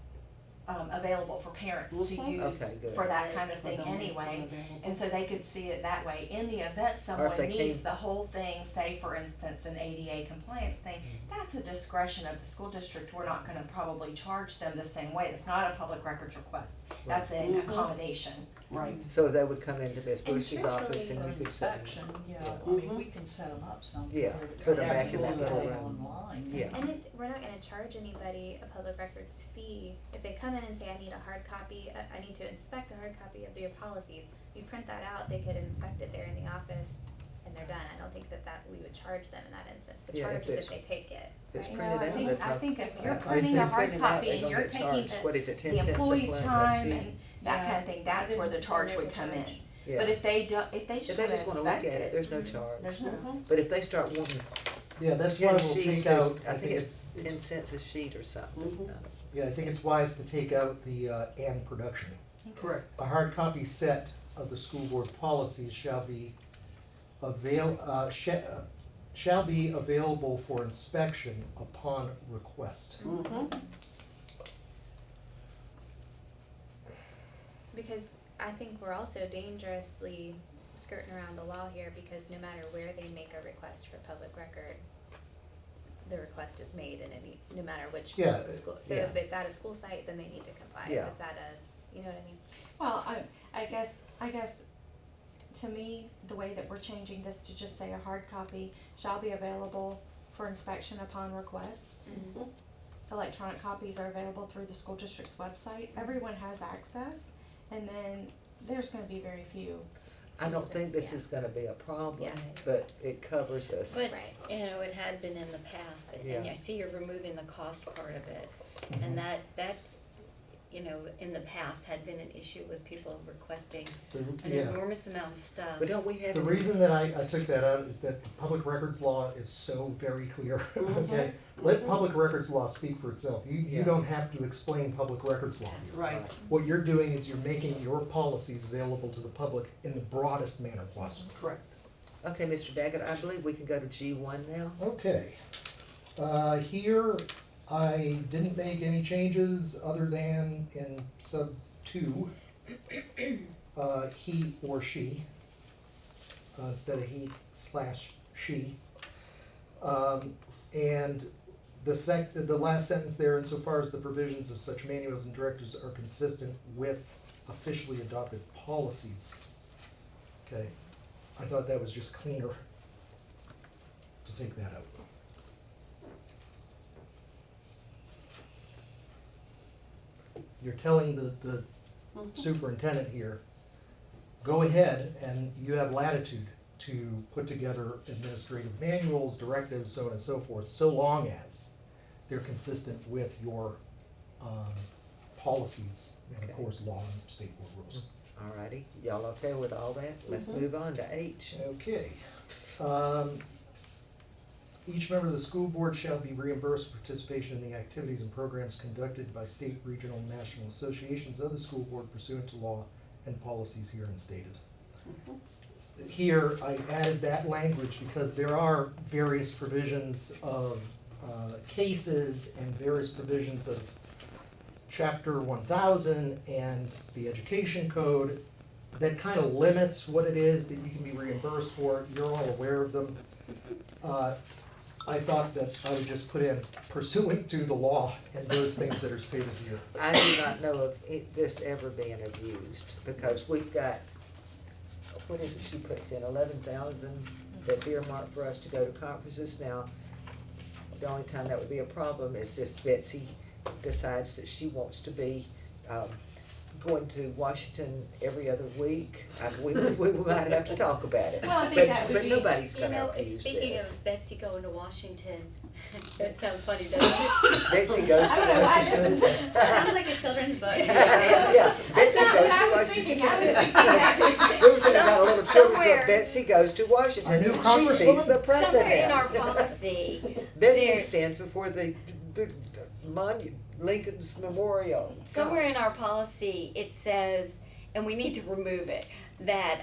available for parents to Mhm. use Okay, good. for that kind of For thing them anyway. unavailable. And so they could see it that way. In the event Or someone if they needs came- the whole thing, say for instance, an ADA compliance thing, that's a discretion of the school district. We're not gonna probably charge them the same way. That's not a public records request. That's an Mhm. accommodation. Right, so they would come into Ms. And Bush's office truthfully, and For you could say, inspection, yeah, I Mhm. mean, we can set them up somewhere. Yeah, to put 'em come back in that and little play room. online. Yeah. And we're not gonna charge anybody a public records fee. If they come in and say, I need a hard copy, I need to inspect a hard copy of your policy, you print that out, they could inspect it there in the office, and they're done. I don't think that we would charge them in that instance. The Yeah, if charge is if it's- they take it, if it's right? printed Well, I out, think- that's I how- think if you're I printing think a hard printed out, copy they're and gonna you're get taking charged. What is it, The 10 cents a employee's plant, a time sheet? and that kind of thing, that's where the charge would come in. Yeah. But if they just If wanna they just wanna look at inspect it, it, there's no charge. there's no. Mhm. But if they start wanting yeah, that's why 10 we'll sheets, take out, I think it's 10 cents a sheet or something. Mhm. yeah, I think it's wise to take out the, and production. correct. A hard copy set of the school board policies shall be shall be available for inspection upon request. Mhm. Because I think we're also dangerously skirting around the law here, because no matter where they make a request for public record, the request is made in no matter which Yeah, school. So yeah. if it's at a school site, then they need to comply. Yeah. If it's at a, you know what I mean? Well, I guess, to me, the way that we're changing this to just say a hard copy shall be available for inspection upon request. Mhm. Electronic copies are available through the school district's website. Everyone has access, and then there's gonna be very few. I don't think this Yeah. is gonna be a problem, Yeah. but it covers us. But, Right. you know, it had been in the past, and Yeah. I see you're removing the cost part of it. Mhm. And that, you know, in the past had been an issue with people requesting an Yeah. enormous amount of stuff. But don't we have? The any- reason that I took that out is that the public records law is so very clear, okay? Let public records law speak for itself. You Yeah. don't have to explain public records law here. Right, What you're doing is you're making your policies available to the public in the broadest manner possible. correct. Okay, Mr. Daggett, I believe we can go to G1 now. Okay. Here, I didn't make any changes other than in sub 2, he or she, instead of he/she. And the last sentence there, insofar as the provisions of such manuals and directives are consistent with officially adopted policies. Okay, I thought that was just cleaner to take that out. You're telling the superintendent here, go ahead and you have latitude to put together administrative manuals, directives, so on and so forth, so long as they're consistent with your policies and of Okay. course law and state board rules. Alrighty, y'all okay with all that? Let's move on to H. Okay. Each member of the school board shall be reimbursed for participation in the activities and programs conducted by state, regional, and national associations of the school board pursuant to law and policies herein stated. Here, I added that language because there are various provisions of cases and various provisions of Chapter 1000 and the Education Code that kind of limits what it is that you can be reimbursed for. You're all aware of them. I thought that I would just put in pursuant to the law and those things that are stated here. I do not know of this ever being abused, because we've got, what is it she puts in, 11,000 that's earmarked for us to go to conferences now. The only time that would be a problem is if Betsy decides that she wants to be, going to Washington every other week. We might have to talk about it. Well, I think But- that would But be- nobody's You gonna know, abuse speaking this. of Betsy going to Washington, that sounds funny, doesn't it? Betsy goes to I don't know why Washington. this is, that sounds like a children's book. Yeah, That's Betsy not goes what I to was Washington. thinking, I was thinking that. We were thinking about a little children's Somewhere- book, Betsy goes to Washington. Our new She congresswoman? sees the president. Somewhere in our policy, Betsy there- stands before the Lincoln's Memorial. somewhere in our policy, it says, and we need to remove it, that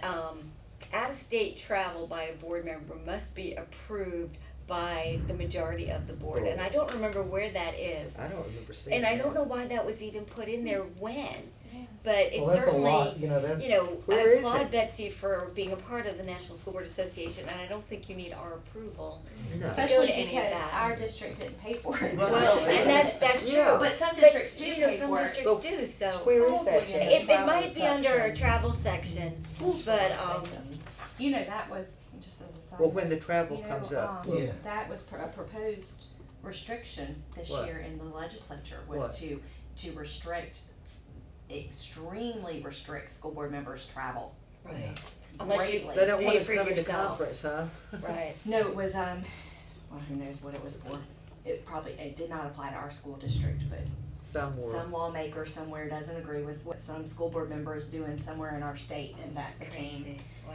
out-of-state travel by a board member must be approved by the majority of the board. And I don't remember where that is. I don't remember seeing And I that. don't know why that was even put in there when, Yeah. but it Well, that's a lot, certainly, you know, that, you know, Where I is applaud it? Betsy for being a part of the National School Board Association, and I don't think you need our approval. No. go Especially to any of because that. our district didn't pay for it. Well, and that's true. Yeah. But some But, districts do you know, pay some for it. districts Well, do, so. Where is that, Probably Jan? in It travel might be under a section. travel section, but, You know, that was, just as a side Well, note, when the travel you know, comes up. Yeah. That was a proposed restriction this What? year in the legislature, What? was to restrict, extremely restrict school board members' travel. right, unless you Greatly. They don't want pay us for coming to yourself. conference, huh? Right. No, it was, well, who knows what it was for. It did not apply to our school district, but Some were. some lawmaker somewhere doesn't agree with what some school board member is doing somewhere in our state, and that became, Crazy, wow.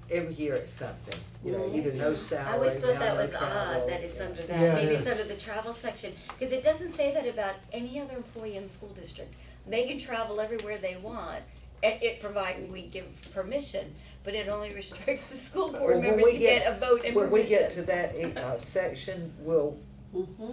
Every year it's something, you know, either no salary. I always thought now that no was travel. odd that it's under that, Yeah, it maybe it's is. under the travel section, cause it doesn't say that about any other employee in the school district. They can travel everywhere they want, it provided we give permission, but it only restricts the school Well, board when members we to get- get a vote and When we get to permission. that section, we'll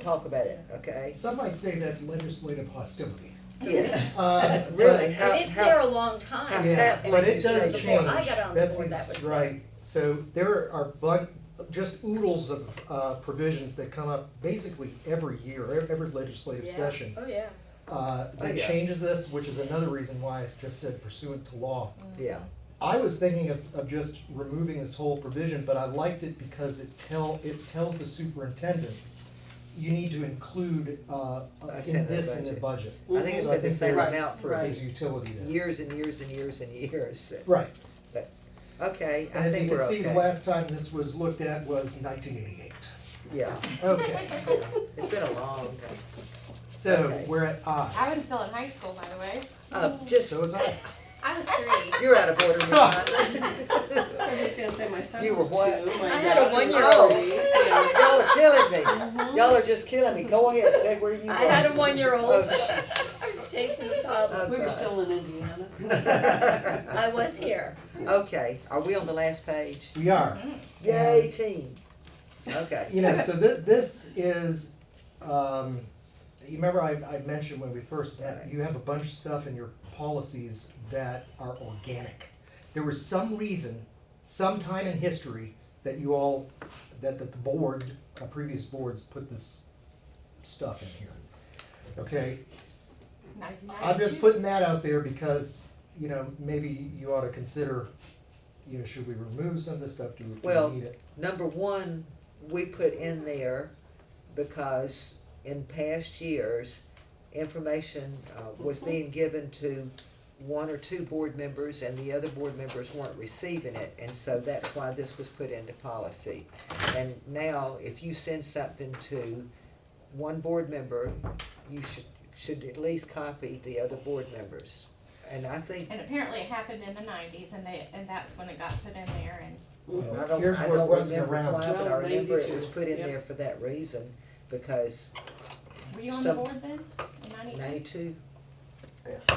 talk about it, okay? some might say that's legislative hostility. Yeah. But- Really, how, And it's how, there a long time. Yeah, tap but would it you does say change. Before I got on the board, that was Betsy's there. right. So there are just oodles of provisions that come up basically every year, every legislative Yeah. session. Oh, yeah. That yeah. changes this, which is another reason why I just said pursuant to law. Yeah, I was thinking of just removing this whole provision, but I liked it because it tells the superintendent, you need to include, send in the this in the budget. I think it's So I been the think same there's- amount for There's utility there. years and years and years and years. Right. Okay, And I as you think can we're see, the okay. last time this was looked at was 1988. Yeah, Okay, it's been a long time. so Okay. we're at I. I was still in high school, by the way. Just, So is I. I was 3. you're out of order, Miss Hunt. I was just gonna say, my son You were was what? 2, my I had a daughter was one-year-old. 3, yeah. Y'all are killing me. Y'all are just killing me. Go ahead, say where you were. I had a 1-year-old. Oh, I was chasing the toddler. We were Okay. still in Indiana. I was here. Okay, are we on the last page? We are. Yay, team. Okay. You know, so this is, you remember I mentioned when we first met, you have a bunch of stuff in your policies that are organic. There was some reason, sometime in history, that you all, that the board, previous boards put this stuff in here. Okay, I'm just 1992. putting that out there because you know, maybe you ought to consider, you know, should we remove some of this stuff, do Well, we need it? Number one, we put in there because in past years, information was being given to one or two board members and the other board members weren't receiving it. And so that's why this was put into policy. And now, if you send something to one board member, you should at least copy the other board members. And I think, And apparently it happened in the nineties and that's when it got put in there and I don't Here's where it wasn't remember around. why, but I remember it 92, was put in yep. there for that reason, because were you on the Some- board then, in 92? 92,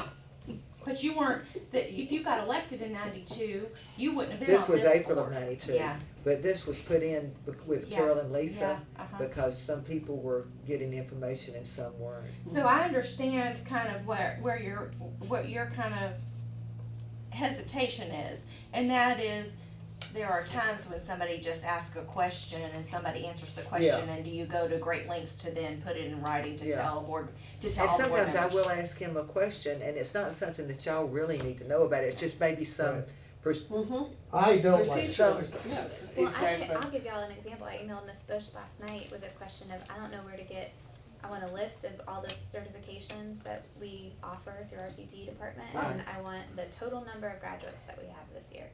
But you weren't, if you got elected in 92, you wouldn't have been this on was this April of board. 92. Yeah. But this was put in with Yeah, Carol and Lisa, Yeah, uh-huh. because some people were getting information and some weren't. So I understand kind of what your kind of hesitation is, and that is, There are times when somebody just asks a question and somebody answers the question, and do you go to great lengths to then put it in writing to Yeah. tell a board, to tell And all the board sometimes I members? will ask him a question, and it's not something that y'all really need to know about, it's just maybe some, Right. I don't like it. Procedural, yes, Well, exactly. I'll give y'all an example. I emailed Miss Bush last night with a question of, I don't know where to get, I want a list of all the certifications that we offer through our CTE department, and I want the total number of graduates that we have this year.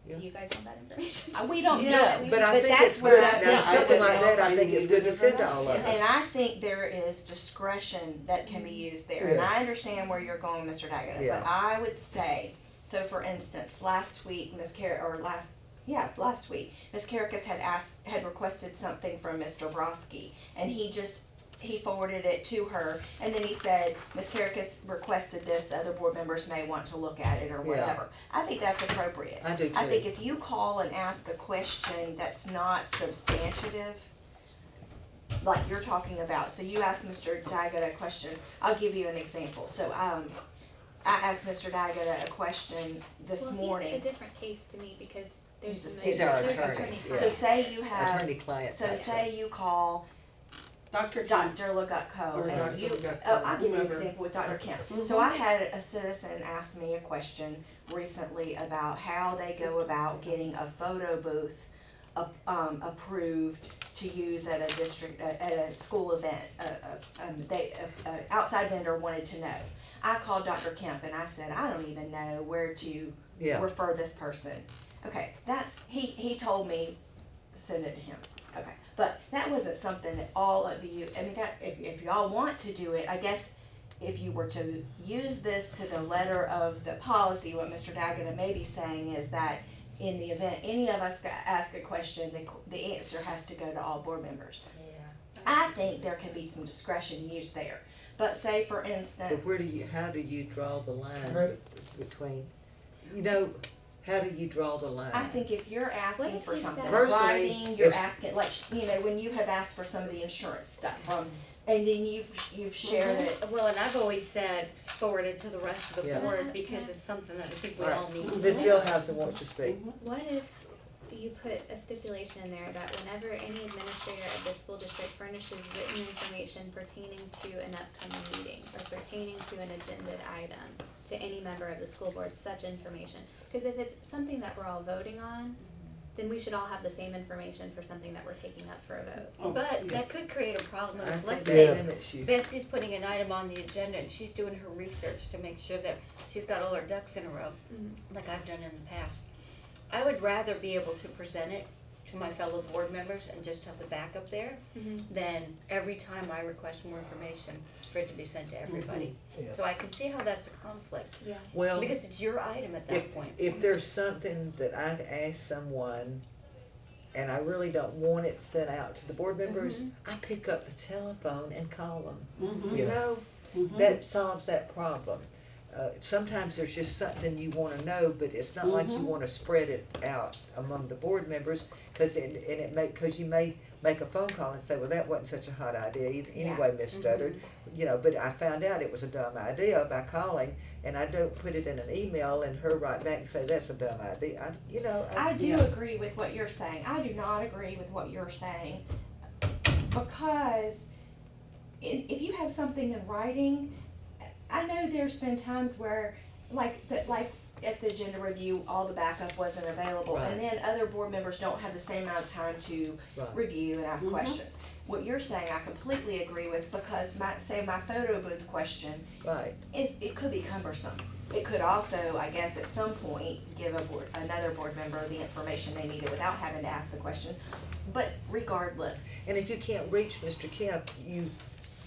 Yeah. Do you guys want that information? We don't You know. we But should- I But think that's it's where good, that- now yeah, I something didn't like know that, if I I think it's needed good to it or send to not. all of us. And I think there is discretion that can be used there, and I Yes. understand where you're going, Mr. Daggett, Yeah. but I would say, so for instance, last week, last week, Ms. Caracas had requested something from Mr. Broski, and he forwarded it to her, and then he said, Ms. Caracas requested this, the other board members may want to look at it or Yeah. whatever. I think that's appropriate. I do too. I think if you call and ask a question that's not substantive, like you're talking about, so you asked Mr. Daggett a question, I'll give you an example. So, I asked Mr. Daggett a question this Well, morning. he's a different case to me because there's He's some. He's our there's attorney, yeah. So say you have, Attorney-client so type say you call Dr. Kemp, Dr. Legutko, Or and Dr. you, Legutko, I'll give you an whoever. example with Dr. Kemp. Mhm. So I had a citizen ask me a question recently about how they go about getting a photo booth approved to use at a district, at a school event. A outside vendor wanted to know. I called Dr. Kemp and I said, I don't even know where to Yeah, refer this person. Okay, he told me, send it to him. Okay, but that wasn't something that all of you, I mean, that, if y'all want to do it, I guess if you were to use this to the letter of the policy, what Mr. Daggett may be saying is that in the event any of us ask a question, the answer has to go to all board members. I think there can be some discretion used there. But say for instance. but how do you draw the line Right. between, how do you draw the line? I think if you're asking What if for you something said- in Personally, writing, you're if- asking, like, when you have asked for some of the insurance stuff from, and then you've shared it. Well, and I've always said forward it to the rest of the Yeah. board because it's something that I think we Right. all need to Ms. know. Billhausen wants to speak. What if you put a stipulation in there that whenever any administrator of the school district furnishes written information pertaining to an upcoming meeting or pertaining to an agenda item to any member of the school board, such information? Because if it's something that we're all voting on, then we should all have the same information for something that we're taking up for a vote. Oh, But yeah. that could create a problem I if, think let's that say, limits you. Betsy's putting an item on the agenda and she's doing her research to make sure that she's got all her ducks in a row, like I've done in the past. I would rather be able to present it to my fellow board members and just have the backup there than every time I request more information for it to be sent to everybody. Yeah. So I can see how that's a conflict, Yeah. Well, because it's your item at that point. if there's something that I've asked someone and I really don't want it sent out to the board members, I pick up the telephone and call them. Mhm. You know, Mhm. that solves that problem. Sometimes there's just something you wanna know, but it's not like you wanna spread it out among the board members, cause you may make a phone call and say, well, that wasn't such a hot idea either, anyway, Miss Studdard. You know, but I found out it was a dumb idea by calling, and I don't put it in an email and her write back and say, that's a dumb idea, I do agree with what you're saying. I do not agree with what you're saying. Because if you have something in writing, I know there's been times where like at the agenda review, all the backup wasn't available, and then other board members don't have the same amount of time to Right. review and ask questions. What you're saying, I completely agree with, because my photo booth question Right. it could be cumbersome. It could also, I guess, at some point, give another board member the information they needed without having to ask the question. But regardless, And if you can't reach Mr. Kemp, you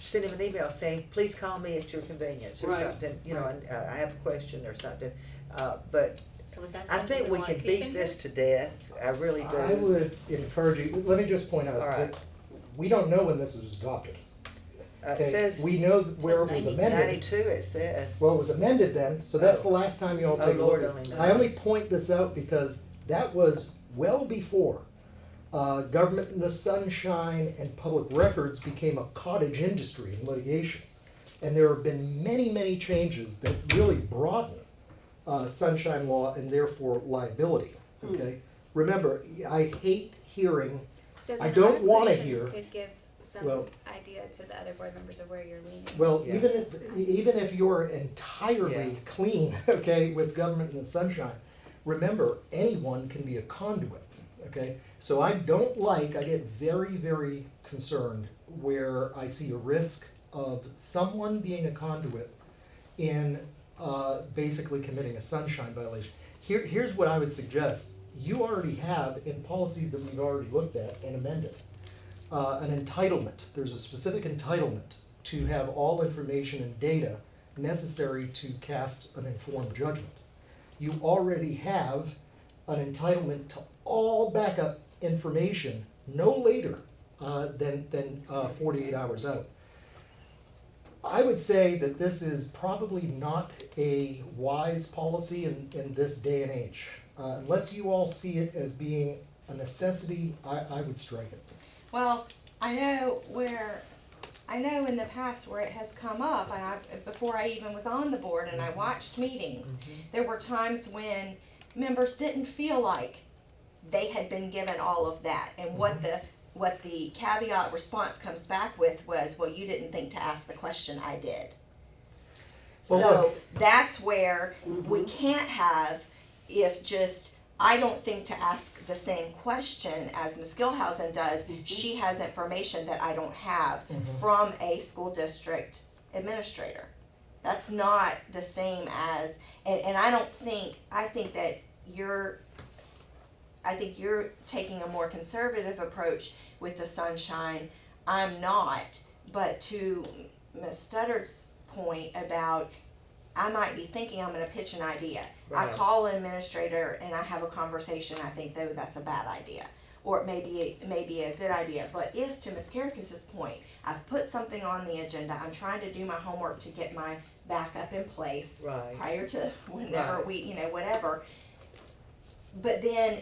send him an email saying, please call me at your convenience or Right. something, you know, and I have a question or something. But So is that I something think we wanna can keep in beat here? this to death. I really do. I would encourage you, let me just point out All right. that we don't know when this was adopted. It Okay, says we know where it was amended. 92, it says. Well, it was amended then, so that's Oh. the last time y'all Oh, take a look Lord at only it. knows. I only point this out because that was well before government in the sunshine and public records became a cottage industry in litigation. And there have been many, many changes that really broaden sunshine law and therefore liability, okay? Remember, I hate hearing, So I then don't our wanna questions hear- could give some well- idea to the other board members of where you're leaning. well, Yeah. even if you're entirely Yeah. clean, okay, with government and the sunshine, remember, anyone can be a conduit, okay? So I get very, very concerned where I see a risk of someone being a conduit in basically committing a sunshine violation. Here's what I would suggest. You already have, in policies that we've already looked at and amended, an entitlement. There's a specific entitlement to have all information and data necessary to cast an informed judgment. You already have an entitlement to all backup information no later than 48 hours out. I would say that this is probably not a wise policy in this day and age. Unless you all see it as being a necessity, I would strike it. well, I know in the past where it has come up, and before I even was on the board and I watched meetings, there were times when members didn't feel like they had been given all of that, and what the caveat response comes back with was, well, you didn't think to ask the question, I did. Well, So look. that's where we can't have, if just, I don't think to ask the same question as Ms. Gilhousen does, she has information that I don't have from a school district administrator. That's not the same as, and I think that I think you're taking a more conservative approach with the sunshine. I'm not, but to Ms. Studdard's point about, I might be thinking I'm gonna pitch an idea. I Right. call an administrator and I have a conversation, I think though that's a bad idea. Or it may be a good idea, but if, to Ms. Karakis's point, I've put something on the agenda, I'm trying to do my homework to get my backup in place Right. prior to whenever Right. we, whatever. But then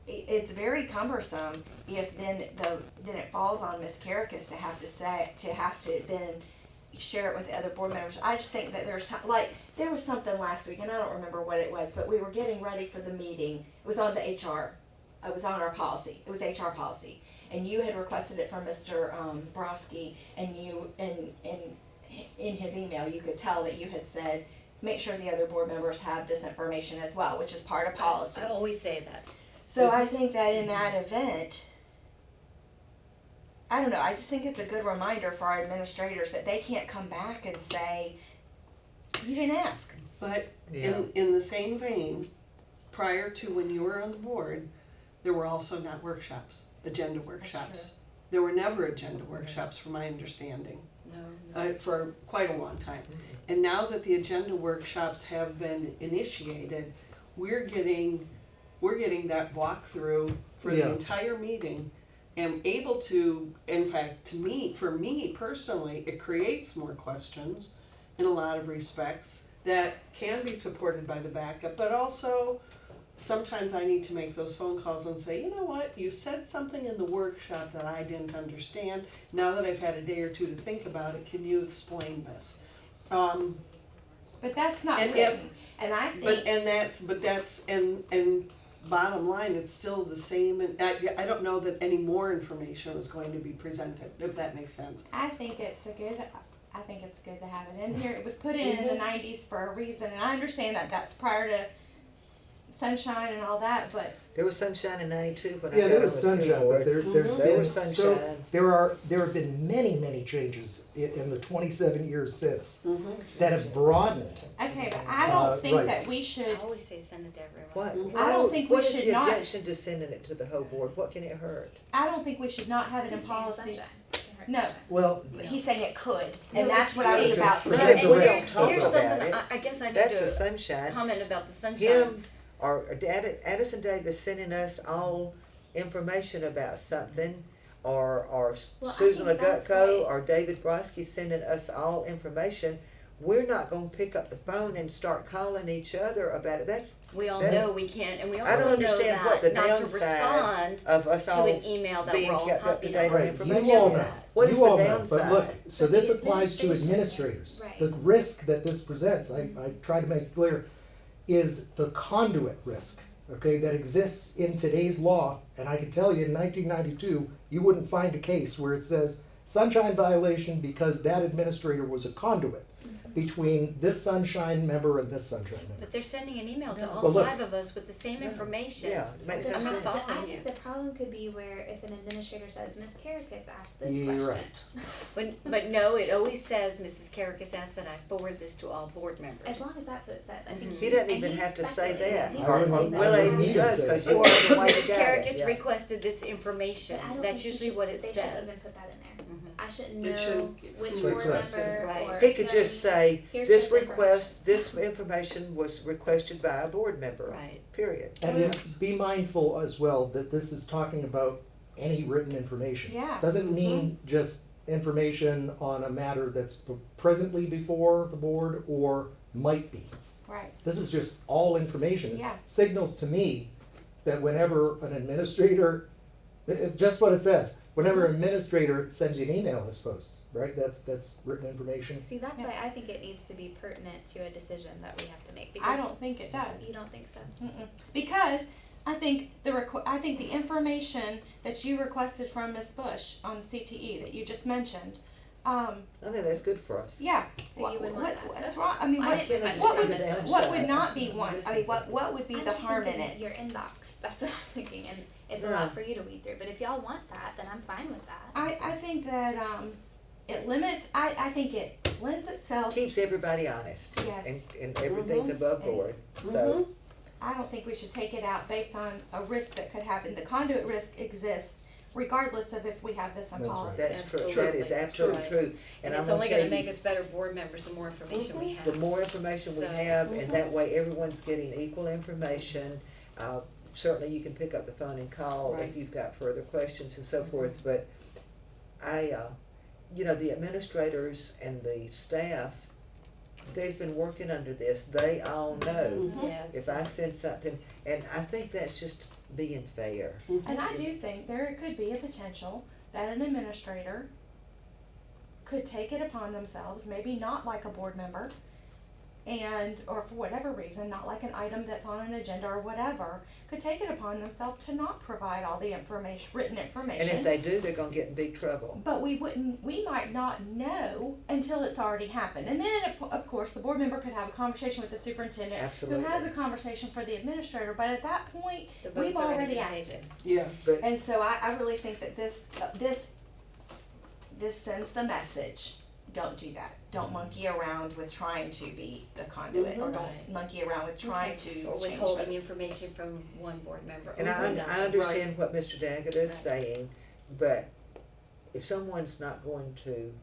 it's very cumbersome if then it falls on Ms. Karakis to have to then share it with the other board members. I just think that there was something last week, and I don't remember what it was, but we were getting ready for the meeting. It was on the HR. It was on our policy. It was HR policy, and you had requested it from Mr. Broski, and in his email you could tell that you had said, make sure the other board members have this information as well, which is part of policy. I always say that. So I think that in that event, I don't know, I just think it's a good reminder for our administrators that they can't come back and say, you didn't ask. But Yeah. in the same vein, prior to when you were on the board, there were also not workshops, agenda workshops. There were never agenda workshops, from my understanding, for quite a long time. And now that the agenda workshops have been initiated, we're getting that walkthrough for the Yeah. entire meeting, and able to, in fact, for me personally, it creates more questions in a lot of respects that can be supported by the backup, but also sometimes I need to make those phone calls and say, you know what, you said something in the workshop that I didn't understand. Now that I've had a day or two to think about it, can you explain this? But that's not And written, and I think. And bottom line, it's still the same, and I don't know that any more information was going to be presented, if that makes sense. I think it's I think it's good to have it in here. It was put in the '90s for a reason, and I understand that that's prior to sunshine and all that, but There was sunshine in 92 when I Yeah, got there on was the school sunshine, but board. there's There been, was so, sunshine. there have been many changes in the 27 years since that have broadened. okay, but I don't think rights. that we I should, always say send it to What? everyone. I don't think we What is should the not- objection to sending it to the whole board? What can it hurt? I don't think we should not have it in He's saying policy. sunshine. It can hurt No. sunshine. Well, He's saying it could, No, and that's but what I you was see, about to But say. it's a And risk. here's Talk about something, it. I guess I need That's the to sunshine. comment about the sunshine. Him or Addison Davis sending us all information about something, or Well, I Susan think that's Legutko why- or David Brodsky sending us all information, we're not gonna pick up the phone and start calling each other about it. That's We all that- know we can't, and we I don't also know understand what the that not to downside respond of us to all an email that being we're all kept up to copied date on. on right, information. you all know, What is you the all know, but look, downside? so But this the applies to administration- administrators. Right. The risk that this presents, I try to make clear, is the conduit risk, okay, that exists in today's law. And I can tell you, in 1992, you wouldn't find a case where it says sunshine violation because that administrator was a conduit between this sunshine member and this sunshine member. But they're sending an email to all But look- 5 of us with the same information. Yeah, it makes The- no I'm not sense. I following think you. the problem could be where if an administrator says, Ms. Carricus asked this You're question. right. But no, it always says, Mrs. Carricus asked that I forward this to all board members. As long as that's what it says, I think. He doesn't and even he's have to say speculating. that. He's I not wouldn't- saying that. Well, I he wouldn't does, say cause that. you Or were the way you Mrs. got it, Carricus yeah. requested this information. But I don't That's think usually he what should- it they shouldn't even says. put that in there. Mhm. I shouldn't It know should- which That's board right. member Right. or. He could just say, Here's this this request, this information was requested by a board member, Right. period. And be mindful as well that this is talking about any written information. Yeah. Doesn't mean just information on a matter that's presently before the board or might be. Right. This is just all information. Yeah. Signals to me that whenever an administrator, it's just what it says, whenever an administrator sends you an email, I suppose, right? That's written information. See, that's Yeah. why I think it needs to be pertinent to a decision that we have to make. I Because don't think it does. You don't think so? Mm-mm. Because I think I think the information that you requested from Ms. Bush on CTE that you just mentioned, I think that's good for us. yeah. So you would want that. What's wrong? I mean, I what, didn't can't what would understand the what downside. would not be one? I mean, what would be I'm the just harm in thinking it? your inbox. That's what I'm thinking, and it's a Yeah. lot for you to weed through. But if y'all want that, then I'm fine with that. I think that it limits. I think it lends itself. Keeps everybody honest. Yes. And everything's above board, so. Mhm. I don't think we should take it out based on a risk that could happen. The conduit risk exists regardless of if we have this in That's right. policy. That's true, that is Absolutely. absolutely Right. true. And I'm it's only gonna tell you, make us better board members the more information we have. the more information we So- have, and that way everyone's getting equal information. Certainly you can pick up the phone and call if Right. you've got further questions and so forth, but the administrators and the staff, they've been working under this, they all know. Yeah. If I send something, and I think that's just being fair. And I do think there could be a potential that an administrator could take it upon themselves, maybe not like a board member, or for whatever reason, not like an item that's on an agenda or whatever, could take it upon themselves to not provide all the written information. And if they do, they're gonna get in big trouble. But we might not know until it's already happened. And then, of course, the board member could have a conversation with the superintendent, Absolutely. who has a conversation for the administrator, but at that point, The we've vote's already already been acted. taken. Yes. But And so I really think that this sends the message, don't do that. Don't monkey around with trying to be the conduit, or don't Right. monkey around with trying to Or change withholding votes. information from one board member. And over I another. understand what Mr. Daggett is Right. saying, but if someone's not going to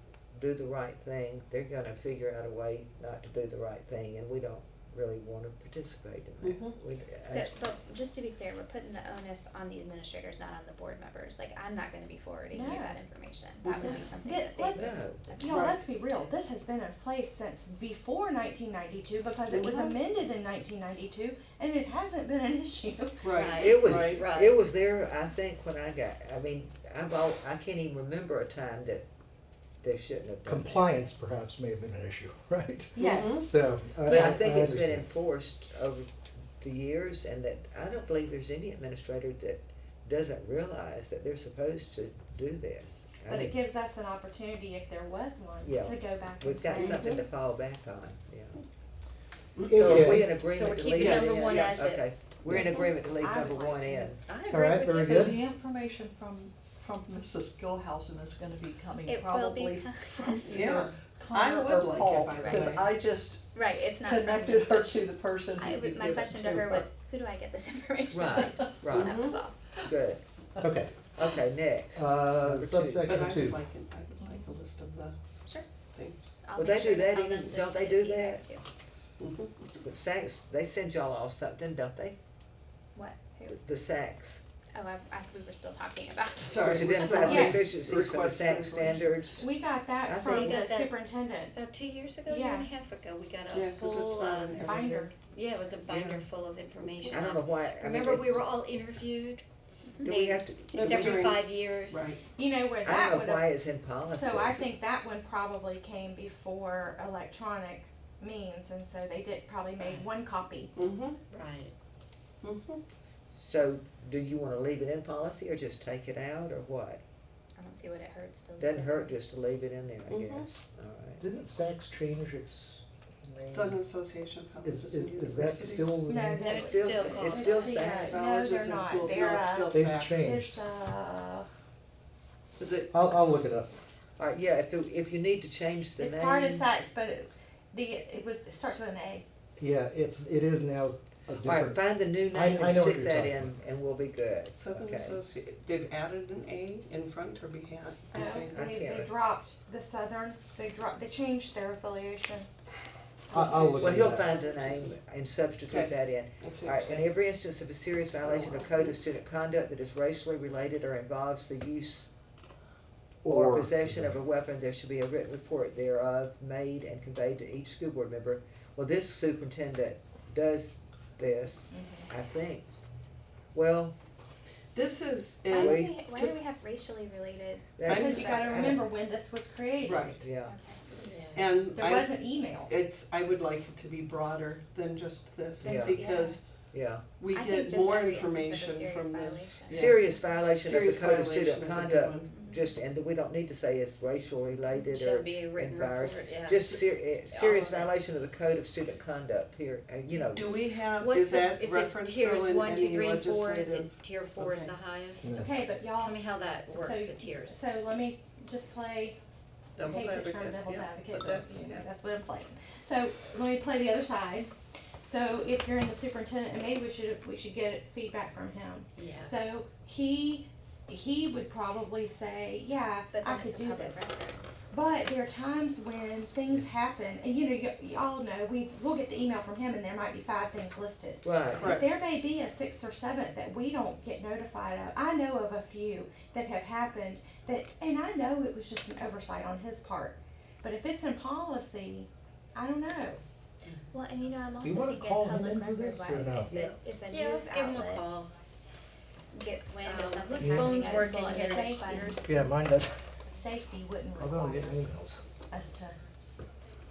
do the right thing, they're gonna figure out a way not to do the right thing, and we don't really wanna participate in that. So, but just to be clear, we're putting the onus on the administrators, not on the board members. Like, I'm not gonna be forwarding you No. that information. That would be something Yeah, that they let- would. No, Y'all, let's be real, this has been in place since before 1992, because it was amended in 1992, and it hasn't been an issue. Right. it was, Right. Right. it was there, I think, when I can't even remember a time that they shouldn't have done that. Compliance perhaps may have been an issue, right? Yes. So, But I think it's been understand. enforced over the years, and that I don't believe there's any administrator that doesn't realize that they're supposed to do this. But it gives us an opportunity, if there was one, Yeah. to go back and We've got say, something to fall back on, yeah. If So are you- we in So agreement we're to keeping leave Yes, it number in? one yes. as Okay, is. we're in agreement to leave I would number like one to. in. I All agree right, with very you. So good. the information from Mrs. Skillhausen is gonna be coming It will probably be, from Yeah, either I Connor would or like it, Paul, by the because way. I just right, it's not from connected this, her but to the person who I would would, my give it question to to her was, who do I get this information? Right, right, That was all. good. Okay, Okay, next. Number two. subsection But I two. would like it, I would like a list of the Sure. things. I'll Well, make they sure do to that tell even- them to don't they send do it to you guys that? too. Mhm. But Saks, they send y'all all something, don't they? What, who? The Saks. Oh, we were still talking about. Sorry, Which we're identifies still the on efficiencies from the request SAC translation. standards. we got I that think- from We got the that- superintendent About 2 years ago, year Yeah. and a half ago, we got Yeah, a 'cause it's full, not in every binder. yeah, it was a binder Yeah. full of information. I don't know why, I mean, Remember, we were all interviewed? do we have to, It's That's every right. 5 years. Right. You know where I that don't would know why have, it's in policy. so I think that one probably came before electronic means, and so they probably made one copy. Mhm, Right. mhm. So, do you wanna leave it in policy or just take it out or what? I don't see what it hurts to. Doesn't hurt just to leave it in there, I Mhm. guess, alright. Didn't Saks change its name? Southern Association of Colleges Is and that Universities. still the No, name? no, It's it's still Still, called- it's still the, Saks. no, Colleges they're and not, schools, they're, no, it's still They've Saks. changed. it's, Is it, I'll look it up. Alright, yeah, if you need to change the name. it's part of Saks, but it starts with an A. Yeah, it is now a Alright, different, find the new I- name I and know what stick you're that talking in and we'll be good, Southern okay. Associate, they've added an A in front or behind? Okay. I They can't- dropped the Southern, they changed their affiliation. I'll look Well, at he'll that. find the name and substitute Okay. that in. I see what Alright, you're in saying. every instance of a serious violation of code of student conduct that is racially related or involves the use or possession of a weapon, there should be a written report thereof made and conveyed to each school board member. Well, this superintendent does this, I think. Well, This is Why in, do Wait. we, why do we have racially related? that's. Because you gotta I don't- remember when this was created. right, Yeah, Okay. and There I, wasn't email. I would like it to be broader than just this, Yeah. because yeah. we I think get just more every instance of a information serious from this. violation. Yeah. Serious violation of the Serious code of violation student is a good conduct, one. just, and we don't need to say it's racial related or Should be a written environment. report, yeah. Just serious of it. violation of the code of student conduct, here, you know. Do we have, What's is the, that is it referenced tiers though in 1, 2, any 3, and 4, is legislative? it tier 4 is Okay. the highest? Yeah. Okay, but y'all, Tell me how that works, so, the tiers. so let me just play, I Devil's hate the advocate, term devil's yeah, advocate, but but that's, you know, yeah. that's what I'm playing. So let me play the other side. So if you're in the superintendent, and maybe we should get feedback from him. Yeah. So he would probably say, yeah, But I then could it's a do public this. record. But there are times when things happen, and you know, y'all know, we'll get the email from him and there might be 5 things listed. Right, But Correct. there may be a 6th or 7th that we don't get notified of. I know of a few that have happened that, and I know it was just an oversight on his part. But if it's in policy, I don't know. Well, and you know, I'm Do you also wanna thinking call him public in for record this, or wise, no? if a Yeah, news let's give him a outlet call. gets wind of something Whose happening phone's at a working school and here? it's Yours? fires. Yeah, mine does. Safety wouldn't Although I'm require getting emails. us to,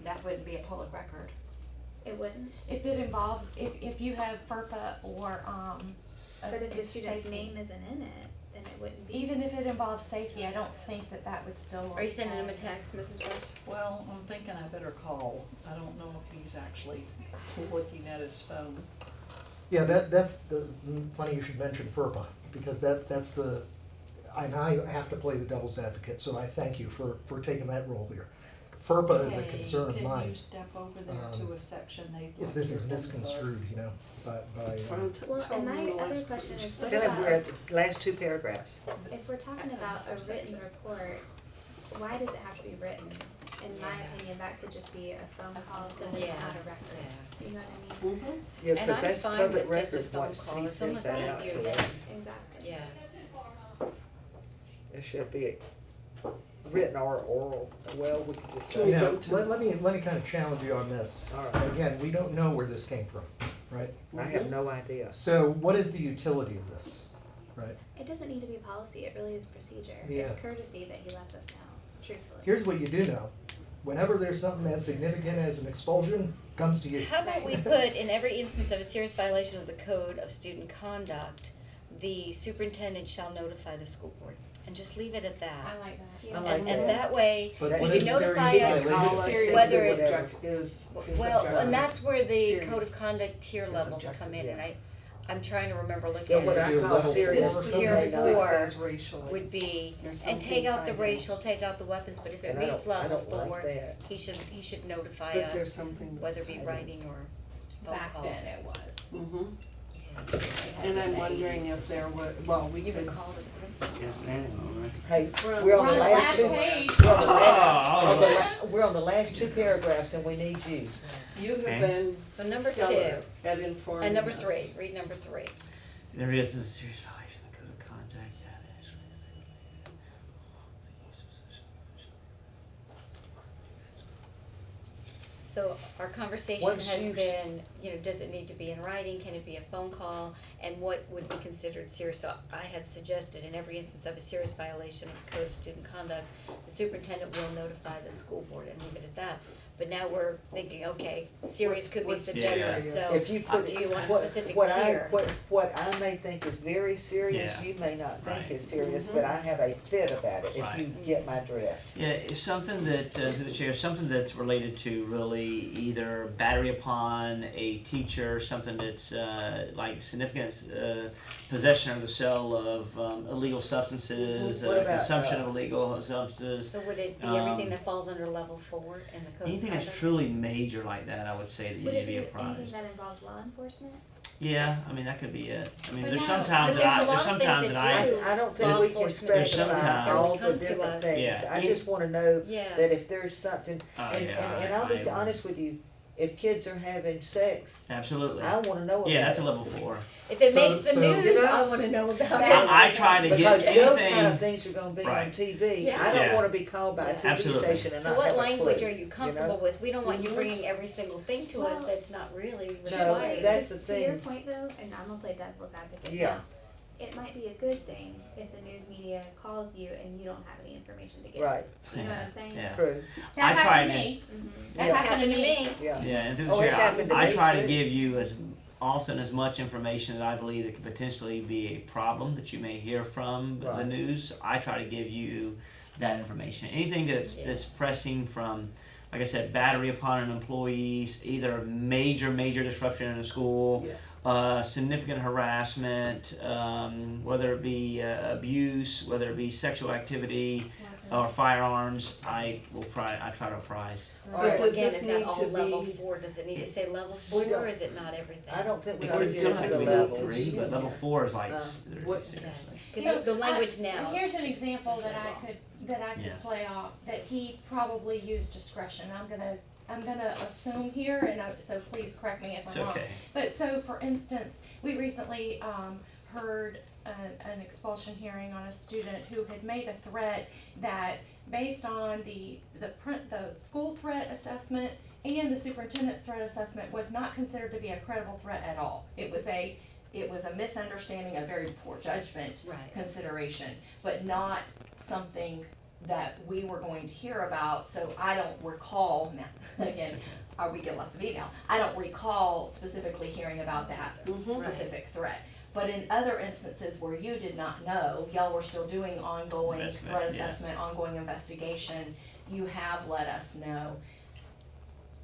that wouldn't be a public record. It wouldn't, If it involves, if you have FERPA or, but if the it's student's safety. name isn't in it, then it wouldn't be. Even if it involves safety, I don't think that would still. Are you sending him a text, Mrs. Rush? Well, I'm thinking I better call. I don't know if he's actually looking at his phone. Yeah, that's the, funny you should mention FERPA, because that's the, and I have to play the devil's advocate, so I thank you for taking that role here. FERPA is a Hey, concern of Can mine, you step over there to a section they? if this is misconstrued, you know, by, Well, and my other question is, what tell him we're about, at the last 2 paragraphs. if we're talking about a written report, why does it have to be written? In my opinion, that could just be a phone call, so that it's Yeah. not a record. You know what I mean? Mhm. Yeah, And because I'm that's fine public with just a record phone once call. he It's sends almost that out easier to than- us. Exactly. Yeah. There should be written or oral, well, we could just Can say. we Now, jump to- let me kind of challenge you on this. All right. Again, we don't know where this came from, right? I have no idea. So what is the utility of this, right? It doesn't need to be policy, it really is procedure. Yeah. It's courtesy that he lets us know, truthfully. Here's what you do know. Whenever there's something as significant as an expulsion, comes to you. How about we put, in every instance of a serious violation of the code of student conduct, the superintendent shall notify the school board, and just leave it at that. I like that. Yeah. I like And that. that way, But That we what can is notify serious us violation? Serious whether is it's, object- is well, objective. and that's where the Serious. code of conduct tier Is levels objective, come in, yeah. and I'm trying to remember looking Yeah, at what it. I Do call level serious. four or Tier something? four says racially. would be, Or and something take out the tied in. racial, take out the weapons, but if it And I meets don't- I level don't like four, that. he should notify But there's us, something that's whether it be tied in. writing or phone Back call. then it was. Mhm. Yeah. And I'm wondering if there were, well, we You could, can call to the principal's Yes, office. ma'am. Hey, We're we're on on the last two. page. We're on the Oh, on the we're on the last two paragraphs and we need you. you have Okay. been So number stellar two, at informing and number us. three, read number three. There is a serious violation of the code of conduct that is. So our conversation Once has you've- been, does it need to be in writing, can it be a phone call, and what would be considered serious? So I had suggested in every instance of a serious violation of the Code of Student Conduct, the superintendent will notify the school board and leave it at that. But now we're thinking, okay, serious could be What's subjective, serious? so If you put, do you want a what, specific what tier? what I may think is very serious, Yeah. you may not think Right. is serious, but I have a fit about it, if Right. you get my drift. Yeah, it's something that, through the chair, something that's related to really either battery upon a teacher, something that's like significant possession or the sale of illegal substances, What about, consumption of illegal substances. So would it be Um, everything that falls under level 4 in the Code of Anything that's Conduct? truly major like that, I would say that you Would need it to be be anything apprised. that involves law enforcement? Yeah, I mean, that could be it. I mean, But there's no, sometimes but that there's a I, lot there's of things sometimes that that I, do. I don't think Law we can enforcement, there's specify sometimes- all come the to different us. things. Yeah. I just wanna know Yeah. that if there's something, oh, and yeah, I'll be I- honest with you, if kids are having sex, absolutely. I wanna know about it. Yeah, that's a level 4. If it So- makes the so- news, You know, I wanna know about it. I try to get Because those kind anything. of things are gonna be on Right. TV. Yeah. I don't Yeah. wanna be called by a TV Absolutely. station and So not what have a language clue, are you comfortable know? with? We don't want you Mhm. bringing every single thing to us Well, that's not really No, required. that's the To your thing. point though, and I'm gonna play devil's advocate Yeah. now, it might be a good thing if the news media calls you and you don't have any information to give. Right, You know what Yeah, I'm saying? yeah. true, That I happened tried to to- me. Mhm. That Yeah. happened to me. yeah. Yeah, and through the Oh, it's chair, happened to I me try to too. give you as often as much information that I believe that could potentially be a problem that you may hear from the Right. news. I try to give you that information. Anything that's pressing from, like I said, battery upon an employee, either major disruption in a school, significant harassment, whether it be abuse, whether it be sexual activity or firearms, I try to apprise. So Alright. does Again, this is that need all to level be, 4? Does it need to say level It's- 4 or is it not everything? I don't think we It ought to could get into sometimes the be level levels. 3, but level 4 is like what- seriously. Because the So, language now. Here's an example that I could Yes. play off, that he probably used discretion. I'm gonna assume here, and so please correct me if It's I'm wrong. okay. But so, for instance, we recently heard an expulsion hearing on a student who had made a threat that, based on the school threat assessment and the superintendent's threat assessment, was not considered to be a credible threat at all. It was a misunderstanding, a very poor judgment Right. consideration, but not something that we were going to hear about, so I don't recall, now, again, we get lots of email, I don't recall specifically hearing about that specific threat. But in other instances where you did not know, y'all were still doing ongoing Investment, threat yes. assessment, ongoing investigation, you have let us know.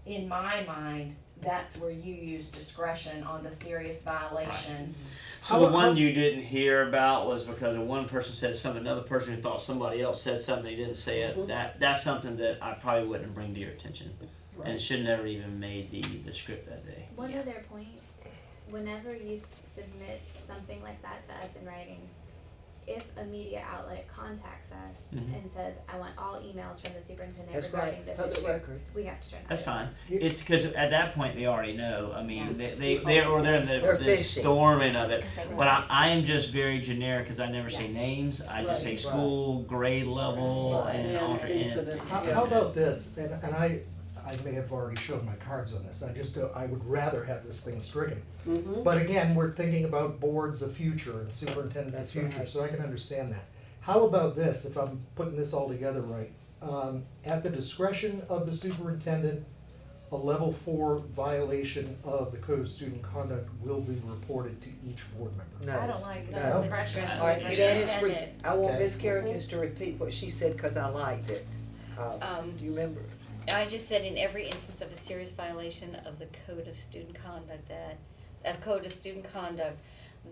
In my mind, that's where you use discretion on the serious violation. So the one you didn't hear about was because one person said something, another person who thought somebody else said something, he didn't say it. That's something that I probably wouldn't bring to your attention, and it should never even made the script that day. One other point, whenever you submit something like that to us in writing, if a media outlet contacts us Mhm. and says, I want all emails from the superintendent That's regarding right, this public issue, record. we have to turn that That's over. fine. You- It's because at that point they already know. I mean, they're in They're the fishing. storming of it. 'Cause they But want- I am just very generic because I never say names. I just say Right, school, grade level, Right. and Yeah, alternate. incident. How about this, and I may have already shown my cards on this, I would rather have this thing stricken. But again, we're thinking about boards of future and superintendents of That's future, right. so I can understand that. How about this, if I'm putting this all together right? At the discretion of the superintendent, a level 4 violation of the Code of Student Conduct will be reported to each board member. No. I don't like No. that expression. Alright, Superintendent. Janice, I want Okay. Ms. Karakis to repeat what she said, cause I liked it. Do you remember? I just said in every instance of a serious violation of the Code of Student Conduct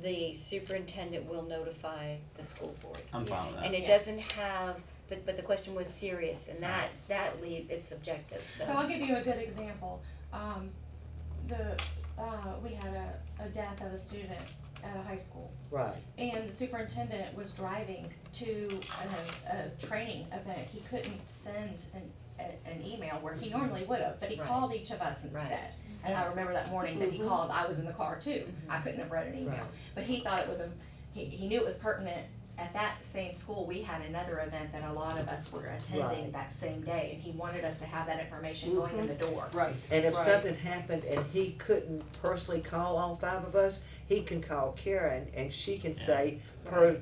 the superintendent will notify the school board. I'm fine with that. And it Yeah. doesn't have, but the question was serious, and that leaves, it's subjective, So I'll give you a good example. We had a death of a student at a high school, Right, and the superintendent was driving to a training event. He couldn't send an email where he normally would have, but he Right. called each of us Right. instead. And I remember that morning that he called, I was in the car too. I couldn't have read an email. Right. But he thought it was he knew it was pertinent. At that same school, we had another event that a lot of us were attending Right. that same day, and he wanted us to have that information going in the door. Right. and if Right. something happened and he couldn't personally call all 5 of us, he can call Karen and she can say, per,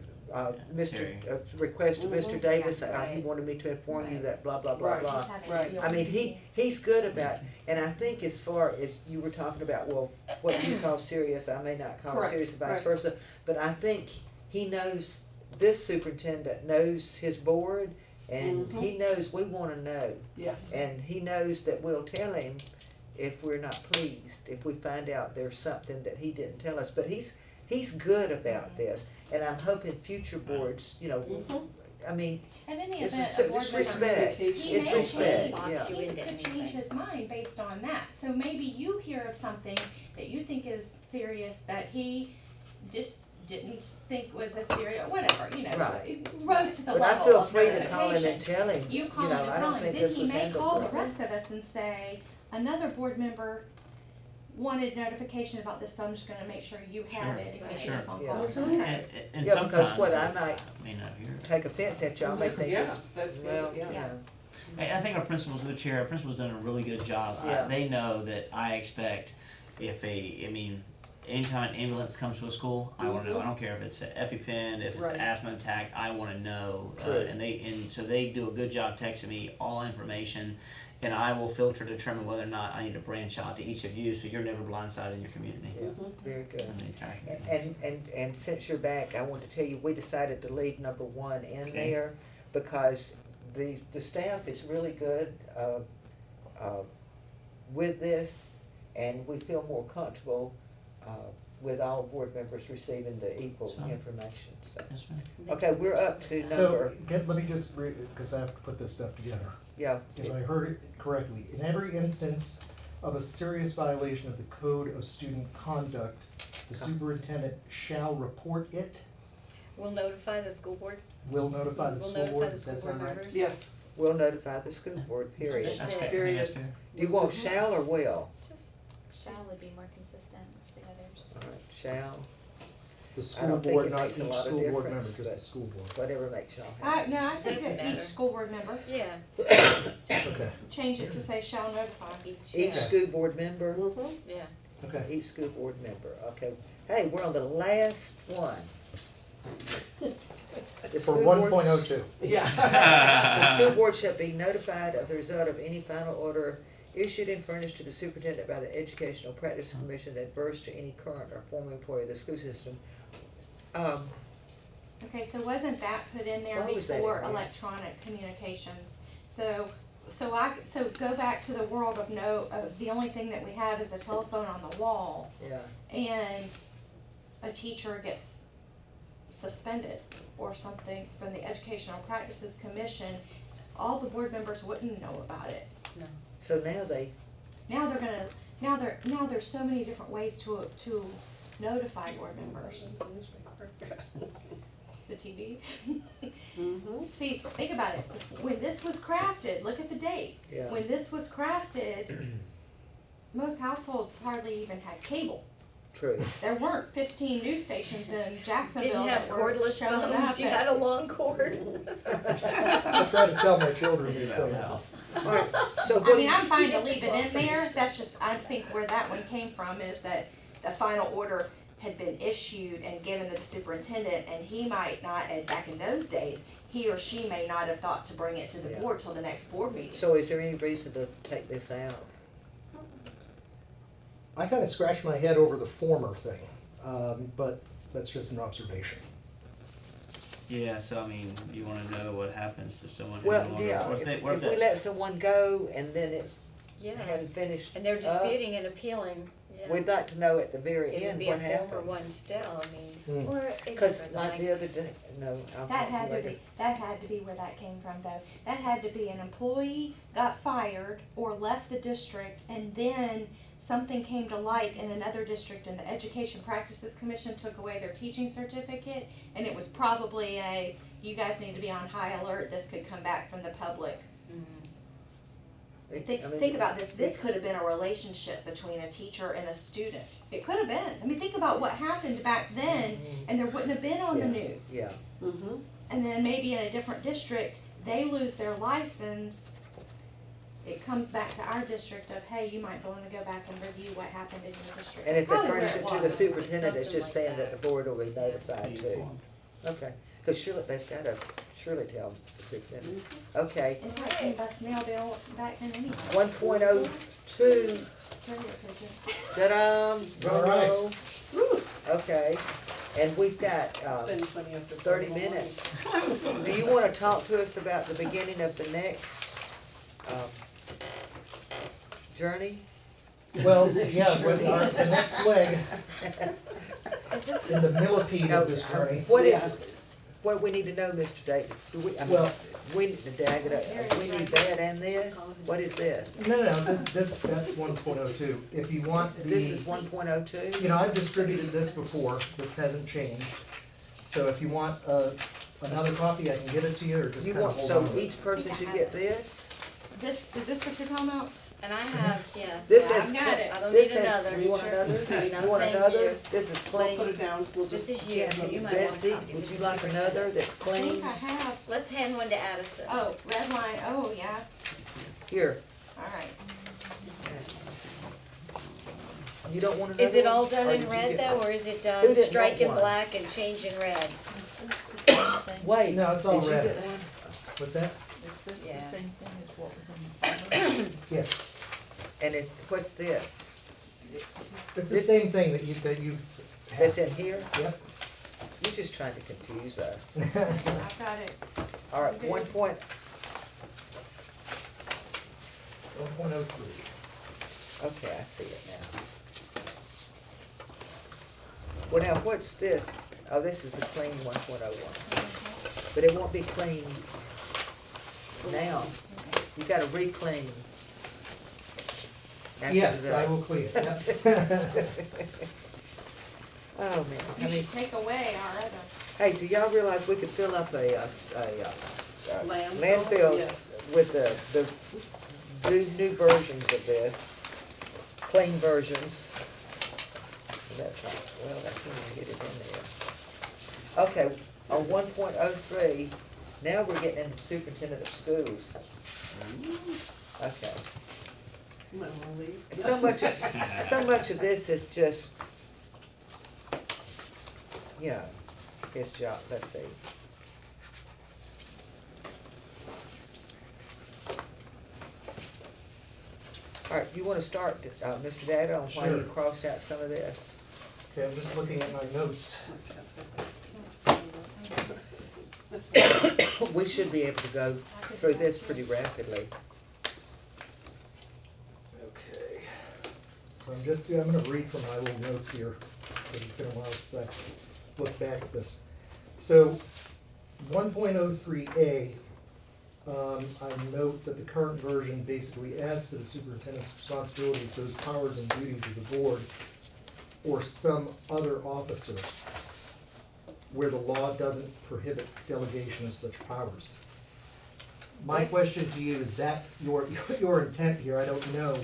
Terry. request to Mr. Davis, he Right. wanted me to inform you Right. that blah, blah, blah, Right. blah. Just having Right. it be I mean, on- he's good about, and I think as far as you were talking about, well, what you call serious, I may not call Correct, serious and vice right. versa, but I think he knows, this superintendent knows his board, and he knows we wanna know, Yes. and he knows that we'll tell him if we're not pleased, if we find out there's something that he didn't tell us, but he's good about this, and I'm hoping future boards, you know, I mean, And in the it's event a, a board it's member, respect, he it's may respect, change, yeah. you he into could change anything. his mind based on that. So maybe you hear of something that you think is serious that he just didn't think was a serious, whatever, you know, Right. it rose to the But I level feel of free to call him notification. and tell him, You call him know, and I tell don't him, think then this he was may handled call the correctly. rest of us and say, another board member wanted notification about this, so I'm just gonna make sure you have Sure. it in case Sure. you get a phone Yeah. call. And Yeah, sometimes because what I it might may not hear. take offense at y'all, may think Yeah, it's, that's well, it. you Yeah. know. I think our principals, the chair, our principal's done a really good job. Yeah. They know that I expect anytime an ambulance comes to a school, I wanna know. I don't care if it's an EpiPen, if it's Right. an asthma attack, I wanna know. True. And so they do a good job texting me all information, and I will filter to determine whether or not I need to branch out to each of you, so you're never blindsided in your community. Yeah, very good. In the entire community. And since you're back, I want to tell you, we decided to leave number 1 in Okay. there because the staff is really good, with this, and we feel more comfortable, with all board members receiving the equal That's fine. information, so. Yes, ma'am. Okay, we're up to So, number, let me just read, because I have to put this stuff together. yeah, If I heard it correctly, in every instance of a serious violation of the Code of Student Conduct, the superintendent shall report it, We'll notify the school board, will notify the we'll school notify board, the does school that board sound right? members. Yes. we'll notify the school board, period. That's That's it. fair. I think that's fair. Do you want shall or will? Just shall would be more consistent with the others. All right, shall, The I school don't think board, it not makes a each lot of school board member, difference, just the but- school board. whatever makes y'all happy. No, I think Doesn't that each matter. school board member, Yeah. Okay, change it to say shall notify. Each Yeah. school board member? Yeah. okay. Each school board member, okay. Hey, we're on the last one. The For school one board- point oh two. The school board shall be notified of the result of any final order issued and furnished to the superintendent by the Educational Practice Commission adverse to any current or former employee of the school system. Okay, so wasn't that put in there Why was that in before there? electronic communications? So go back to the world of the only thing that we have is a telephone on the wall, Yeah, and a teacher gets suspended or something from the Educational Practices Commission, all the board members wouldn't know about it. so now they, Now there's so many different ways to notify board members. The TV. See, think about it. When this was crafted, look at the date. yeah, When this was crafted, most households hardly even had cable. true. There weren't 15 news stations in Jacksonville Didn't have that were cordless showing phones, up you at- had a long cord. I try to tell my children these things. All right, so I what, mean, I'm fine to leave it in there, that's just, I think where that one came from is that the final order had been issued and given to the superintendent, and he might not, back in those days, he or she may not have thought to bring it to the Yeah. board till the next board meeting. so is there any reason to take this out? I kinda scratched my head over the former thing, but that's just an observation. Yeah, so I mean, you wanna know what happens to someone who Well, no longer, yeah, what if they, what if if we that, let someone go and then it's, Yeah, hadn't finished and they're up, disputing and appealing, yeah. we'd like to know at the very It would end be what a former happened. one still, I mean, Or it Cause different, like the other day, no, I'll That talk had to later. be, that had to be where that came from though. That had to be an employee got fired or left the district and then something came to light in another district and the Education Practices Commission took away their teaching certificate and it was probably a, you guys need to be on high alert, this could come back from the public. Think about this, this could have been a relationship between a teacher and a student. It could have been. I mean, think about what happened back then and there wouldn't have been on the Yeah. news. Yeah, Mm-hmm. And then maybe in a different district, they lose their license. It comes back to our district of, hey, you might want to go back and review what happened in your district. and if That's they probably where furnish it it to the was. superintendent, it's Something just like saying that that. the board will be notified be too. informed? Okay, cause surely, they've gotta surely tell the superintendent. Okay, And if I bust mail bill back then anyway. 1.02, Carrier pigeon. ta-da, drum All right. roll. Okay, and we've got, It's been 20 after 30 4. minutes. Do you wanna talk to us about the beginning of the next, journey? Well, yeah, the next leg Is this, in the millipede of this journey. What is, Yeah. what we need to know, Mr. Davis? Do we, I mean, Well- we need to drag it up, we need that and this? What is this? No, that's 1.02. If you want This is the, 1.02? you know, I've distributed this before, this hasn't changed. So if you want, another copy, I can give it to you, or just You kinda want, hold so on to it. each person should get this? This, is this what you're talking about? and I have, yes. This I've is, got it. I don't this need is, another. you want another? Okay. You want No, thank another? you. This is We'll put clean. it down, we'll This just. is you, so you might want Betsy, a copy. would This you is like superintendent. another that's I clean? think I have. Let's hand one to Addison. Oh, red line, oh, yeah, Here, alright. you don't want another? Is it all one? done Or in did you red get though, one? or is it Who done didn't strike want in one? black and change in red? Is this the same thing? Wait, No, it's all did you red. get one? What's that? Is this Yeah. the same thing as what was in the Yes, And it's, what's this? it's the This- same thing that you've That's had. in here? Yep. You're just trying to confuse us. I've got it. All right, Okay. 1.03. 1.03. Okay, I see it now. Well, now, what's this? Oh, this is the clean 1.01. But it won't be clean now. You gotta re-clean. after Yes, the- I will clean it, yep. Oh, man, I You mean, should take away our other. hey, do y'all realize we could fill up a Landfill? landfill Yes. with the new versions of this, clean versions? That's not, well, I can't even get it in there. Okay, on 1.03, now we're getting into superintendent of schools. Okay. You might wanna leave. So much of this is just, you know, his job, let's see. All right, you wanna start, Mr. Dada, on why you Sure. crossed out some of this? Okay, I'm just looking at my notes. We should be able to go through this pretty rapidly. Okay. So I'm gonna read from my little notes here, because it's been a while since I looked back at this. So, 1.03A, I note that the current version basically adds to the superintendent's responsibilities those powers and duties of the board or some other officer where the law doesn't prohibit delegation of such powers. My question to you, is that your intent here? I don't know.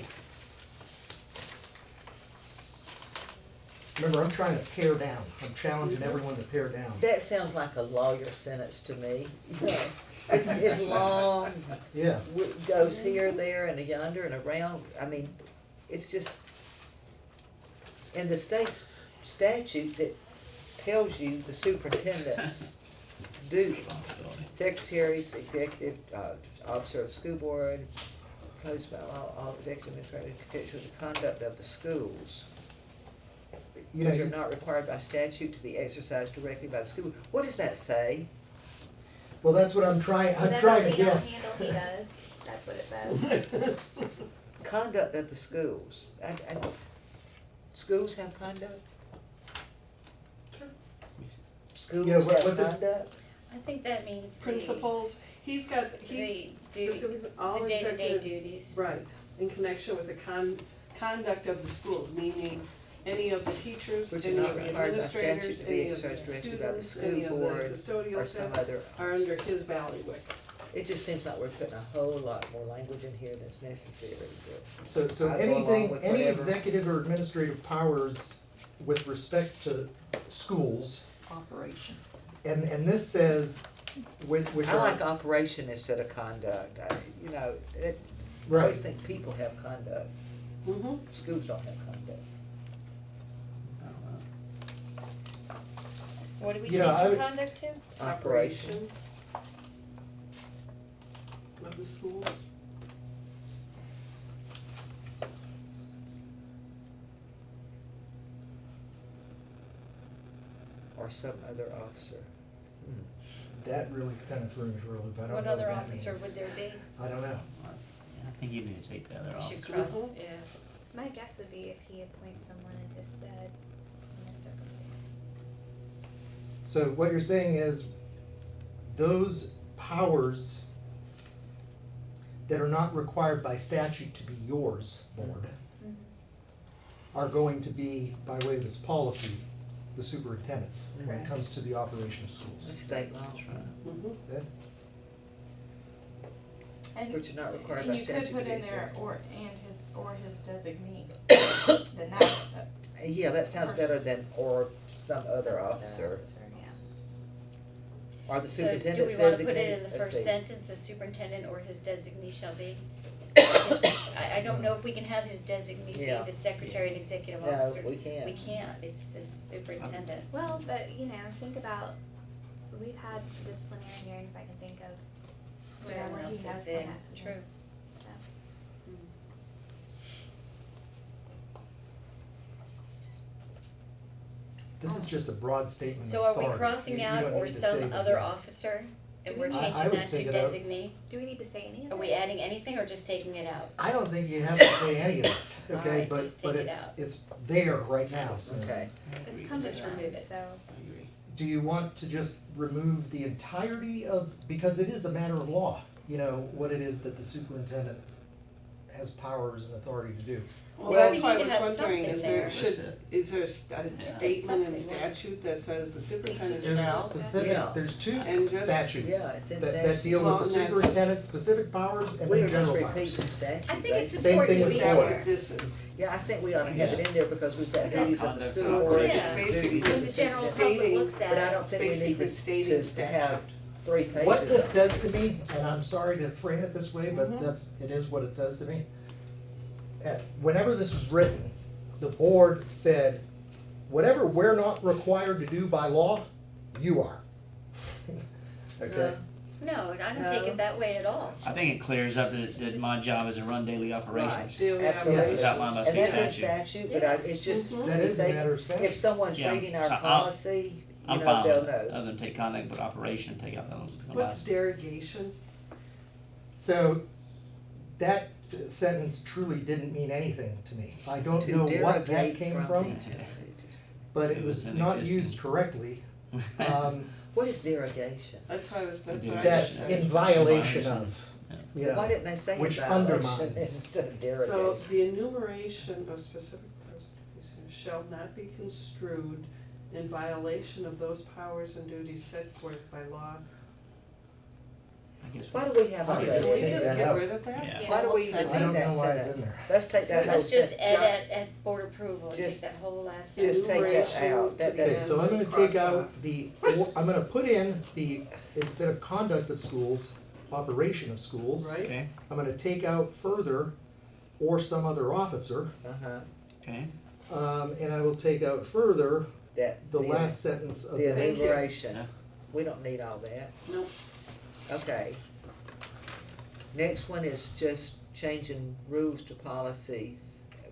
Remember, I'm trying to pare down. I'm challenging everyone to pare down. That sounds like a lawyer sentence to me. It's long, Yeah, goes here, there, and yonder, and around. I mean, it's just, in the state statutes, it tells you the superintendent's duty. Secretaries, executive, officer of the school board, proposed by all executive administrative connection with the conduct of the schools, You know, which are not required by statute to be exercised directly by the school. What does that say? well, that's what I'm trying to Whatever guess. we don't handle, he does, that's what it says. Conduct of the schools. Schools have conduct? Sure. Schools You know, what have this- conduct? I think that means the, Principals, he's the duty, specifically, all the day-to-day executive, duties. right, in connection with the conduct of the schools, meaning any of the teachers, Which are any not of the required by statute administrators, to be any of the exercised directly by the students, school any of the board custodial or some staff other. are under his bailiwick. It just seems like we're putting a whole lot more language in here that's necessary. So I'll go along anything, with any whatever. executive or administrative powers with respect to schools, Operation. and this says, which I are. like operation instead of conduct. I always Right, think people have conduct. Mm-hmm. Schools don't have conduct. I don't know. What do we Yeah, I change would- the conduct to? Operation. Of the schools. Or some other officer. that really kind of threw me for a loop, I don't know What what other that officer means. would there be? I don't know. I think you need to take the other We should officer. cross, yeah. My guess would be if he appoints someone in his stead in this circumstance. So what you're saying is, those powers that are not required by statute to be yours, board, are going to be, by way of this policy, the superintendent's, when it comes to the operation of schools. That's state law, That's right. Mm-hmm. Okay? And, which are not required and by you statute. could put to be in there, exercised. or his designee, then that, Yeah, that sounds better than or some other Some officer. yeah. Or the So do superintendent's we wanna put designate. it in the Let's first see. sentence, the superintendent or his designee shall be? Just- I don't know if we can have his designee be Yeah. the secretary and executive No, officer. we can't. We can't, it's the superintendent. Well, but think about, we've had disciplinary hearings I can think of Where where someone else he has sits in, some accident. true. So, This is just a broad statement of So are authority. we crossing You out don't or need to say some that other it's- officer? And Do we're we- I changing would that to take it out. designee? do we need to say any of it? Are we adding anything or just taking it out? I don't think you have to say any of this, okay, Alright, but, just but take it it's, out. it's there right now, so. Okay. It's come Just remove it. So, I agree. Do you want to just remove the entirety of, because it is a matter of law, you know, what it is that the superintendent has powers and authority to do. Well, Well, that's we why I need to was have wondering, something is there. there, should, is there a statement in Something. statute that says the superintendent There's a shall? specific, Yeah. there's two And just- statutes Yeah, it's in that deal Well, with the and that's- superintendent's specific powers and We then were just general repeating powers. statute. I think it's Same important thing to with be Is that board. what this is? Yeah, I think we ought to have it in there because we've got Okay. duties of the Conduct school of board. Yeah. Basically, When the general public stating- looks But I at don't it, think we need basically stating to have statute. 3 pages. What this of- says to me, and I'm sorry to frame it this way, but Mhm. it is what it says to me. Whenever this was written, the board said, whatever we're not required to do by law, you are. Okay? no, I don't No. take it that way at all. I think it clears up that my job is to run daily operations. Daily Absolutely. operations. It's outlined by And state that's in statute. statute, but it's just. Mhm. That if is a they- matter of statute. If someone's Yeah, reading our so I'll- policy, I'm you know, fine they'll with it, know. other than take conduct, but operation, take out those. What's derogation? So that sentence truly didn't mean anything to me. I don't To know what that derogate came from from, the- but it It was was not existing. used correctly. Um, What is derogation? That's why I was, that's Yeah. what I That's just said. in violation of, Yeah. you Why know, didn't they say which violation undermines. instead of So derogation? the enumeration of specific powers shall not be construed in violation of those powers and duties set forth by law. I guess. Why do we have all Can that? Can we take just that get out. rid of that? Yeah. Why do we Whole even I take don't that know why it's sentence? in there. Let's take that whole Let's just sentence. add at board approval, Just- take that whole last Yeah. Just take that Enumeration out. That to the Okay, doesn't. so I'm gonna Let's take cross out off. I'm gonna put in the, instead of conduct of schools, operation of schools. Right. Okay, I'm gonna take out further, or some other officer, Uh-huh, okay. and I will take out further that. the last sentence of The that. Thank you. enumeration. Yeah. We don't need all that. Nope. Okay. Next one is just changing rules to policies,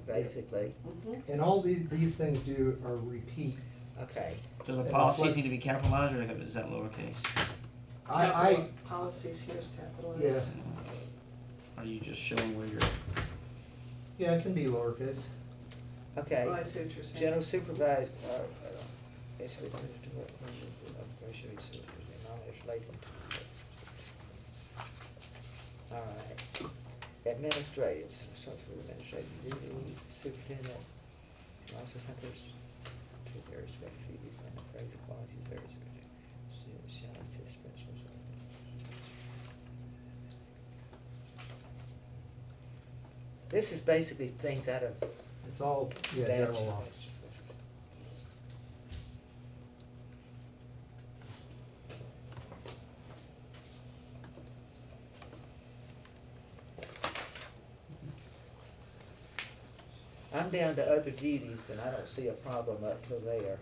basically. Mhm. And all these things do are repeat. Okay. Does the And policies it's like- need to be capitalized or is that lowercase? Policies, here's capitalized. Yeah, Are you just showing where you're? yeah, it can be lowercase. Okay. Oh, I see what you're saying. General supervisor, yes, we don't have to work, I'm sure it's, later. All right. Administrative, social administrative duties, superintendent, also centers, to various special duties and appraisal qualities, various shall assist special. This is basically things out of It's all, yeah, statute. general law. I'm down to other duties and I don't see a problem up to there.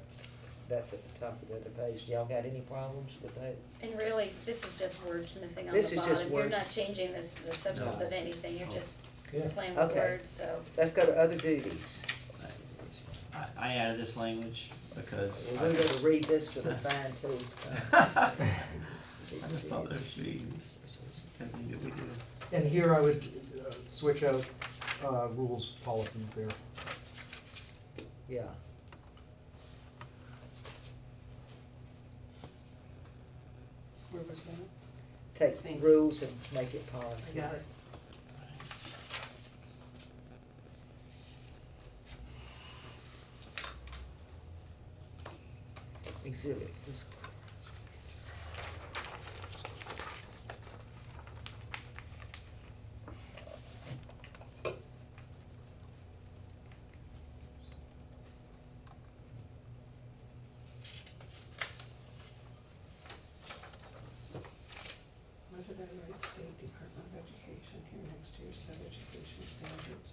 That's at the top of the other page. Y'all got any problems with that? And really, this is just wordsmithing on This the is just bottom, you're word- not changing this, the substance No. of anything, you're just Yeah. playing with Okay. words, so. Let's go to other duties. I added this language because. We're gonna read this with a fine tooth. I just thought there should be everything that we do. And here I would switch out rules, policies there. Yeah. Where was that? Take Thanks. rules and make it policy. I got it. Exhibit. What did I write? State Department of Education here next to your set education standards.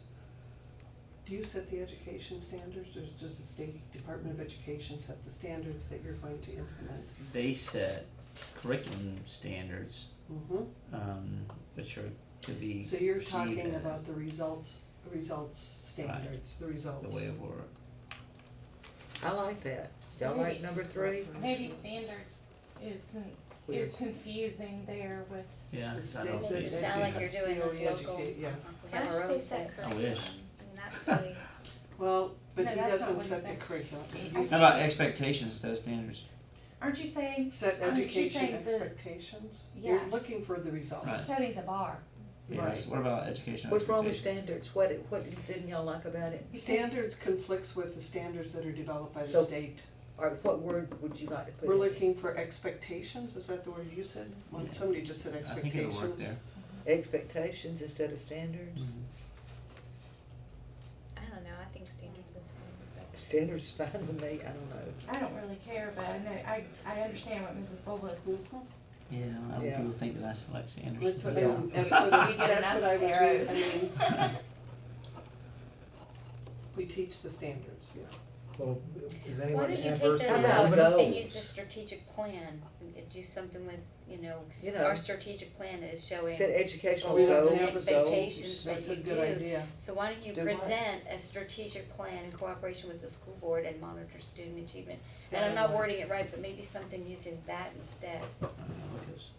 Do you set the education standards, or does the State Department of Education set the standards that you're going to implement? They set curriculum standards, Mm-hmm. which are to be. So you're perceived talking as about the results standards, the results. The way of work. I like that. So Y'all like maybe- number 3? Maybe standards isn't, Weird. is confusing there with, Yeah, The 'cause I don't state- think. Does it sound like you're doing this DOE local? educate, yeah. We Why have don't our you say own set thing. I wish. curriculum? I mean, that's really, Well, but No, he that's not doesn't what he set the said. curriculum. How about expectations instead of standards? aren't you saying, Set Aren't you education saying the- expectations? You're Yeah. looking for the results. Right. setting the bar? Yes, Right. what about education? What's wrong with expectations? standards? What didn't y'all like about it? Standards conflicts with the standards that are developed by the So- state. Or what word would you like to put We're in? looking for expectations, is that the word you said? Well, somebody just said I expectations. think it'll work there. Expectations instead of standards? I don't know, I think standards is fine, but. Standards fine with me, I don't know. I don't really care, but I know, I understand what Mrs. Bolitz. Mhm. Yeah, other Yeah. people think that I select standards. That's what, Yeah. that's what, We get that's what I was enough reading, arrows. I mean. We teach the standards, yeah. Well, is Why anyone don't you take adverse that to How about out moving it? and use the goals? strategic plan, and do something with, You know, our strategic plan is showing set educational We goals. don't have the expectations goals. that That's a you good do. idea. So why don't you Do what? present a strategic plan in cooperation with the school board and monitor student achievement? And I'm not wording it right, but maybe something using that instead. Because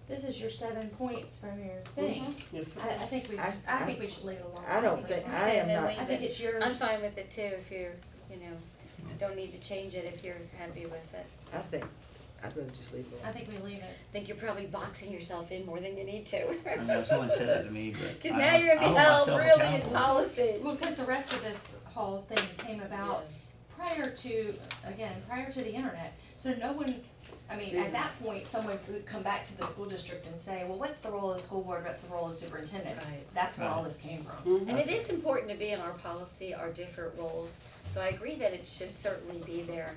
This is your 7 points from your thing. Yes, it I is. think we, I- I think we should leave it alone. I don't think, I am And then not, leave I think it's yours. I'm fine with it too, if you're, don't need to change it if you're happy with it. I think, I'd rather just leave it I alone. think we leave it. I think you're probably boxing yourself in more than you need to. I know someone said that to me, but. Cause I- now you're I gonna hold be held myself really in accountable. policy. Well, because the rest of this whole thing came about prior to the internet. So no one, I mean, See. at that point, someone could come back to the school district and say, well, what's the role of the school board, what's the role of superintendent? Right. That's where all Right. this came from. Mhm. And it is important to be in our policy, our different roles. So I agree that it should certainly be there.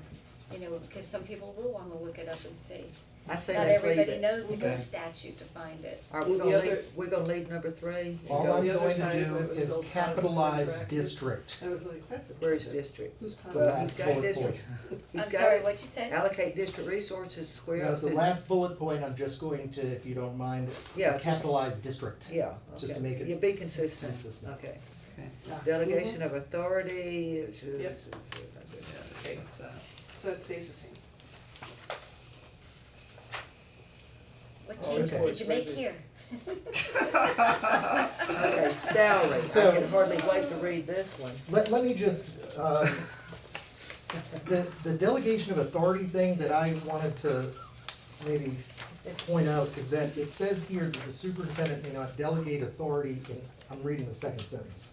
You know, because some people will wanna look it up and see. I say Not let's leave everybody it. knows to go Okay. to statute to find it. Alright, we're The gonna other- leave, we're gonna leave number 3. and All go- I'm The other going to side of it do was is still positive capitalize practice. district. I was like, that's a. Where's district? Who's The positive? last He's got bullet district. point. He's I'm got sorry, it. what'd you say? Allocate district resources, where Now, else the is? last bullet point, I'm just going to, if you don't mind, Yeah, just- capitalize district. Yeah, just to okay. make it You be consistent. consistent. Okay. Yeah. Delegation of authority. Yep. Okay. So that stays the same. What Oh, changes okay. did you make here? Okay, salary. So- I can hardly wait to read this one. Let me just, the delegation of authority thing that I wanted to maybe point out is that it says here that the superintendent may not delegate authority in, I'm reading the second sentence,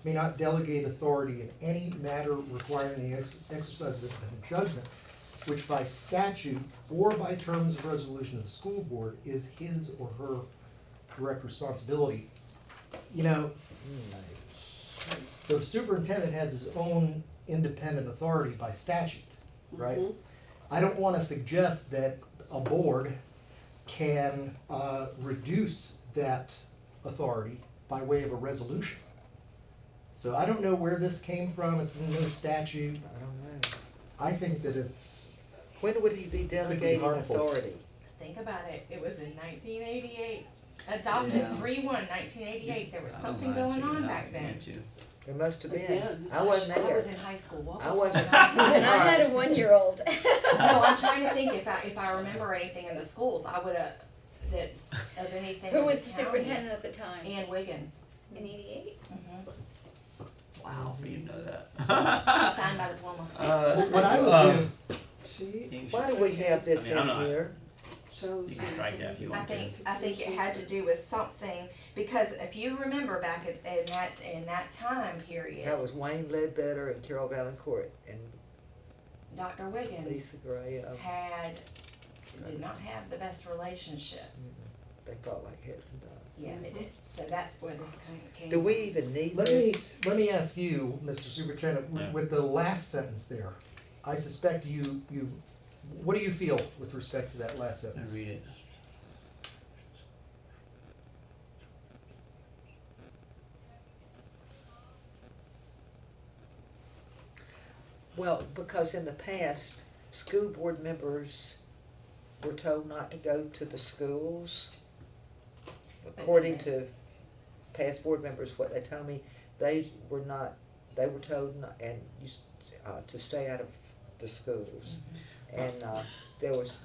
may not delegate authority in any matter requiring the exercise of independent judgment, which by statute or by terms of resolution of the school board is his or her direct responsibility. You know, the superintendent has his own independent authority by statute, right? Mhm. I don't wanna suggest that a board can, reduce that authority by way of a resolution. So I don't know where this came from, it's in no statute, I don't know. I think that it's, When would he be delegating harmful. authority? Think about it, it was in 1988, adopted Yeah. 1988, there was I don't something mind going taking on it out back if you then. need to. There must have been. Again. I wasn't I there. was in high school, what I was wasn't. going on? And I had a 1-year-old. No, I'm trying to think if I remember anything in the schools, I would have, that, of anything in Who the was the county. superintendent at the time? Ann Wiggins. In 88? Wow, for you to know that. She signed my diploma. what I would do, She Why do we have this I mean, I'm in not- here? shows. You can strike that if you I want to. think it had to do with something, because if you remember back in that time period, That was Wayne Ledbetter and Carol Valancourt and Dr. Wiggins Lisa Gray. did not have the best relationship. They fought like heads and dogs. Yeah, they did. So that's where this kind of came. Do we from. even need let me, this? let me ask you, Mr. Superintendent, Yeah. with the last sentence there, I suspect you, what do you feel with respect to that last I sentence? read it. Well, because in the past, school board members were told not to go to the schools. According to past board members, what they told me, they were not, they were told not, and to stay out of the schools. And, there was,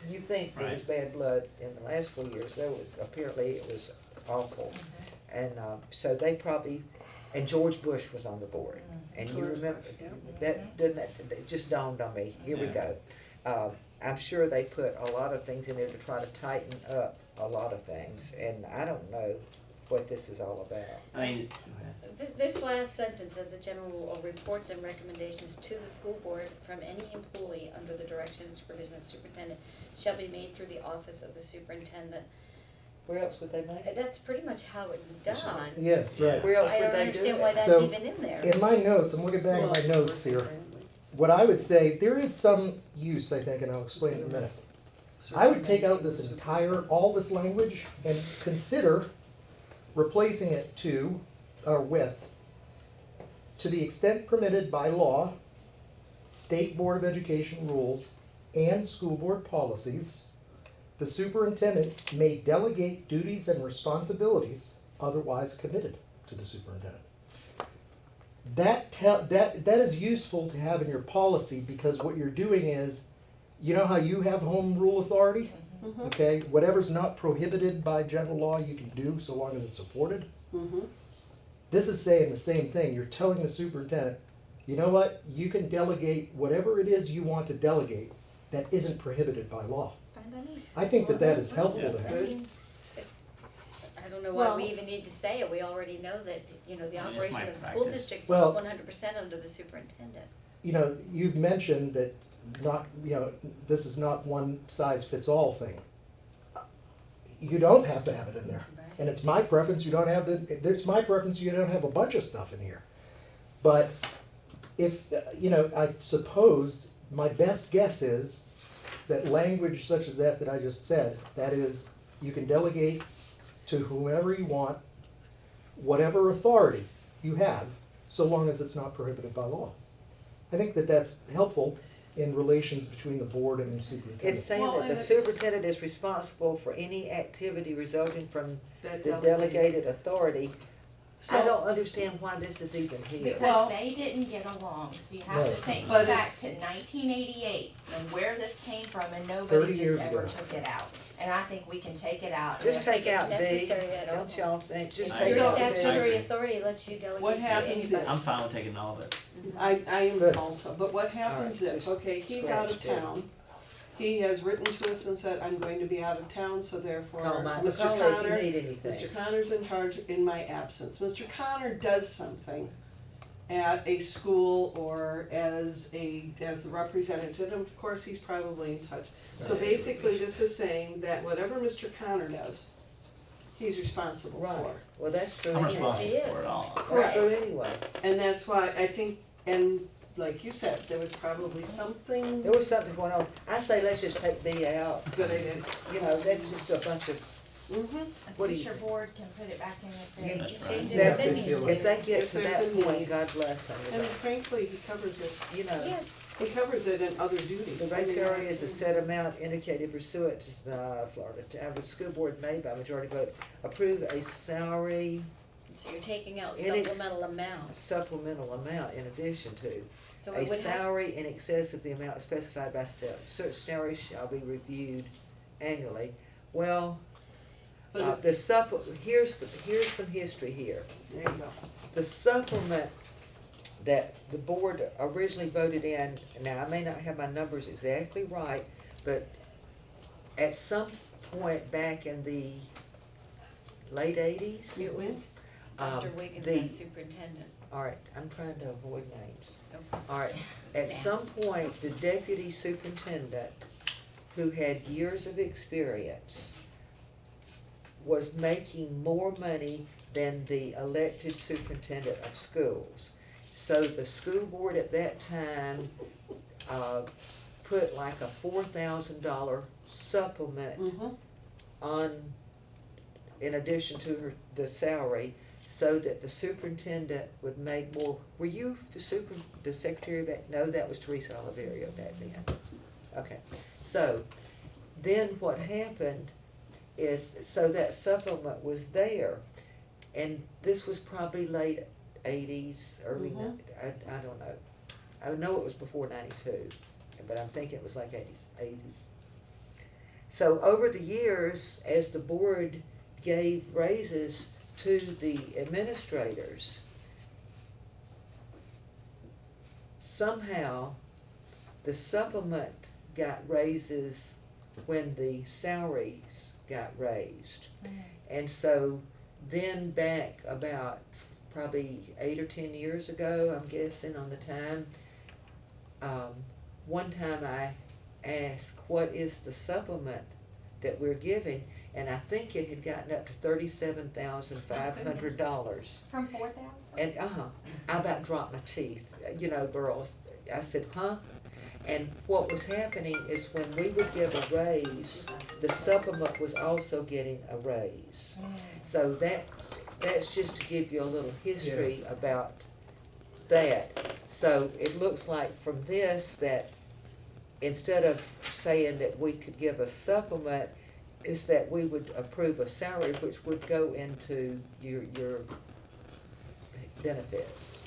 you think there was Right. bad blood in the last 4 years, there was, apparently it was awful. And, so they probably, and George Bush was on the board. And you George remember, Bush, yeah. that, didn't that, it just dawned on me, here we Yeah. go. I'm sure they put a lot of things in there to try to tighten up a lot of things, and I don't know what this is all about. I mean, This last sentence, as a general rule, reports and recommendations to the school board from any employee under the direction and supervision of the superintendent shall be made through the office of the superintendent. Where else would they make it? That's pretty much how it's done. Yes, right. Where else I would don't they do understand why it? that's So, even in there. In my notes, I'm looking back at my notes here, what I would say, there is some use, I think, and I'll explain in a minute. I would take out this entire, all this language, and consider replacing it to, or with, to the extent permitted by law, State Board of Education rules, and school board policies, the superintendent may delegate duties and responsibilities otherwise committed to the superintendent. That is useful to have in your policy, because what you're doing is, you know how you have home rule authority? Okay, whatever's not prohibited by general law, you can do so long as it's supported. Mm-hmm. This is saying the same thing. You're telling the superintendent, you know what, you can delegate whatever it is you want to delegate that isn't prohibited by law. Fine by me. I think that that is helpful to Yeah. have. I mean, I don't know why Well- we even need to say it, we already know that, you know, the I mean, it's operation my of the school practice. district Well- falls 100% under the superintendent. You know, you've mentioned that not, you know, this is not one size fits all thing. You don't have to have it in there. And it's my preference, you don't have to, it's my preference, you don't have a bunch of stuff in here. But if, I suppose, my best guess is that language such as that I just said, that is, you can delegate to whomever you want, whatever authority you have, so long as it's not prohibited by law. I think that that's helpful in relations between the board and the superintendent. It's saying Well, that the and it's- superintendent is responsible for any activity resulting from That the delegated authority. I So- don't understand why this is even here. Well- Because they didn't get along, so you have Right. to think But back it's- to 1988. And where this came from, and 30 nobody just years ever ago. took it out. And I think we can take it out. and Just if- take out B, necessary at all. don't y'all think, just I take agree. Your out B. statutory authority lets you delegate What to happens anybody. I'm fine with taking all of it. I am Good. also, but what happens All right, if, okay, he's out of scratch it. town. He has written to us and said, I'm going to be out of town, so therefore, Call my, Mr. call if you Connor, need anything. Mr. Connor's in charge in my absence. Mr. Connor does something at a school or as the representative, and of course, he's probably in touch. So Right. basically, this is saying that whatever Mr. Connor does, he's responsible Right, for. well, that's true I'm anyway. responsible for it all. That's true anyway. And that's why I think, and like you said, there was probably something There was something going on. I say let's just take B out. good idea. That's just a bunch of, Mm-hmm. A What do you future think? board can put it back in if Yeah, they. you That's can right. change it Yeah, if if they they need feel to. like if they get If to there's that a point, need. God bless them. And frankly, he covers it. You know, Yeah, He covers it in other duties. the I base mean, area is a that's- set amount indicated pursuant to Florida. To have the school board made by majority vote, approve a salary so you're taking out In ex- supplemental amount, supplemental amount in addition to. so A it would have, salary in excess of the amount specified by step. Such salary shall be reviewed annually. Well, But here's some history here. there you go. The supplement that the board originally voted in, now I may not have my numbers exactly right, but at some point back in the late 80s. it was Dr. um, Wiggins the- as superintendent. All right, I'm trying to avoid names. Oops. All right, at some point, the deputy superintendent, who had years of experience, was making more money than the elected superintendent of schools. So the school board at that time, put like a $4,000 supplement Mm-hmm. on, in addition to the salary, so that the superintendent would make more. Were you the secretary back? No, that was Teresa Oliverio back then. Okay, so then what happened is, so that supplement was there, and this was probably late 80s, early, Mhm. I don't know. I know it was before 92, but I'm thinking it was like 80s. So over the years, as the board gave raises to the administrators, somehow the supplement got raises when the salaries got raised. And so then back about probably 8 or 10 years ago, I'm guessing on the time, one time I asked, what is the supplement that we're giving? And I think it had gotten up to $37,500. From 4,000? And, I about dropped my teeth, girls. I said, huh? And what was happening is when we would give a raise, the supplement was also getting a raise. So that's just to give you a little history about that. So it looks like from this that instead of saying that we could give a supplement, is that we would approve a salary which would go into your benefits,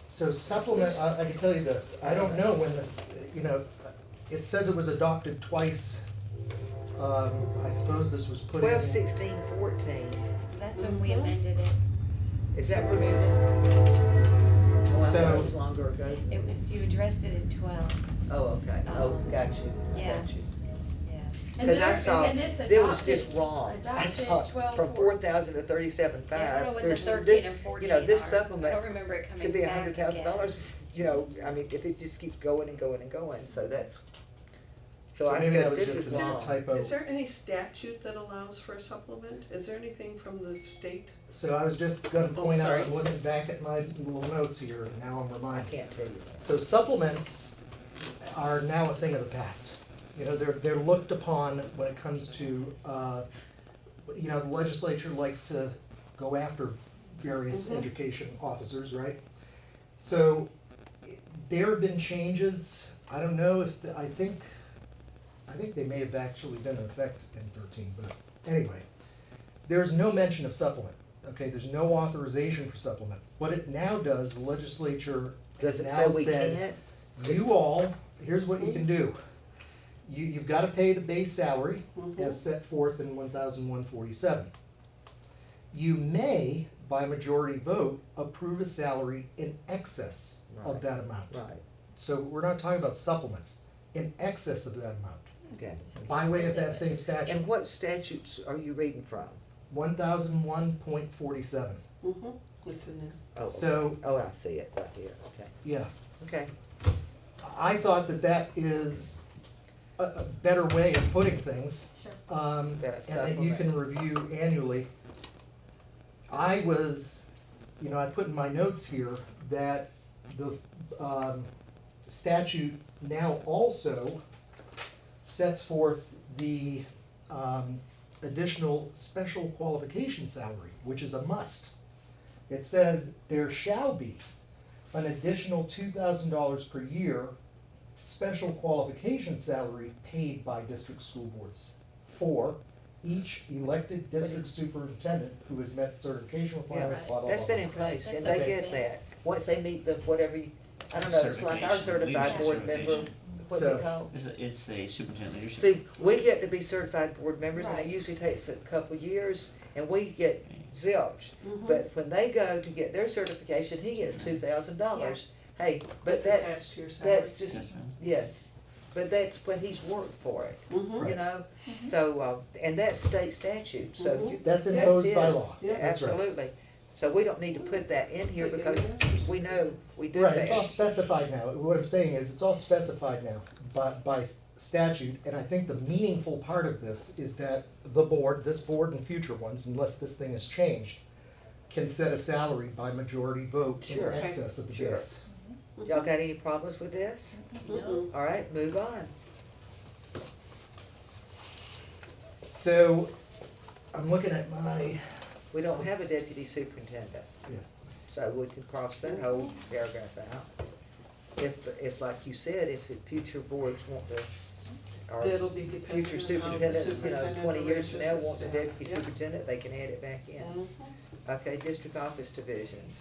So supplement, I can tell you this, I don't know when this, it says it was adopted twice. I suppose this was put in. 12, 16, 14. That's when we amended it. Is that where? Oh, I thought So- it was longer ago. It was, you addressed it in 12, Oh, okay. Oh, got you. yeah. Got you. yeah. And Because I this- saw, and this it was adopted- just wrong. I adopted saw 12, from 4,000 to 37,500. I don't know what the There's 13 this- and 14 this are. I supplement don't remember it coming could be back $100,000, I mean, if it just keeps going and going and going, so that's, So I maybe said, that was this just is a wrong. typo. Is there any statute that allows for a supplement? Is there anything from the state? So I was just gonna point out, sorry. I'm looking back at my little notes here, and now I'm I reminded. can't tell you that. So supplements are now a thing of the past. You know, they're looked upon when it comes to, you know, the legislature likes to go after various education officers, right? So there have been changes. I don't know if, I think they may have actually been in effect in 13, but anyway. There's no mention of supplement, okay? There's no authorization for supplement. What it now does, the legislature Does has it now say we said, can't? you all, here's what you can do. You've gotta pay the base salary Mhm. as set forth in 1,147. You may, by majority vote, approve a salary in excess of Right. that amount. Right, So we're not talking about supplements, in excess of that amount, okay. by way of that same statute. And what statutes are you reading from? 1001.47. Mm-hmm, it's in there. Oh, okay. So, Oh, I see it right here, okay, yeah, okay. I thought that that is a better way of putting things. Sure. That's And that you can review annually. I was, you know, I put in my notes here that the statute now also sets forth the additional special qualification salary, which is a must. It says there shall be an additional $2,000 per year special qualification salary paid by district school boards for each elected district superintendent who has met certification requirements, blah, blah, blah. That's been blah. in place, and That's they okay. get that, once they meet the whatever, I don't know, it's like our Certification, certified board member, leadership what's So- it called? It's a superintendent leadership. See, we get to be certified board members, and it Right. usually takes a couple of years, and we get zilch. Mhm. But when they go to get their certification, he gets $2,000. Hey, but It's that's, attached to your salary. that's just, Yes, ma'am. yes, but that's when he's worked for it, Mhm. you know? So, and that's state statute, so Mhm. you. That's imposed by his. law. Yeah. That's right. Absolutely. So we don't need to put that in here It's like because everything else. we know we do Right, it's all that. specified now. What I'm saying is, it's all specified now by statute, and I think the meaningful part of this is that the board, this board and future ones, unless this thing is changed, can set a salary by majority vote in Sure. excess of the Sure. base. Y'all got any problems with this? Mm-mm. All right, move on. So, I'm looking at my, We don't have a deputy superintendent. Yeah. So we can cross that whole paragraph out. If, like you said, if the future boards want to, or That'll be dependent future on the superintendents, you know, superintendent 20 years from now arranges want a his deputy staff. superintendent, they can add it back in. Mhm. Okay, district office divisions.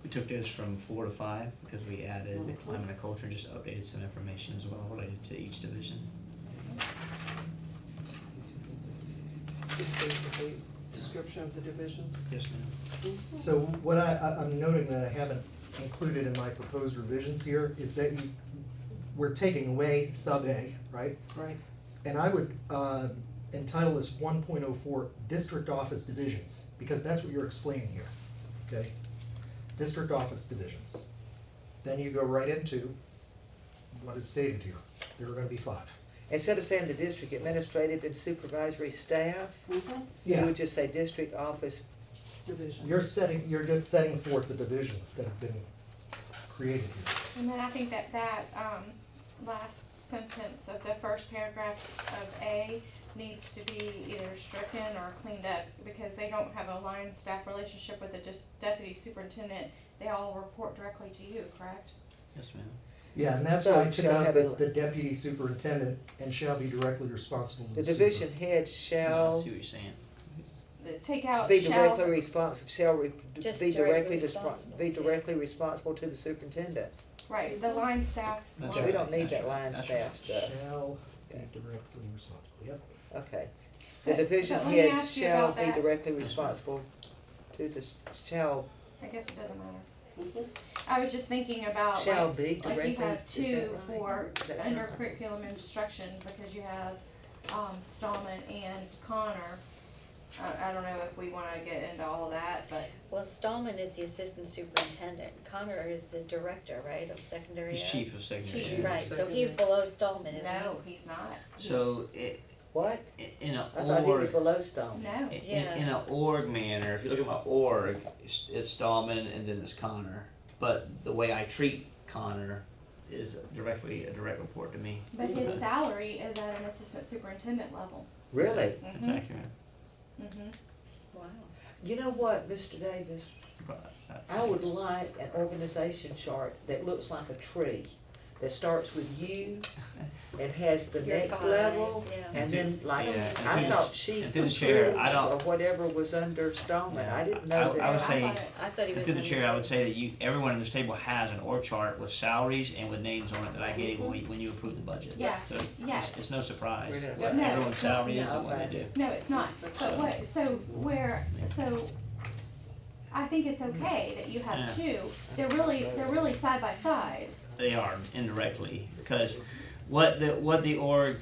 We took those from 4 to 5 because we added the Mhm. climate and culture, and just updated some information as well related to each division. It's basically description of the divisions. Yes, ma'am. so what I'm noting that I haven't included in my proposed revisions here is that we're taking away sub A, right? Right. And I would entitle this 1.04 District Office Divisions, because that's what you're explaining here, okay? District Office Divisions. Then you go right into what is stated here. There are gonna be 5. Instead of saying the district administrative and supervisory staff, Mm-hmm. you Yeah, would just say district office. Division. you're just setting forth the divisions that have been created here. And then I think that last sentence of the first paragraph of A needs to be either stricken or cleaned up, because they don't have a line staff relationship with the deputy superintendent. They all report directly to you, correct? Yes, ma'am. Yeah, and that's So why I took shall out have the a- deputy superintendent and shall be directly responsible to The the super. division head I shall see what you're saying. Take out be shall. directly responsible, shall Just be directly directly responsible, be yeah. directly responsible to the superintendent. Right, the line staff. That's We right. don't need that That's line right. staff stuff. Shall be directly responsible, yep. Okay. The But- division but let me head ask you shall about be that. directly responsible to the, shall, I guess it doesn't matter. Mhm. I was just thinking about shall like, be like directly. you have is two that right? for Does that sound under right? curriculum instruction, because you have Stallman and Connor. I don't know if we wanna get into all of that, but Well, Stallman is the assistant superintendent, Connor is the director, right, of secondary ed? He's chief of secondary. Chief, ed. right, so he's below Stallman, isn't he? no, he's not. So What? in a I thought he was org, below Stone. No. in a org manner, if you look at my org, it's Stallman and then it's Connor. But the way I treat Connor is directly a direct report to me. But his salary is at an assistant superintendent level. Really? That's accurate. Mm-hmm. Wow. You know what, Mr. Davis? But, I would like an organization chart that looks like a tree, that starts with you and has the You're next fine, level, yeah. and then like, Yeah, I and thought chief and through the of chair, schools I don't- or whatever was under Stoneman, I didn't know I that. would say, I thought he and was. through the under chair, I two. would say that everyone at this table has an org chart with salaries and with names on it that I gave when you approved the budget. Yeah, So yeah. it's no surprise Really? what No. everyone's salary is No, and what they okay. do. No, it's not. But what, so I think it's okay that you have two. They're really side by side. They are indirectly, because what the org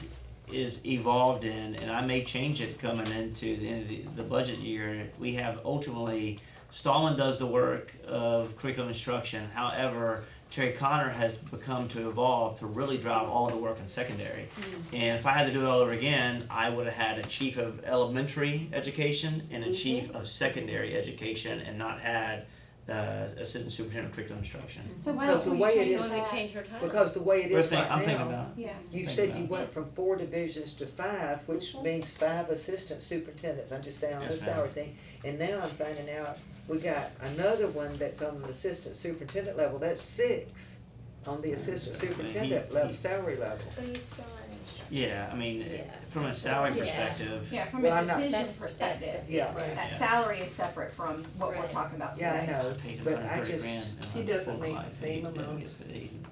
is evolved in, and I may change it coming into the end of the budget year, we have ultimately, Stallman does the work of curriculum instruction, however, Terry Connor has become to evolve to really drive all the work in secondary. And if I had to do it all over again, I would have had a chief of elementary education and a chief of secondary education, and not had assistant superintendent of curriculum instruction. So why Because don't the we way it change is- So we that? change her title. Because the way it is right I'm thinking now, about it. Yeah. you Think said about you it. went from 4 divisions to 5, which means 5 assistant superintendents, I'm just saying on the Yes, ma'am. salary thing. And now I'm finding out, we got another one that's on the assistant superintendent level, that's 6 on the assistant superintendent level, salary level. But he's still an instructor. Yeah, I mean, Yeah. from a salary Yeah. perspective. Yeah, from Well, a I'm not- division That's- perspective. Yeah, Right. That Yeah. salary is separate from what we're Right. talking about yeah, I today. know, I paid him but I 130 just, grand. He doesn't make the same amount. He's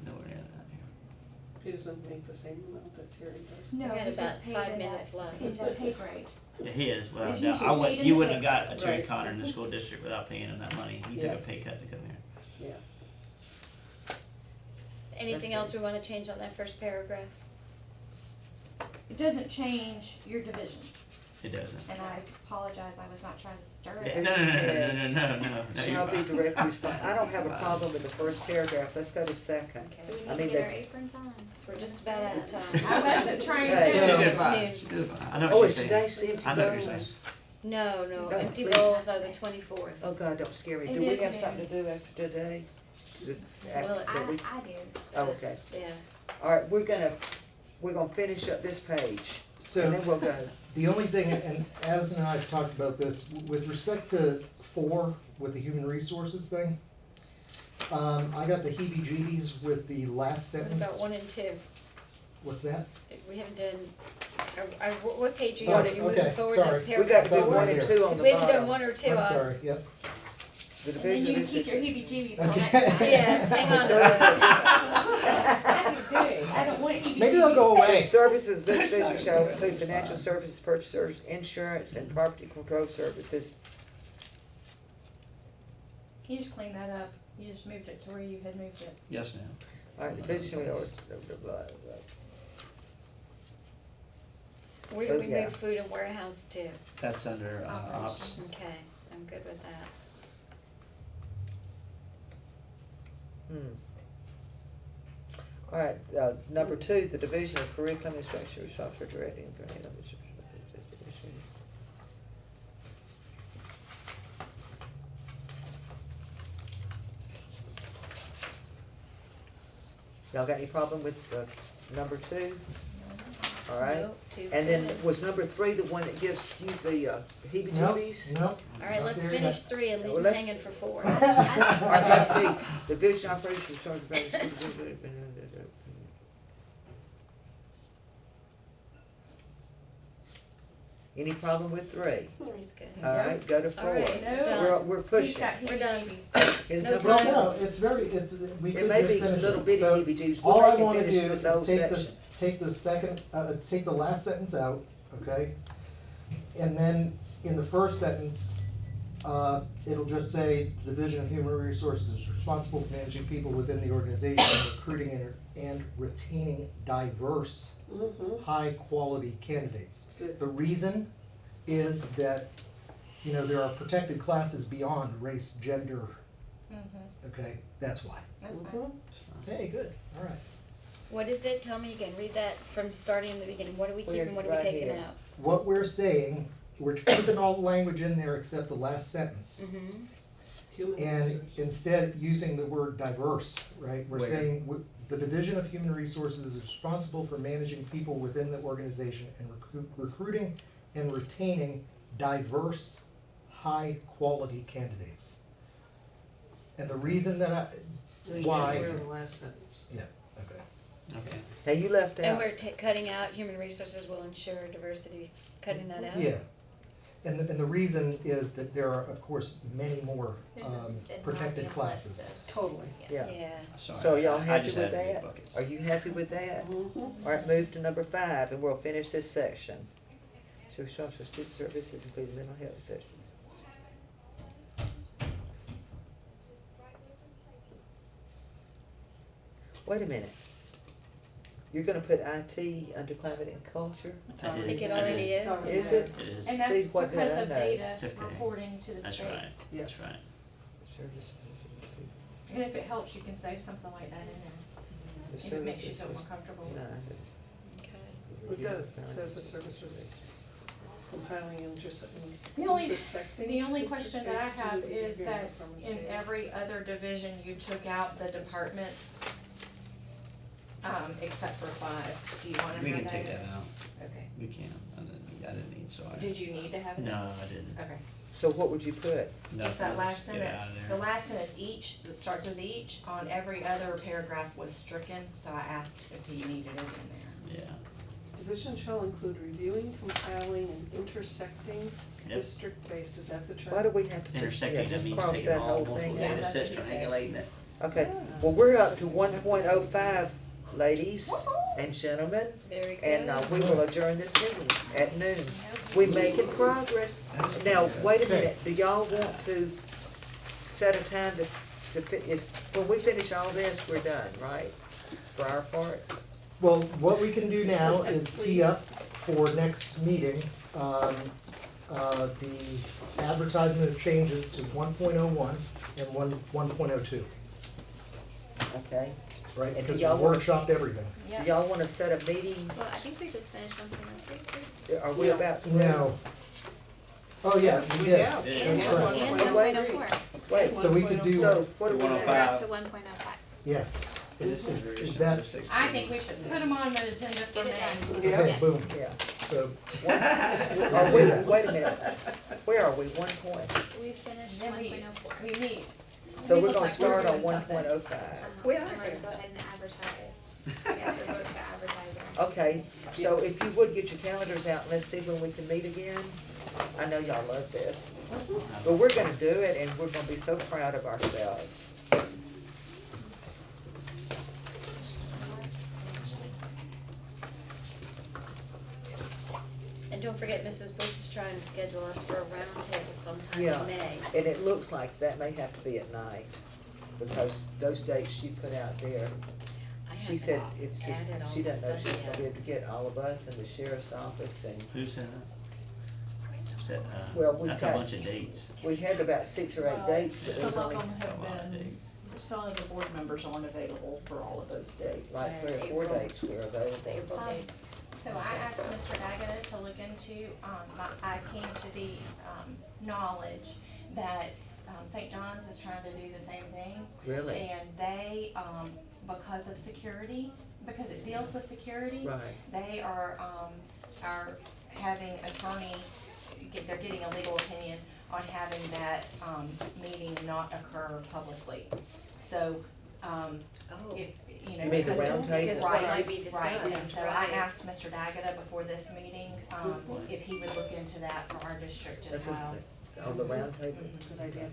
nowhere near that here. He doesn't make the same amount that Terry does. No, We got he's about just paid 5 in minutes that, left. in that pay grade. Yeah, he is, without a He's doubt. usually I would, paid in you the wouldn't have pay- got a Terry Right. Connor in the school district without paying him that money. He took a Yes. pay cut to come here. Anything That's else we wanna change on that first paragraph? It doesn't change your divisions. It doesn't. And I apologize, I was not trying to stir No, it. no, no, you're shall be fine. directly responsible. I don't have a problem with the first paragraph, let's go to second. Do we I need mean, to get our they- aprons on? So we're just about out of time. I wasn't trying Right. She to. did It's fine, noon. she did fine. I know Oh, what it's you're today, saying. seems I know what you're saying. No, No, empty please. bowls are the 24th. Oh, God, don't scare me. It Do we is have noon. something to do after today? Well, I That we- do. Oh, okay. Yeah. All right, we're gonna finish up this page, and So, then we'll go. the only thing, and Addison and I have talked about this, with respect to 4, with the human resources thing, I got the heebie-jeebies with the last What sentence. about 1 and 2? What's that? We haven't done, what page are you Oh, on? Are you moving okay, forward sorry. to We got paragraph to do Thought 4? one and here. 2 on Because the we haven't done bottom. 1 or 2 I'm on. sorry, yep. The And then you division can keep your of heebie-jeebies till Okay. next time. Yeah, hang on. That's good. I don't want heebie-jeebies. Maybe they'll go away. services listed shall include financial services, purchase services, insurance, and property control services. You just clean that up. You just moved it to where you had moved it. Yes, ma'am. All right, division of, blah, blah, blah, blah. Where do Oh, we yeah. move food and warehouse to? That's under ops. Okay, I'm good with that. All right, number 2, the division of curriculum instruction responsible for directing and training of the- Y'all got any problem with number 2? All right, Nope, two's and then good. was number 3 the one that gives you the Nope, heebie-jeebies? nope. All right, let's There, finish 3 and leave Well, them let's- hanging for 4. All right, let's see, division operations. Any problem with 3? He's good. All right, go to 4. All right, No. done. We're He's pushing. got We're done. heebie-jeebies. Is No number Well, time. no, it's very, we It could may just be finish little it. bitty So, heebie-jeebies. all We'll I make it wanna finish do this is whole take section. this, take the second, take the last sentence out, okay? And then in the first sentence, it'll just say, the Division of Human Resources is responsible for managing people within the organization, recruiting and retaining diverse, Mm-hmm. high-quality candidates. Good. The reason is that you know, there are protected classes beyond race, gender, Mhm. okay, that's why. That's fine. Mhm. Okay, good, all right. What is it? Tell me again, read that from starting in the beginning. What are we We're keeping, what are we right taking here. out? What we're saying, we're keeping all the language in there except the last sentence. Mm-hmm. Human And resources. instead, using the word diverse, right? We're Where? saying the Division of Human Resources is responsible for managing people within the organization and recruiting and retaining diverse, high-quality candidates. And the reason that why- Where in the last sentence. okay. Okay. Now, you left And out, we're cutting out human resources will ensure diversity, cutting that out? Yeah. And the reason is that there are, of course, many more There's a protected nauseam classes. list of- Totally. yeah. Yeah. So y'all I happy just with added new that? buckets. Are you happy with that? Mhm. All right, move to number 5, and we'll finish this section. So responsible for student services, including mental health session. Wait a minute. You're gonna put IT under climate and culture? I I did. think it I already did. is. already Is there. it? It is. And See, that's what did because I of know? data It's okay. reporting to the That's state. right. That's Yes. right. Services. And if it helps, you can say something like that in there, The if it makes you feel services more is comfortable. 9. Okay. It does, it says the services compiling and intersecting. The only- intersecting The only district question that I based have student is behavior that performance In data. every other division, you took out the departments, except for 5. Do you wanna have that? We can take that out. Okay. We can. I didn't need, so I. Did you need to have it? No, I didn't. Okay. So what would you put? Just that Nothing. last Get it sentence. out of The there. last sentence, each, that starts with each, on every other paragraph was stricken, so I asked if you needed it in there. Yeah. Division shall include reviewing, compiling, and intersecting Yep. district-based, is that the term? Why do we have to? Intersecting, yeah, that just means cross taking that all whole multiple thing Yeah, data out? that's sets, what he said. triangulating it. Okay, well, we're up to 1.05, ladies and gentlemen, Very good. and we will adjourn this meeting at noon. We're making progress. Now, wait a minute, do y'all want to set a time when we finish all this, we're done, right? For our part? Well, what we can do now is tee up for next meeting, the advertisement of changes to 1.01 and 1.02, Okay. right? And do Because we y'all want- workshopped everything. Do Yep. y'all wanna set a meeting? Well, I think we just finished 1.03 too. Are we Yeah. about to? No. Oh, yes, we did. Yeah. Yeah. And That's right. and Wait, 1.04. Wait, So we could do, so what do we We're 105. up to 1.05. yes, This is very is that, simplistic. I think we should put them on the agenda for Get it May. done. okay, Yes. boom, Yeah. so, Are we, wait a minute, where are we, 1 point? We finished Then 1.04. we meet. So We we're look gonna like we're start on doing something. 1.05. We are We're gonna doing go ahead and advertise. Yes, or vote to advertise it. Okay, so if you would get your calendars out, let's see when we can meet again. I know y'all love this, but we're gonna do it and we're gonna be so proud of ourselves. And don't forget, Mrs. Bush is trying to schedule us for a roundtable sometime Yeah. in May. And it looks like that may have to be at night, because those dates she put out there, I she haven't said it's just, added all she the doesn't know if stuff she's gonna be yet. able to get all of us and the sheriff's office, and Who said that? Said, Well, we've that's a got- bunch of dates. we had about 6 or 8 Well, dates, but some there's of only them A have lot of been, dates. some of the board members aren't available for all of those dates. like 3 or 4 April. dates we're available. April Um, dates. So I asked Mr. Daggett to look into, I came to the, knowledge that, St. John's is trying to do the same thing. Really? And they, because of security, because it deals with security, Right. They are having attorney, they're getting a legal opinion on having that, meeting not occur publicly. So, Oh. if, you know. You mean the because- round table? Because what Right, might be right, and discussed, so I right. asked Mr. Daggett before this meeting, if he would look into that for our district, just That's how. On the round table? Mhm. Good idea.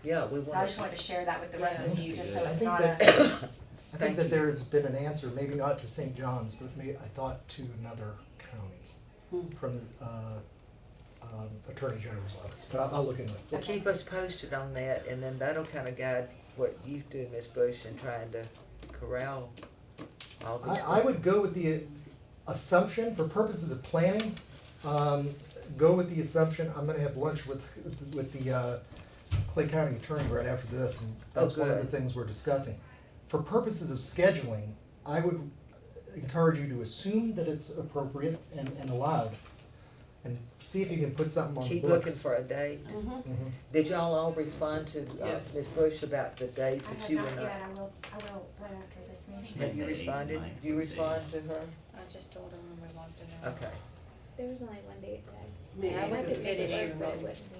Yeah, we So I want just wanted to share that with the rest of you, just so I it's think not that, a. I Thank think that you. there's been an answer, maybe not to St. John's, but maybe, I thought to another county from the Attorney General's office, but I'll look into it. Well, keep us posted on that, and then that'll kind of guide what you do, Ms. Bush, in trying to corral all these. I would go with the assumption, for purposes of planning, go with the assumption, I'm gonna have lunch with the Clay County Attorney right after this, and that's one of the good. things we're discussing. For purposes of scheduling, I would encourage you to assume that it's appropriate and allowed, and see if you can put something on the Keep books. looking for a date. Mhm. Did y'all all respond to, Yes. Ms. Bush about the days I that have you not and yet, I will right after this meeting. Have you Maybe responded? 8th, Did you respond to her? I just told him when we walked in there. Okay. There was only one date that May I 8th wasn't is a good at commission worked, but it meeting. wouldn't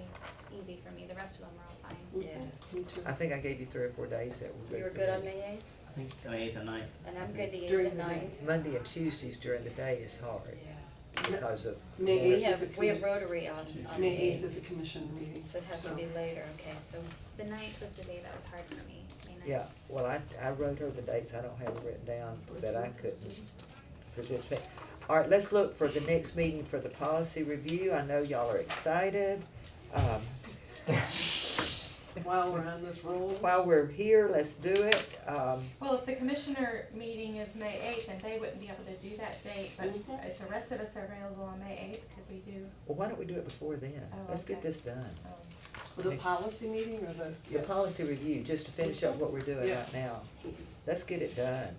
be easy for me. The rest of them are all fine. Mhm, Yeah. Me too. I think I gave you 3 or 4 days that were good. You were for good me. on May eighth, I think 8th and 9th. and I'm good the eighth During and the day. ninth. Monday and Tuesdays during the day is hard because of. May We 8th is a we have commi- Rotary on May the 8th is a commission meeting. so it has to so- be later, okay, so. The 9th was the day that was hard for me. May 9th. Yeah, well, I wrote her the dates, I don't have it written down, that I couldn't participate. All right, let's look for the next meeting for the policy review, I know y'all are excited. While we're on this roll. While we're here, let's do it. Well, if the commissioner meeting is May 8th, then they wouldn't be able to do that date, but Mhm. if the rest of us are available on May 8th, could we do? Well, why don't we do it before then? Oh, Let's get okay. this done. For the policy meeting or the? The policy review, just to finish up what we're doing right Yes. now. Let's get it done.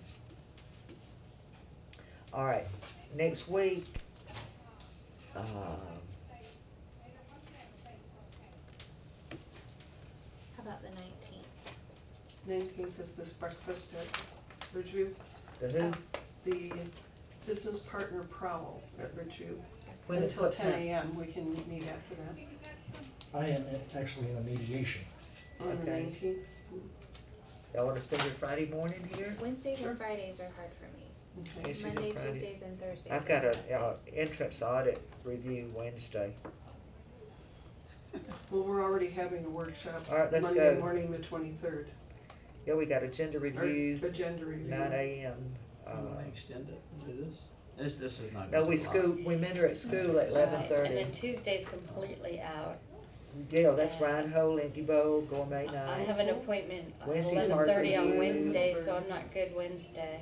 All right, next week, How about the 19th? 19th is this breakfast at Ridgeview. the who? The business partner prowl at Ridgeview. When is Until what 10 time? a.m. We can meet after that. I am actually in a mediation. On the Okay. 19th. Y'all wanna spend your Friday morning here? Wednesdays and Fridays are hard for me. Okay. Tuesdays and Monday, Fridays. Tuesdays, and Thursdays. I've are got the a, best days. entrance audit review Wednesday. Well, we're already having a workshop All right, let's Monday go. morning, the 23rd. Yeah, we got agenda Our review, agenda review. 9 a.m. You wanna extend it and do this? This is not No, gonna we take a lot. school, we met her at school at Right, 11:30. and then Tuesday's completely out. Yeah, that's Ryan Hole, Empty Bowl, Gourmet I Night. have an appointment at Wednesday's 11:30 on Marcy. Wednesday, so I'm not good Wednesday.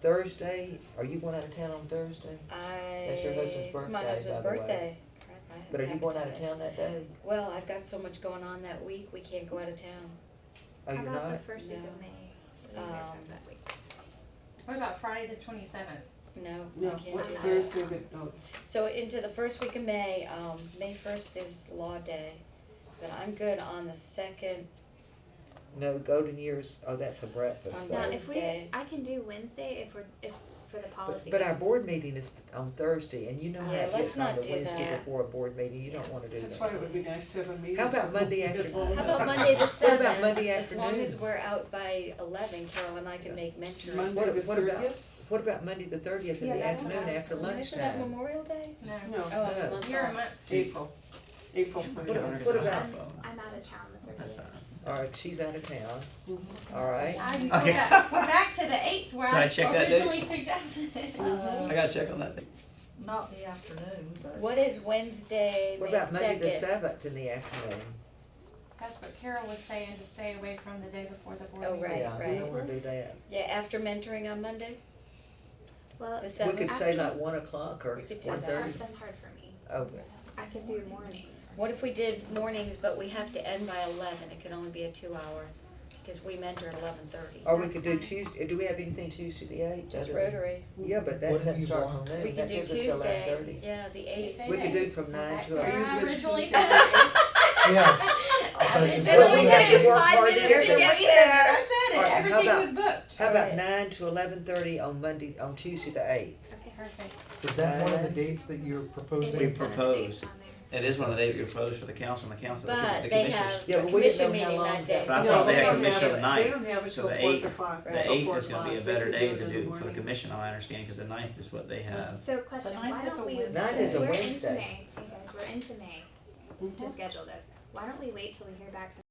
Thursday, are you going out of town on Thursday? That's your husband's It's my birthday, husband's by the way. birthday. Crap, I But are you haven't going out of had it. town that day? Well, I've got so much going on that week, we can't go out of town. Oh, How you're about not? the first week No. of May? What do you guys have that week? What about Friday the 27th? No, No, I can't what do that. Thursday, the, no, So into the first week of May, May 1st is Law Day, but I'm good on the 2nd. No, Golden Years, oh, that's a breakfast. On though. Now, if we, Wednesday. I can do Wednesday if for the policy. But our board meeting is on Thursday, and you know how Yeah, it let's gets on not the do Wednesday that. before a board meeting, you don't wanna do that's why that. it would be nice to have a meeting. How about so Monday we get afternoon? all How the- about Monday the What 7th? about Monday As long as afternoon? we're out by 11, Carol and I can make mentoring. Monday the What about, 30th? what about Monday the 30th in Yeah, the that's afternoon fine. after Isn't that lunchtime? Memorial Day? No. No, Oh, I'm a No. month You're a off. month. April. April Yeah, What 30th. what about- I'm out of town the 30th. That's fine. Alright, she's out of town, Mhm. alright. We're back to the 8th where Did I I check that date? originally suggested. I gotta check on that thing. Not in the afternoon, but. What is Wednesday, What May about Monday the 2nd? 7th in the afternoon? That's what Carol was saying, to stay away from the day before the board Oh, meeting. right, Yeah, I right. don't wanna do that. Yeah, after mentoring on Monday? Well, The We 7th? could say After- like 1 o'clock or We could do 1:30. that's hard for me. Oh, I can do mornings. What if we did mornings, but we have to end by 11, it could only be a 2-hour, because we mentor at 11:30. or we That's could do fine. Tuesday, do we have anything Tuesday the 8th? Just other than- Rotary. Yeah, but What that have doesn't you start blocked? till noon, We could that do gives us till Tuesday, 11:30. yeah, the 8th. Tuesday. We could do from 9 Back to to Are you our 11. good originally Tuesday? Yeah. I thought you It said only we that. have to took us work 5 hard to minutes get to get there. there. I said All right, it, how everything about- was booked. How about Alright. 9 to 11:30 on Monday, on Tuesday the 8th? Okay, Perfect. Is that one of the dates that you're It proposing? We is one of the dates proposed. on there. It is one of the days we proposed for the council and the council, the But the they commissioners. have Yeah, a but we commission didn't know how meeting long that day. that- But I No, thought they had don't commission have on the it. 9th. They don't have it So till the 4 8th to 5. The till 8th 4 is gonna be a o'clock. They better could day do it to in the do for the morning. commission, I understand, cause the 9th is what they have. So question, The ninth why is don't a we, Wednesday. Ninth since is a we're into Wednesday. May, hey guys, we're into May to schedule this, why don't we wait till we hear back from